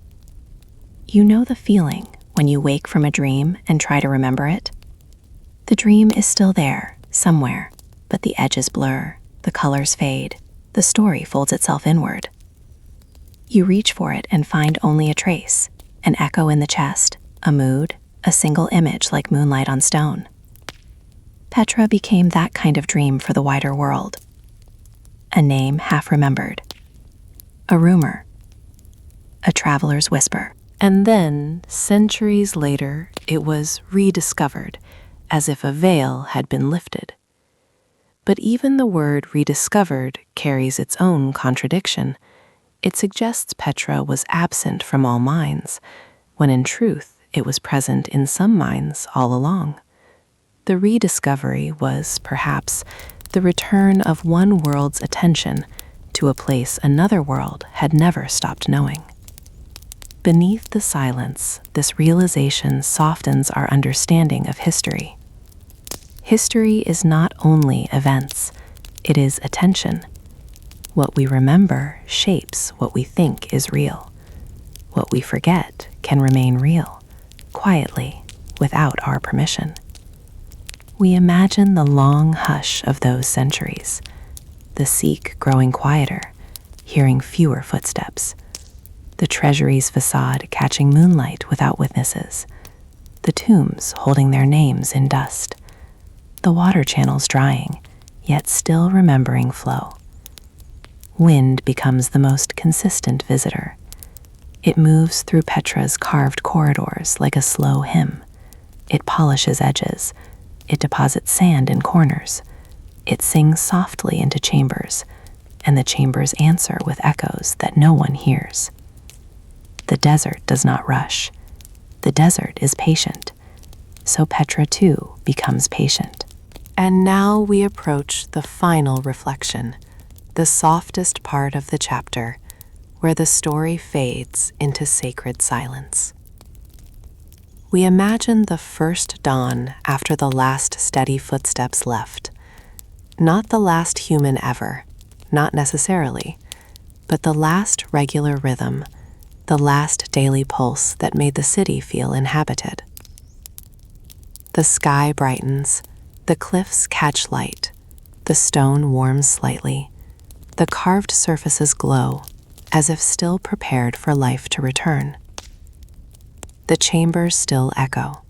You know the feeling when you wake from a dream and try to remember it? The dream is still there, somewhere, but the edges blur, the colors fade, the story folds itself inward. You reach for it and find only a trace, an echo in the chest, a mood, a single image like moonlight on stone. Petra became that kind of dream for the wider world. A name half remembered. A rumor. A traveler's whisper. And then, centuries later, it was rediscovered, as if a veil had been lifted. But even the word rediscovered carries its own contradiction. It suggests Petra was absent from all minds, when in truth it was present in some minds all along. The rediscovery was, perhaps, the return of one world's attention to a place another world had never stopped knowing. Beneath the silence, this realization softens our understanding of history. History is not only events, it is attention. What we remember shapes what we think is real. What we forget can remain real, quietly, without our permission. We imagine the long hush of those centuries, the Sikh growing quieter, hearing fewer footsteps, the treasury's facade catching moonlight without witnesses, the tombs holding their names in dust, the water channels drying, yet still remembering flow. Wind becomes the most consistent visitor. It moves through Petra's carved corridors like a slow hymn. It polishes edges. It deposits sand in corners. It sings softly into chambers, and the chambers answer with echoes that no one hears. The desert does not rush. The desert is patient. So Petra, too, becomes patient. And now we approach the final reflection, the softest part of the chapter, where the story fades into sacred silence. We imagine the first dawn after the last steady footsteps left. Not the last human ever, not necessarily, but the last regular rhythm, the last daily pulse that made the city feel inhabited. The sky brightens, the cliffs catch light, the stone warms slightly, the carved surfaces glow, as if still prepared for life to return. The chambers still echo,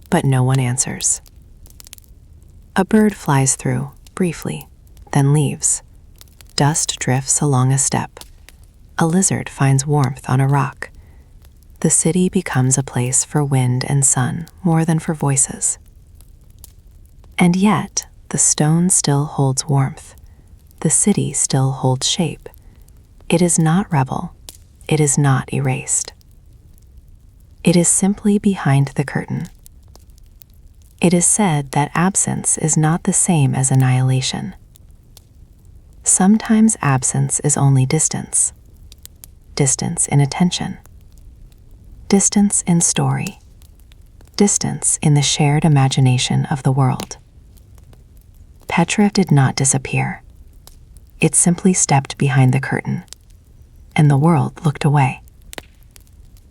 but no one answers. A bird flies through, briefly, then leaves. Dust drifts along a step. A lizard finds warmth on a rock. The city becomes a place for wind and sun more than for voices. And yet, the stone still holds warmth. The city still holds shape. It is not rebel. It is not erased. It is simply behind the curtain. It is said that absence is not the same as annihilation. Sometimes absence is only distance. Distance in attention. Distance in story. Distance in the shared imagination of the world. Petra did not disappear. It simply stepped behind the curtain, and the world looked away.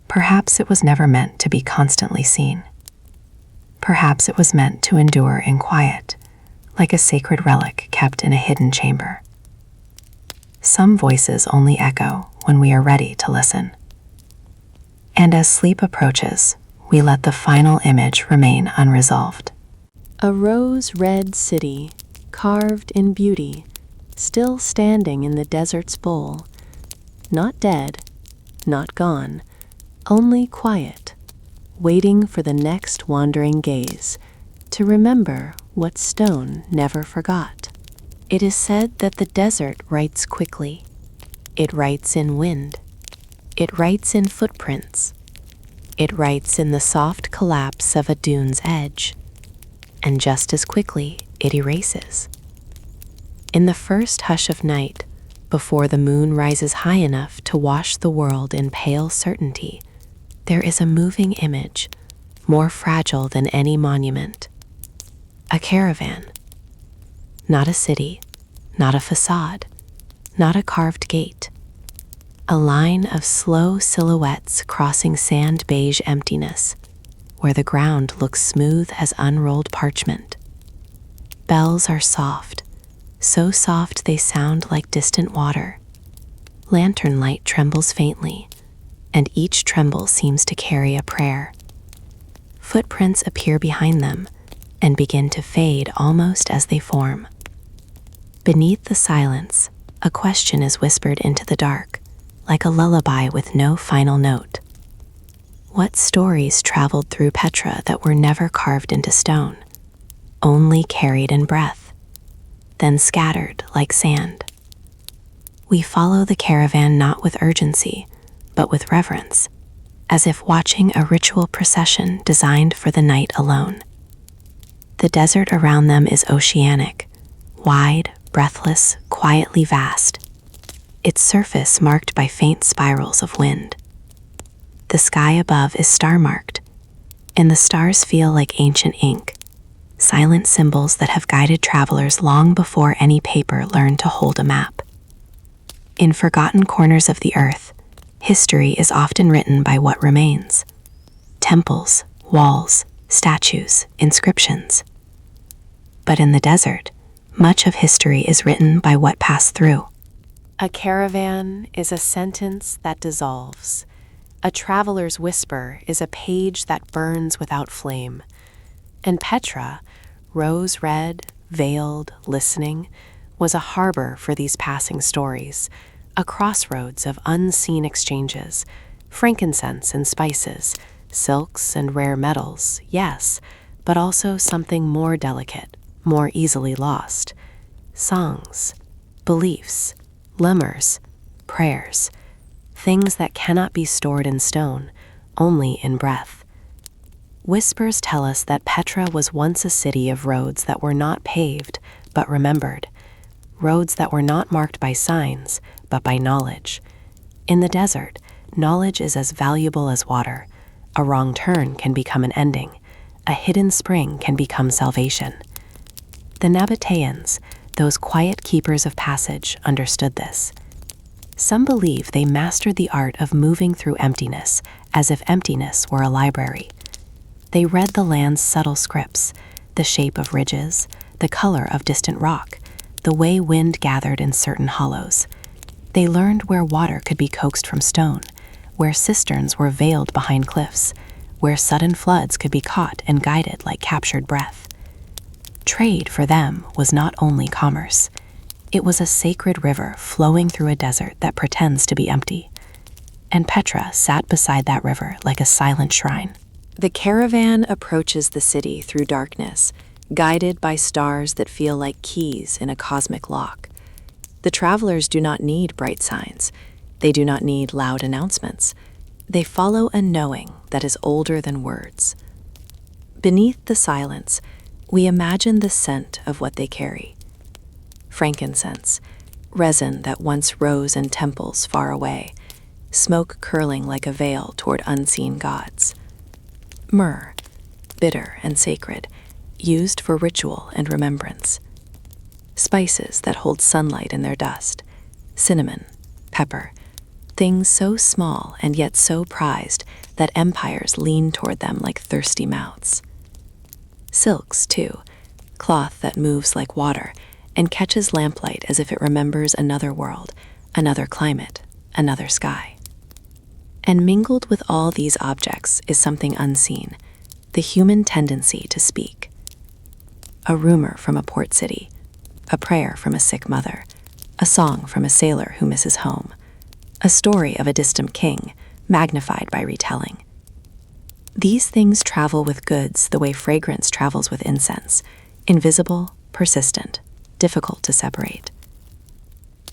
Perhaps it was never meant to be constantly seen. Perhaps it was meant to endure in quiet, like a sacred relic kept in a hidden chamber. Some voices only echo when we are ready to listen. And as sleep approaches, we let the final image remain unresolved. A rose-red city, carved in beauty, still standing in the desert's bowl, not dead, not gone, only quiet, waiting for the next wandering gaze to remember what stone never forgot. It is said that the desert writes quickly. It writes in wind. It writes in footprints. It writes in the soft collapse of a dune's edge. And just as quickly, it erases. In the first hush of night, before the moon rises high enough to wash the world in pale certainty, there is a moving image, more fragile than any monument. A caravan. Not a city, not a facade, not a carved gate. A line of slow silhouettes crossing sand beige emptiness, where the ground looks smooth as unrolled parchment. Bells are soft, so soft they sound like distant water. Lantern light trembles faintly, and each tremble seems to carry a prayer. Footprints appear behind them and begin to fade almost as they form. Beneath the silence, a question is whispered into the dark, like a lullaby with no final note. What stories traveled through Petra that were never carved into stone, only carried in breath, then scattered like sand? We follow the caravan not with urgency, but with reverence, as if watching a ritual procession designed for the night alone. The desert around them is oceanic, wide, breathless, quietly vast, its surface marked by faint spirals of wind. The sky above is star-marked, and the stars feel like ancient ink, silent symbols that have guided travelers long before any paper learned to hold a map. In forgotten corners of the earth, history is often written by what remains: temples, walls, statues, inscriptions. But in the desert, much of history is written by what passed through. A caravan is a sentence that dissolves. A traveler's whisper is a page that burns without flame. And Petra, rose-red, veiled, listening, was a harbor for these passing stories, a crossroads of unseen exchanges, frankincense and spices, silks and rare metals, yes, but also something more delicate, more easily lost: songs, beliefs, lemurs, prayers, things that cannot be stored in stone, only in breath. Whispers tell us that Petra was once a city of roads that were not paved, but remembered, roads that were not marked by signs, but by knowledge. In the desert, knowledge is as valuable as water. A wrong turn can become an ending. A hidden spring can become salvation. The Nabataeans, those quiet keepers of passage, understood this. Some believe they mastered the art of moving through emptiness, as if emptiness were a library. They read the land's subtle scripts, the shape of ridges, the color of distant rock, the way wind gathered in certain hollows. They learned where water could be coaxed from stone, where cisterns were veiled behind cliffs, where sudden floods could be caught and guided like captured breath. Trade for them was not only commerce. It was a sacred river flowing through a desert that pretends to be empty. And Petra sat beside that river like a silent shrine. The caravan approaches the city through darkness, guided by stars that feel like keys in a cosmic lock. The travelers do not need bright signs. They do not need loud announcements. They follow a knowing that is older than words. Beneath the silence, we imagine the scent of what they carry. Frankincense, resin that once rose in temples far away, smoke curling like a veil toward unseen gods. Myrrh, bitter and sacred, used for ritual and remembrance. Spices that hold sunlight in their dust, cinnamon, pepper, things so small and yet so prized that empires lean toward them like thirsty mouths. Silks, too, cloth that moves like water and catches lamplight as if it remembers another world, another climate, another sky. And mingled with all these objects is something unseen, the human tendency to speak. A rumor from a port city, a prayer from a sick mother, a song from a sailor who misses home, a story of a distant king, magnified by retelling. These things travel with goods the way fragrance travels with incense, invisible, persistent, difficult to separate.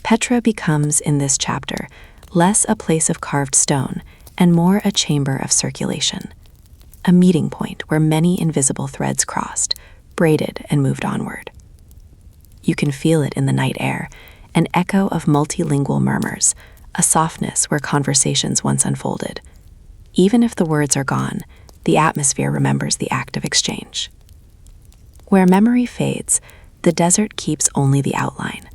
Petra becomes, in this chapter, less a place of carved stone and more a chamber of circulation, a meeting point where many invisible threads crossed, braided, and moved onward. You can feel it in the night air, an echo of multilingual murmurs, a softness where conversations once unfolded. Even if the words are gone, the atmosphere remembers the act of exchange. Where memory fades, the desert keeps only the outline.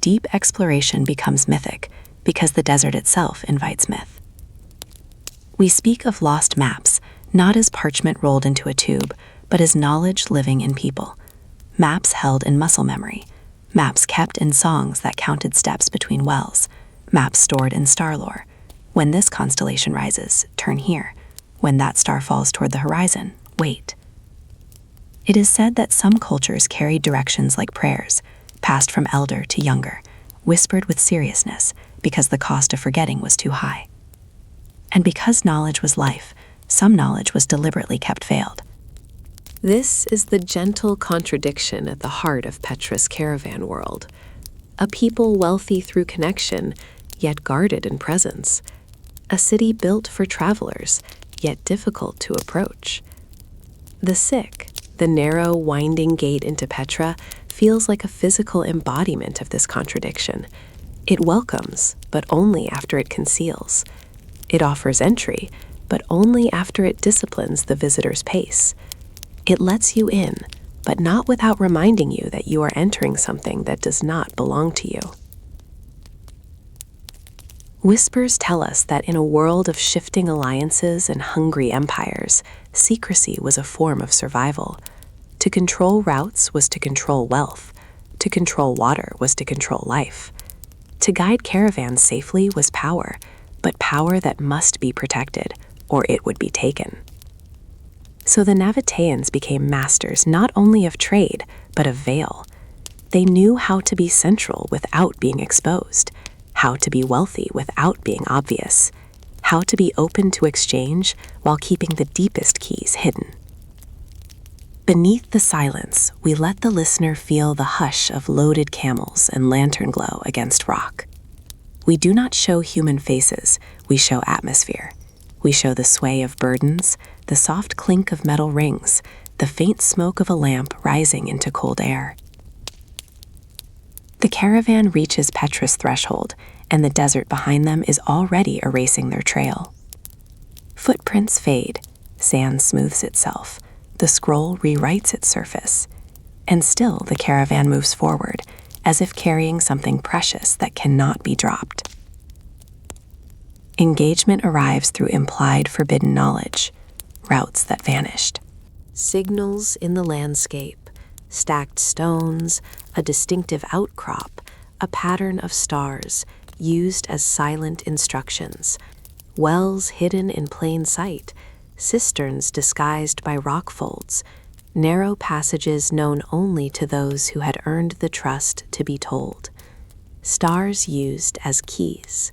Deep exploration becomes mythic because the desert itself invites myth. We speak of lost maps, not as parchment rolled into a tube, but as knowledge living in people. Maps held in muscle memory, maps kept in songs that counted steps between wells, maps stored in star lore. When this constellation rises, turn here. When that star falls toward the horizon, wait. It is said that some cultures carried directions like prayers, passed from elder to younger, whispered with seriousness because the cost of forgetting was too high. And because knowledge was life, some knowledge was deliberately kept veiled. This is the gentle contradiction at the heart of Petra's caravan world. A people wealthy through connection, yet guarded in presence. A city built for travelers, yet difficult to approach. The sick, the narrow, winding gate into Petra, feels like a physical embodiment of this contradiction. It welcomes, but only after it conceals. It offers entry, but only after it disciplines the visitor's pace. It lets you in, but not without reminding you that you are entering something that does not belong to you. Whispers tell us that in a world of shifting alliances and hungry empires, secrecy was a form of survival. To control routes was to control wealth. To control water was to control life. To guide caravans safely was power, but power that must be protected, or it would be taken. So the Nabataeans became masters not only of trade, but of veil. They knew how to be central without being exposed, how to be wealthy without being obvious, how to be open to exchange while keeping the deepest keys hidden. Beneath the silence, we let the listener feel the hush of loaded camels and lantern glow against rock. We do not show human faces, we show atmosphere. We show the sway of burdens, the soft clink of metal rings, the faint smoke of a lamp rising into cold air. The caravan reaches Petra's threshold, and the desert behind them is already erasing their trail. Footprints fade, sand smooths itself, the scroll rewrites its surface, and still the caravan moves forward, as if carrying something precious that cannot be dropped. Engagement arrives through implied forbidden knowledge, routes that vanished. Signals in the landscape, stacked stones, a distinctive outcrop, a pattern of stars, used as silent instructions, wells hidden in plain sight, cisterns disguised by rock folds, narrow passages known only to those who had earned the trust to be told, stars used as keys.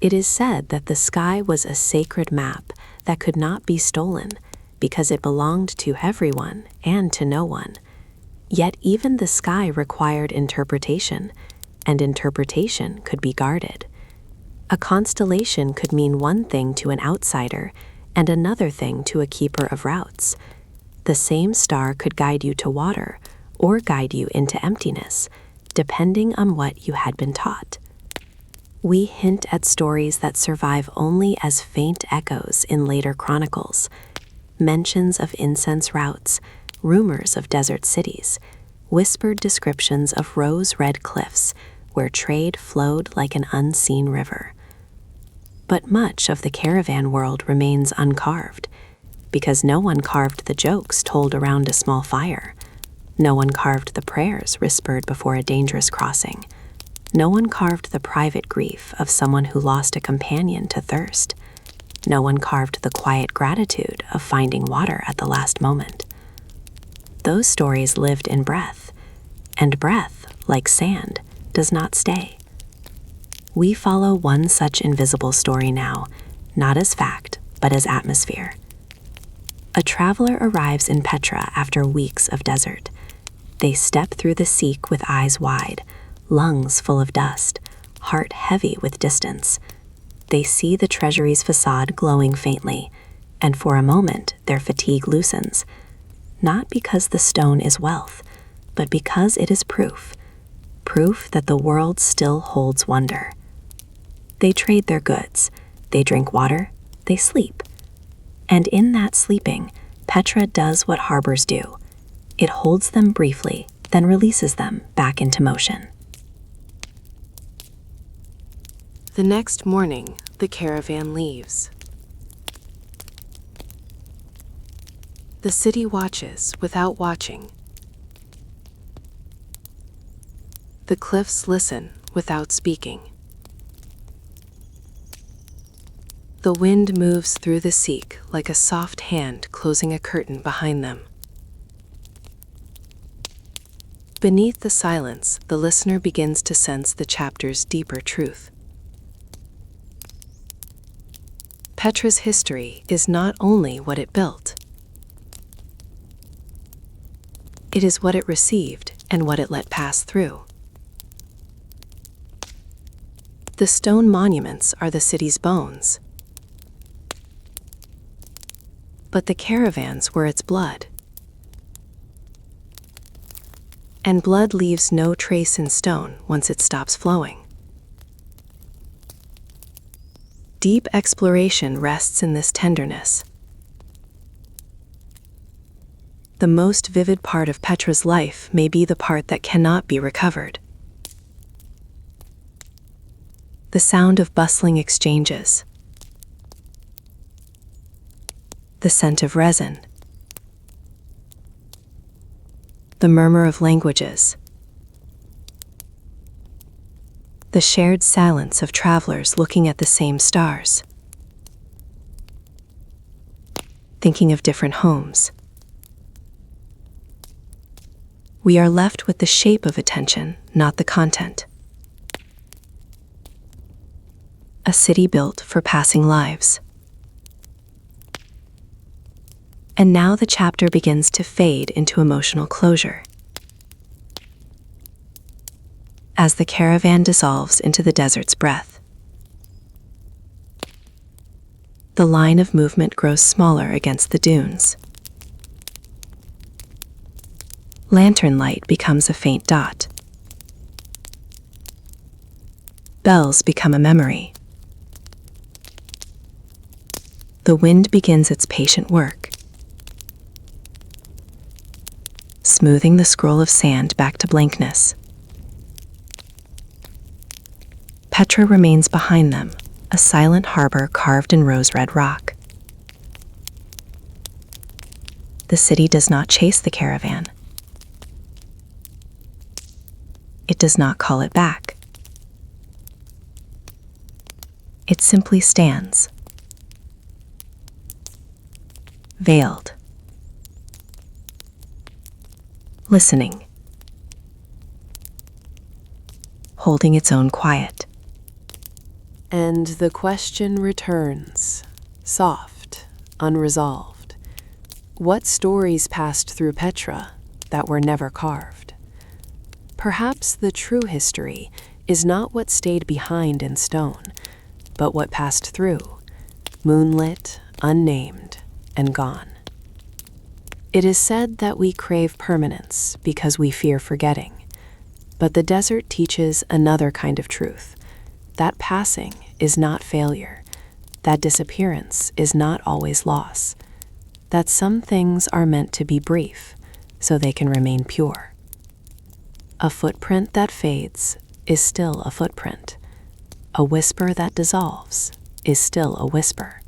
It is said that the sky was a sacred map that could not be stolen because it belonged to everyone and to no one. Yet even the sky required interpretation, and interpretation could be guarded. A constellation could mean one thing to an outsider and another thing to a keeper of routes. The same star could guide you to water or guide you into emptiness, depending on what you had been taught. We hint at stories that survive only as faint echoes in later chronicles, mentions of incense routes, rumors of desert cities, whispered descriptions of rose-red cliffs where trade flowed like an unseen river. But much of the caravan world remains uncarved, because no one carved the jokes told around a small fire. No one carved the prayers whispered before a dangerous crossing. No one carved the private grief of someone who lost a companion to thirst. No one carved the quiet gratitude of finding water at the last moment. Those stories lived in breath, and breath, like sand, does not stay. We follow one such invisible story now, not as fact, but as atmosphere. A traveler arrives in Petra after weeks of desert. They step through the Sikh with eyes wide, lungs full of dust, heart heavy with distance. They see the treasury's facade glowing faintly, and for a moment their fatigue loosens, not because the stone is wealth, but because it is proof that the world still holds wonder. They trade their goods, they drink water, they sleep. And in that sleeping, Petra does what harbors do. It holds them briefly, then releases them back into motion. The next morning, the caravan leaves. The city watches without watching. The cliffs listen without speaking. The wind moves through the Sikh like a soft hand closing a curtain behind them. Beneath the silence, the listener begins to sense the chapter's deeper truth. Petra's history is not only what it built. It is what it received and what it let pass through. The stone monuments are the city's bones, but the caravans were its blood. And blood leaves no trace in stone once it stops flowing. Deep exploration rests in this tenderness. The most vivid part of Petra's life may be the part that cannot be recovered. The sound of bustling exchanges, the scent of resin, the murmur of languages, the shared silence of travelers looking at the same stars, thinking of different homes. We are left with the shape of attention, not the content. A city built for passing lives. And now the chapter begins to fade into emotional closure. As the caravan dissolves into the desert's breath, the line of movement grows smaller against the dunes. Lantern light becomes a faint dot. Bells become a memory. The wind begins its patient work, smoothing the scroll of sand back to blankness. Petra remains behind them, a silent harbor carved in rose-red rock. The city does not chase the caravan. It does not call it back. It simply stands, veiled, listening, holding its own quiet. And the question returns, soft, unresolved. What stories passed through Petra that were never carved? Perhaps the true history is not what stayed behind in stone, but what passed through, moonlit, unnamed, and gone. It is said that we crave permanence because we fear forgetting, but the desert teaches another kind of truth, that passing is not failure, that disappearance is not always loss, that some things are meant to be brief so they can remain pure. A footprint that fades is still a footprint. A whisper that dissolves is still a whisper.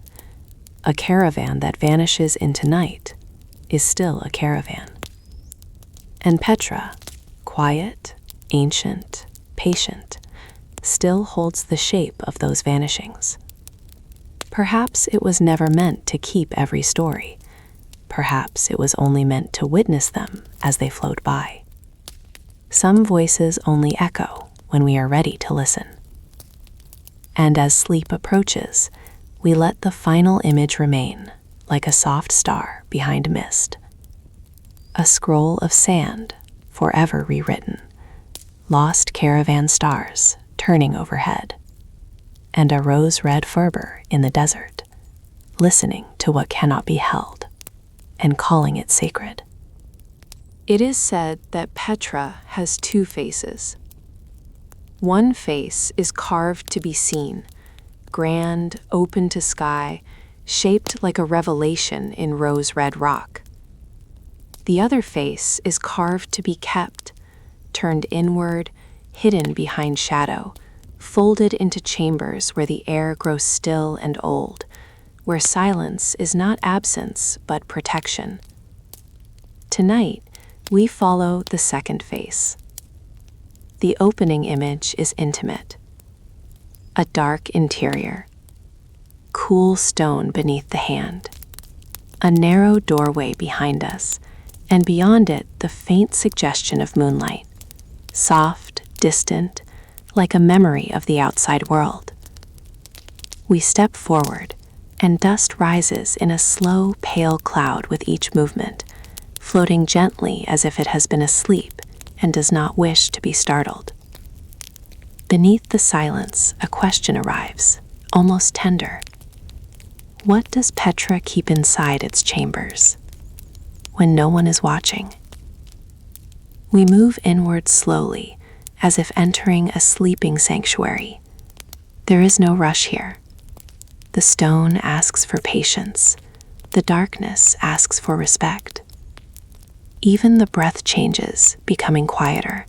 A caravan that vanishes into night is still a caravan. And Petra, quiet, ancient, patient, still holds the shape of those vanishings. Perhaps it was never meant to keep every story. Perhaps it was only meant to witness them as they float by. Some voices only echo when we are ready to listen. And as sleep approaches, we let the final image remain, like a soft star behind mist. A scroll of sand, forever rewritten, lost caravan stars turning overhead, and a rose-red Ferber in the desert, listening to what cannot be held and calling it sacred. It is said that Petra has two faces. One face is carved to be seen, grand, open to sky, shaped like a revelation in rose-red rock. The other face is carved to be kept, turned inward, hidden behind shadow, folded into chambers where the air grows still and old, where silence is not absence but protection. Tonight, we follow the second face. The opening image is intimate. A dark interior, cool stone beneath the hand, a narrow doorway behind us, and beyond it the faint suggestion of moonlight, soft, distant, like a memory of the outside world. We step forward, and dust rises in a slow, pale cloud with each movement, floating gently as if it has been asleep and does not wish to be startled. Beneath the silence, a question arrives, almost tender. What does Petra keep inside its chambers when no one is watching? We move inward slowly, as if entering a sleeping sanctuary. There is no rush here. The stone asks for patience. The darkness asks for respect. Even the breath changes, becoming quieter,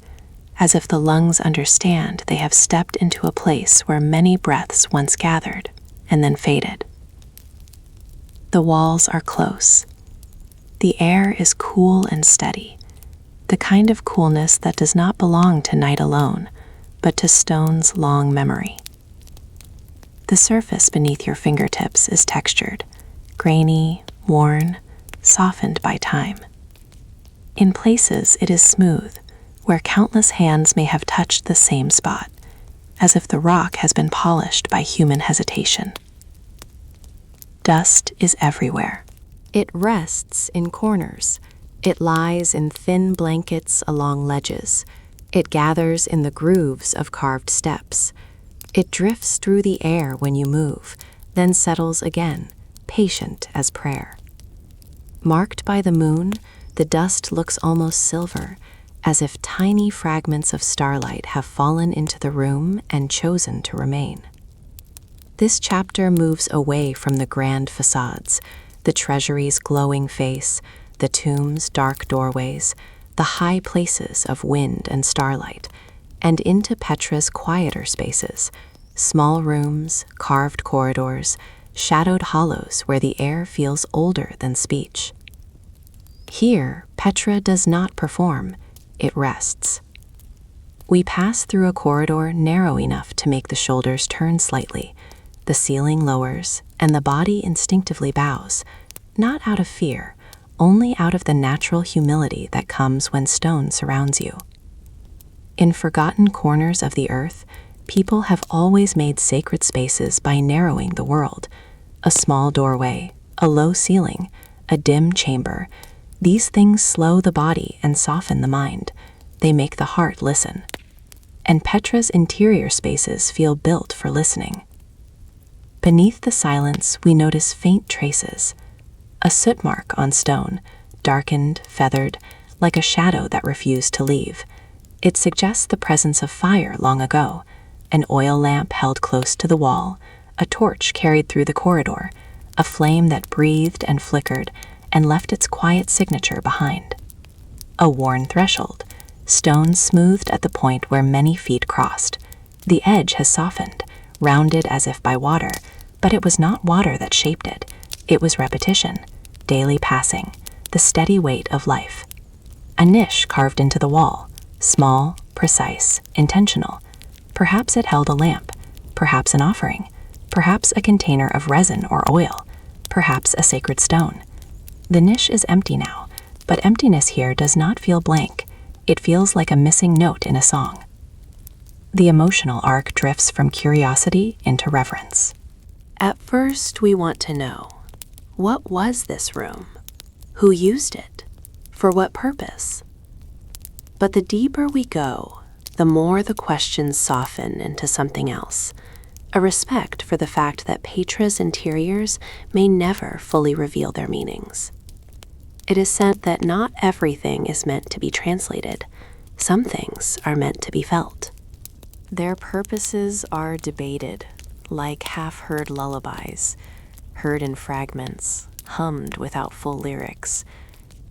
as if the lungs understand they have stepped into a place where many breaths once gathered and then faded. The walls are close. The air is cool and steady, the kind of coolness that does not belong to night alone, but to stone's long memory. The surface beneath your fingertips is textured, grainy, worn, softened by time. In places it is smooth, where countless hands may have touched the same spot, as if the rock has been polished by human hesitation. Dust is everywhere. It rests in corners. It lies in thin blankets along ledges. It gathers in the grooves of carved steps. It drifts through the air when you move, then settles again, patient as prayer. Marked by the moon, the dust looks almost silver, as if tiny fragments of starlight have fallen into the room and chosen to remain. This chapter moves away from the grand facades, the treasury's glowing face, the tomb's dark doorways, the high places of wind and starlight, and into Petra's quieter spaces, small rooms, carved corridors, shadowed hollows where the air feels older than speech. Here, Petra does not perform, it rests. We pass through a corridor narrow enough to make the shoulders turn slightly, the ceiling lowers, and the body instinctively bows, not out of fear, only out of the natural humility that comes when stone surrounds you. In forgotten corners of the earth, people have always made sacred spaces by narrowing the world. A small doorway, a low ceiling, a dim chamber. These things slow the body and soften the mind. They make the heart listen. And Petra's interior spaces feel built for listening. Beneath the silence, we notice faint traces. A soot mark on stone, darkened, feathered, like a shadow that refused to leave. It suggests the presence of fire long ago, an oil lamp held close to the wall, a torch carried through the corridor, a flame that breathed and flickered and left its quiet signature behind. A worn threshold, stone smoothed at the point where many feet crossed. The edge has softened, rounded as if by water, but it was not water that shaped it. It was repetition, daily passing, the steady weight of life. A niche carved into the wall, small, precise, intentional. Perhaps it held a lamp, perhaps an offering, perhaps a container of resin or oil, perhaps a sacred stone. The niche is empty now, but emptiness here does not feel blank. It feels like a missing note in a song. The emotional arc drifts from curiosity into reverence. At first, we want to know, what was this room? Who used it? For what purpose? But the deeper we go, the more the questions soften into something else, a respect for the fact that Petra's interiors may never fully reveal their meanings. It is said that not everything is meant to be translated. Some things are meant to be felt. Their purposes are debated, like half-heard lullabies, heard in fragments, hummed without full lyrics.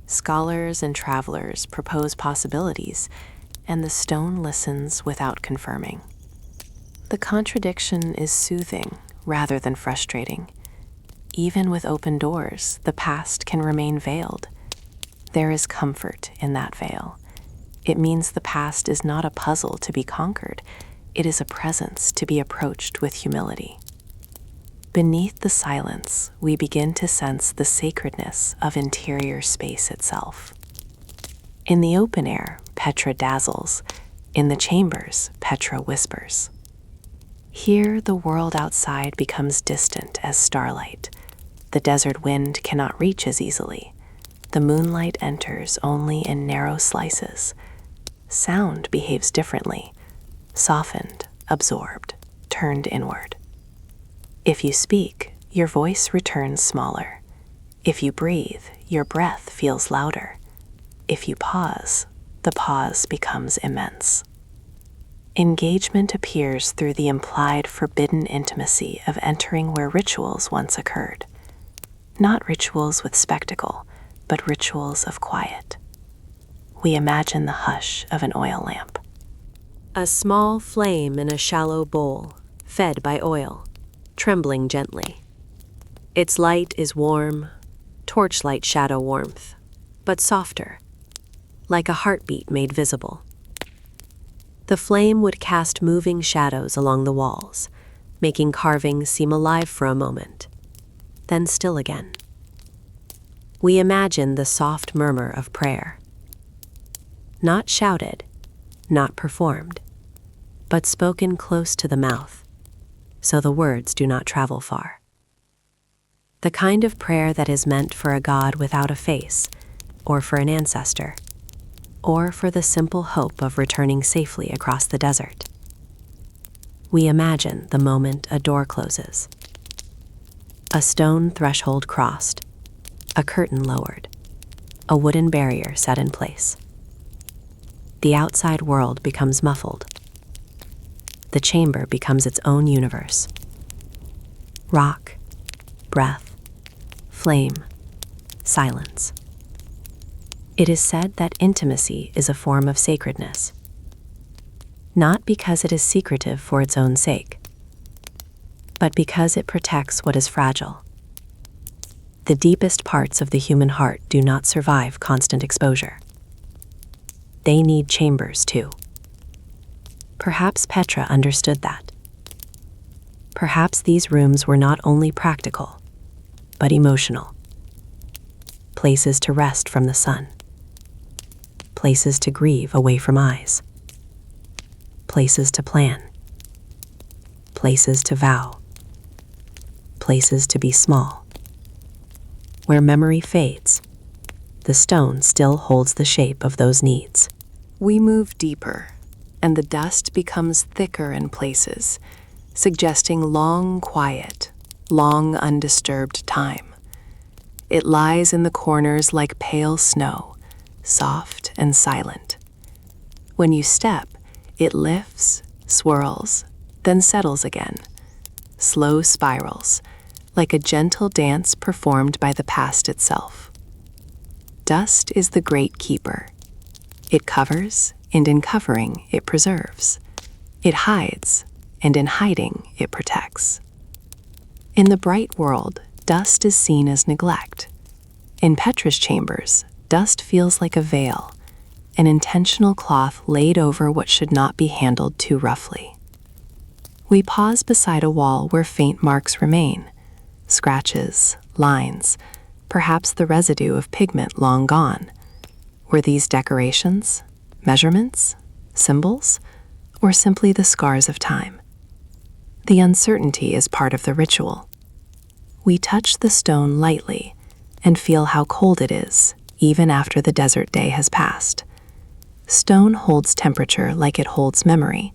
Scholars and travelers propose possibilities, and the stone listens without confirming. The contradiction is soothing rather than frustrating. Even with open doors, the past can remain veiled. There is comfort in that veil. It means the past is not a puzzle to be conquered. It is a presence to be approached with humility. Beneath the silence, we begin to sense the sacredness of interior space itself. In the open air, Petra dazzles. In the chambers, Petra whispers. Here, the world outside becomes distant as starlight. The desert wind cannot reach as easily. The moonlight enters only in narrow slices. Sound behaves differently, softened, absorbed, turned inward. If you speak, your voice returns smaller. If you breathe, your breath feels louder. If you pause, the pause becomes immense. Engagement appears through the implied forbidden intimacy of entering where rituals once occurred. Not rituals with spectacle, but rituals of quiet. We imagine the hush of an oil lamp. A small flame in a shallow bowl, fed by oil, trembling gently. Its light is warm, torchlight shadow warmth, but softer, like a heartbeat made visible. The flame would cast moving shadows along the walls, making carvings seem alive for a moment, then still again. We imagine the soft murmur of prayer. Not shouted, not performed, but spoken close to the mouth, so the words do not travel far. The kind of prayer that is meant for a God without a face, or for an ancestor, or for the simple hope of returning safely across the desert. We imagine the moment a door closes. A stone threshold crossed, a curtain lowered, a wooden barrier set in place. The outside world becomes muffled. The chamber becomes its own universe. Rock, breath, flame, silence. It is said that intimacy is a form of sacredness, not because it is secretive for its own sake, but because it protects what is fragile. The deepest parts of the human heart do not survive constant exposure. They need chambers too. Perhaps Petra understood that. Perhaps these rooms were not only practical, but emotional. Places to rest from the sun. Places to grieve away from eyes. Places to plan. Places to vow. Places to be small. Where memory fades, the stone still holds the shape of those needs. We move deeper, and the dust becomes thicker in places, suggesting long quiet, long undisturbed time. It lies in the corners like pale snow, soft and silent. When you step, it lifts, swirls, then settles again. Slow spirals, like a gentle dance performed by the past itself. Dust is the great keeper. It covers, and in covering, it preserves. It hides, and in hiding, it protects. In the bright world, dust is seen as neglect. In Petra's chambers, dust feels like a veil, an intentional cloth laid over what should not be handled too roughly. We pause beside a wall where faint marks remain, scratches, lines, perhaps the residue of pigment long gone. Were these decorations, measurements, symbols, or simply the scars of time? The uncertainty is part of the ritual. We touch the stone lightly and feel how cold it is, even after the desert day has passed. Stone holds temperature like it holds memory,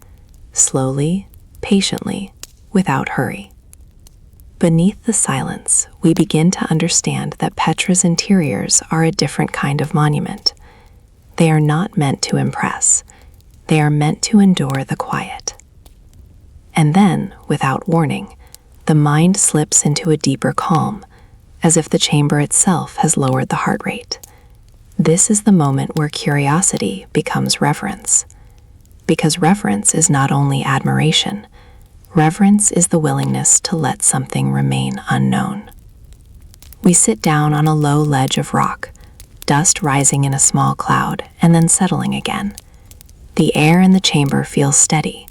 slowly, patiently, without hurry. Beneath the silence, we begin to understand that Petra's interiors are a different kind of monument. They are not meant to impress. They are meant to endure the quiet. And then, without warning, the mind slips into a deeper calm, as if the chamber itself has lowered the heart rate. This is the moment where curiosity becomes reverence. Because reverence is not only admiration, reverence is the willingness to let something remain unknown. We sit down on a low ledge of rock, dust rising in a small cloud and then settling again. The air in the chamber feels steady.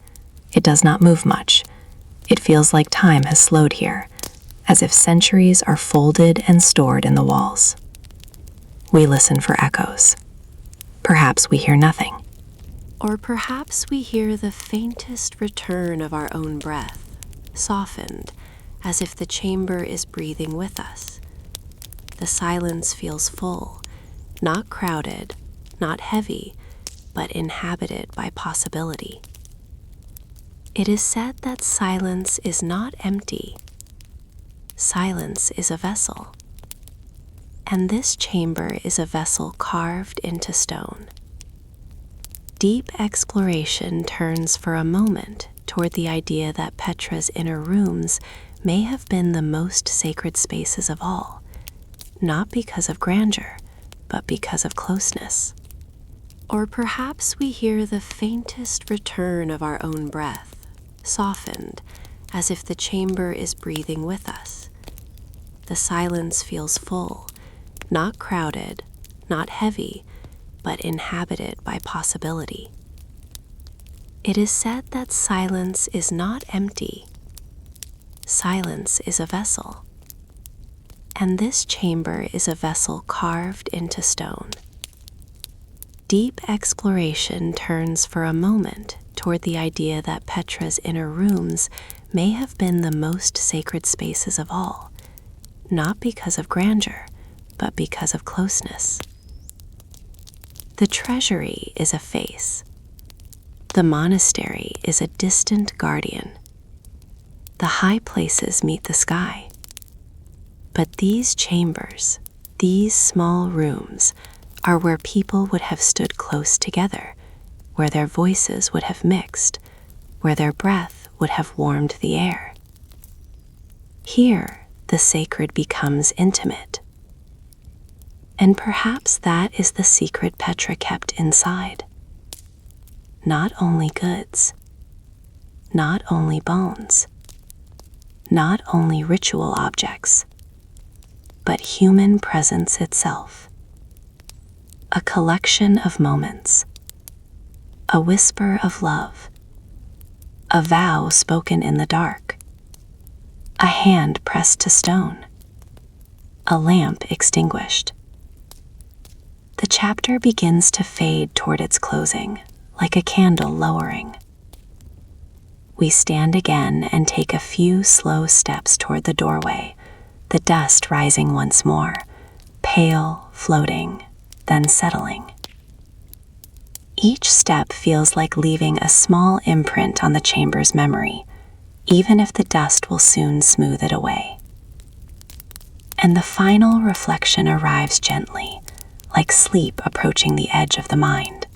It does not move much. It feels like time has slowed here, as if centuries are folded and stored in the walls. We listen for echoes. Perhaps we hear nothing. Or perhaps we hear the faintest return of our own breath, softened, as if the chamber is breathing with us. The silence feels full, not crowded, not heavy, but inhabited by possibility. It is said that silence is not empty. Silence is a vessel. And this chamber is a vessel carved into stone. Deep exploration turns for a moment toward the idea that Petra's inner rooms may have been the most sacred spaces of all, not because of grandeur, but because of closeness. Or perhaps we hear the faintest return of our own breath, softened, as if the chamber is breathing with us. The silence feels full, not crowded, not heavy, but inhabited by possibility. It is said that silence is not empty. Silence is a vessel. And this chamber is a vessel carved into stone. Deep exploration turns for a moment toward the idea that Petra's inner rooms may have been the most sacred spaces of all, not because of grandeur, but because of closeness. The treasury is a face. The monastery is a distant guardian. The high places meet the sky. But these chambers, these small rooms, are where people would have stood close together, where their voices would have mixed, where their breath would have warmed the air. Here, the sacred becomes intimate. And perhaps that is the secret Petra kept inside. Not only goods, not only bones, not only ritual objects, but human presence itself. A collection of moments, a whisper of love, a vow spoken in the dark, a hand pressed to stone, a lamp extinguished. The chapter begins to fade toward its closing, like a candle lowering. We stand again and take a few slow steps toward the doorway, the dust rising once more, pale, floating, then settling. Each step feels like leaving a small imprint on the chamber's memory, even if the dust will soon smooth it away. And the final reflection arrives gently, like sleep approaching the edge of the mind.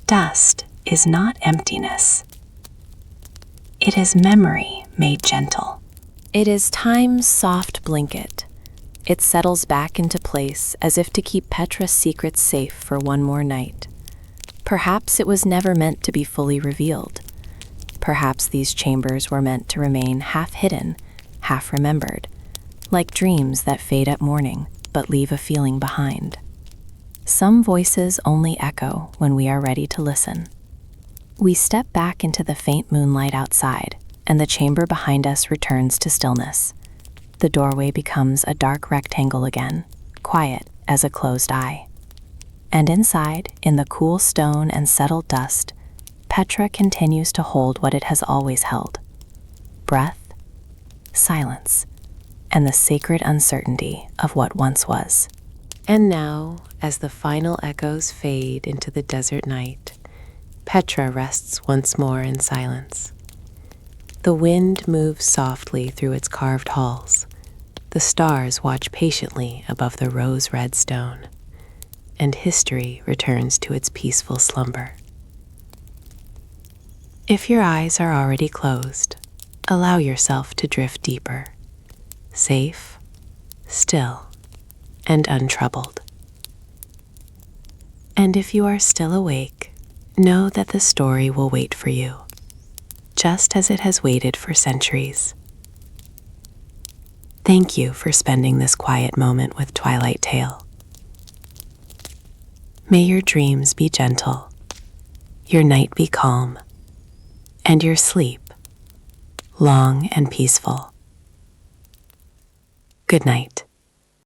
Dust is not emptiness. It is memory made gentle. It is time's soft blanket. It settles back into place as if to keep Petra's secrets safe for one more night. Perhaps it was never meant to be fully revealed. Perhaps these chambers were meant to remain half hidden, half remembered, like dreams that fade at morning but leave a feeling behind. Some voices only echo when we are ready to listen. We step back into the faint moonlight outside, and the chamber behind us returns to stillness. The doorway becomes a dark rectangle again, quiet as a closed eye. And inside, in the cool stone and settled dust, Petra continues to hold what it has always held: breath, silence, and the sacred uncertainty of what once was. And now, as the final echoes fade into the desert night, Petra rests once more in silence. The wind moves softly through its carved halls. The stars watch patiently above the rose-red stone, and history returns to its peaceful slumber. If your eyes are already closed, allow yourself to drift deeper, safe, still, and untroubled. And if you are still awake, know that the story will wait for you, just as it has waited for centuries. Thank you for spending this quiet moment with Twilight Tale. May your dreams be gentle, your night be calm, and your sleep long and peaceful. Good night.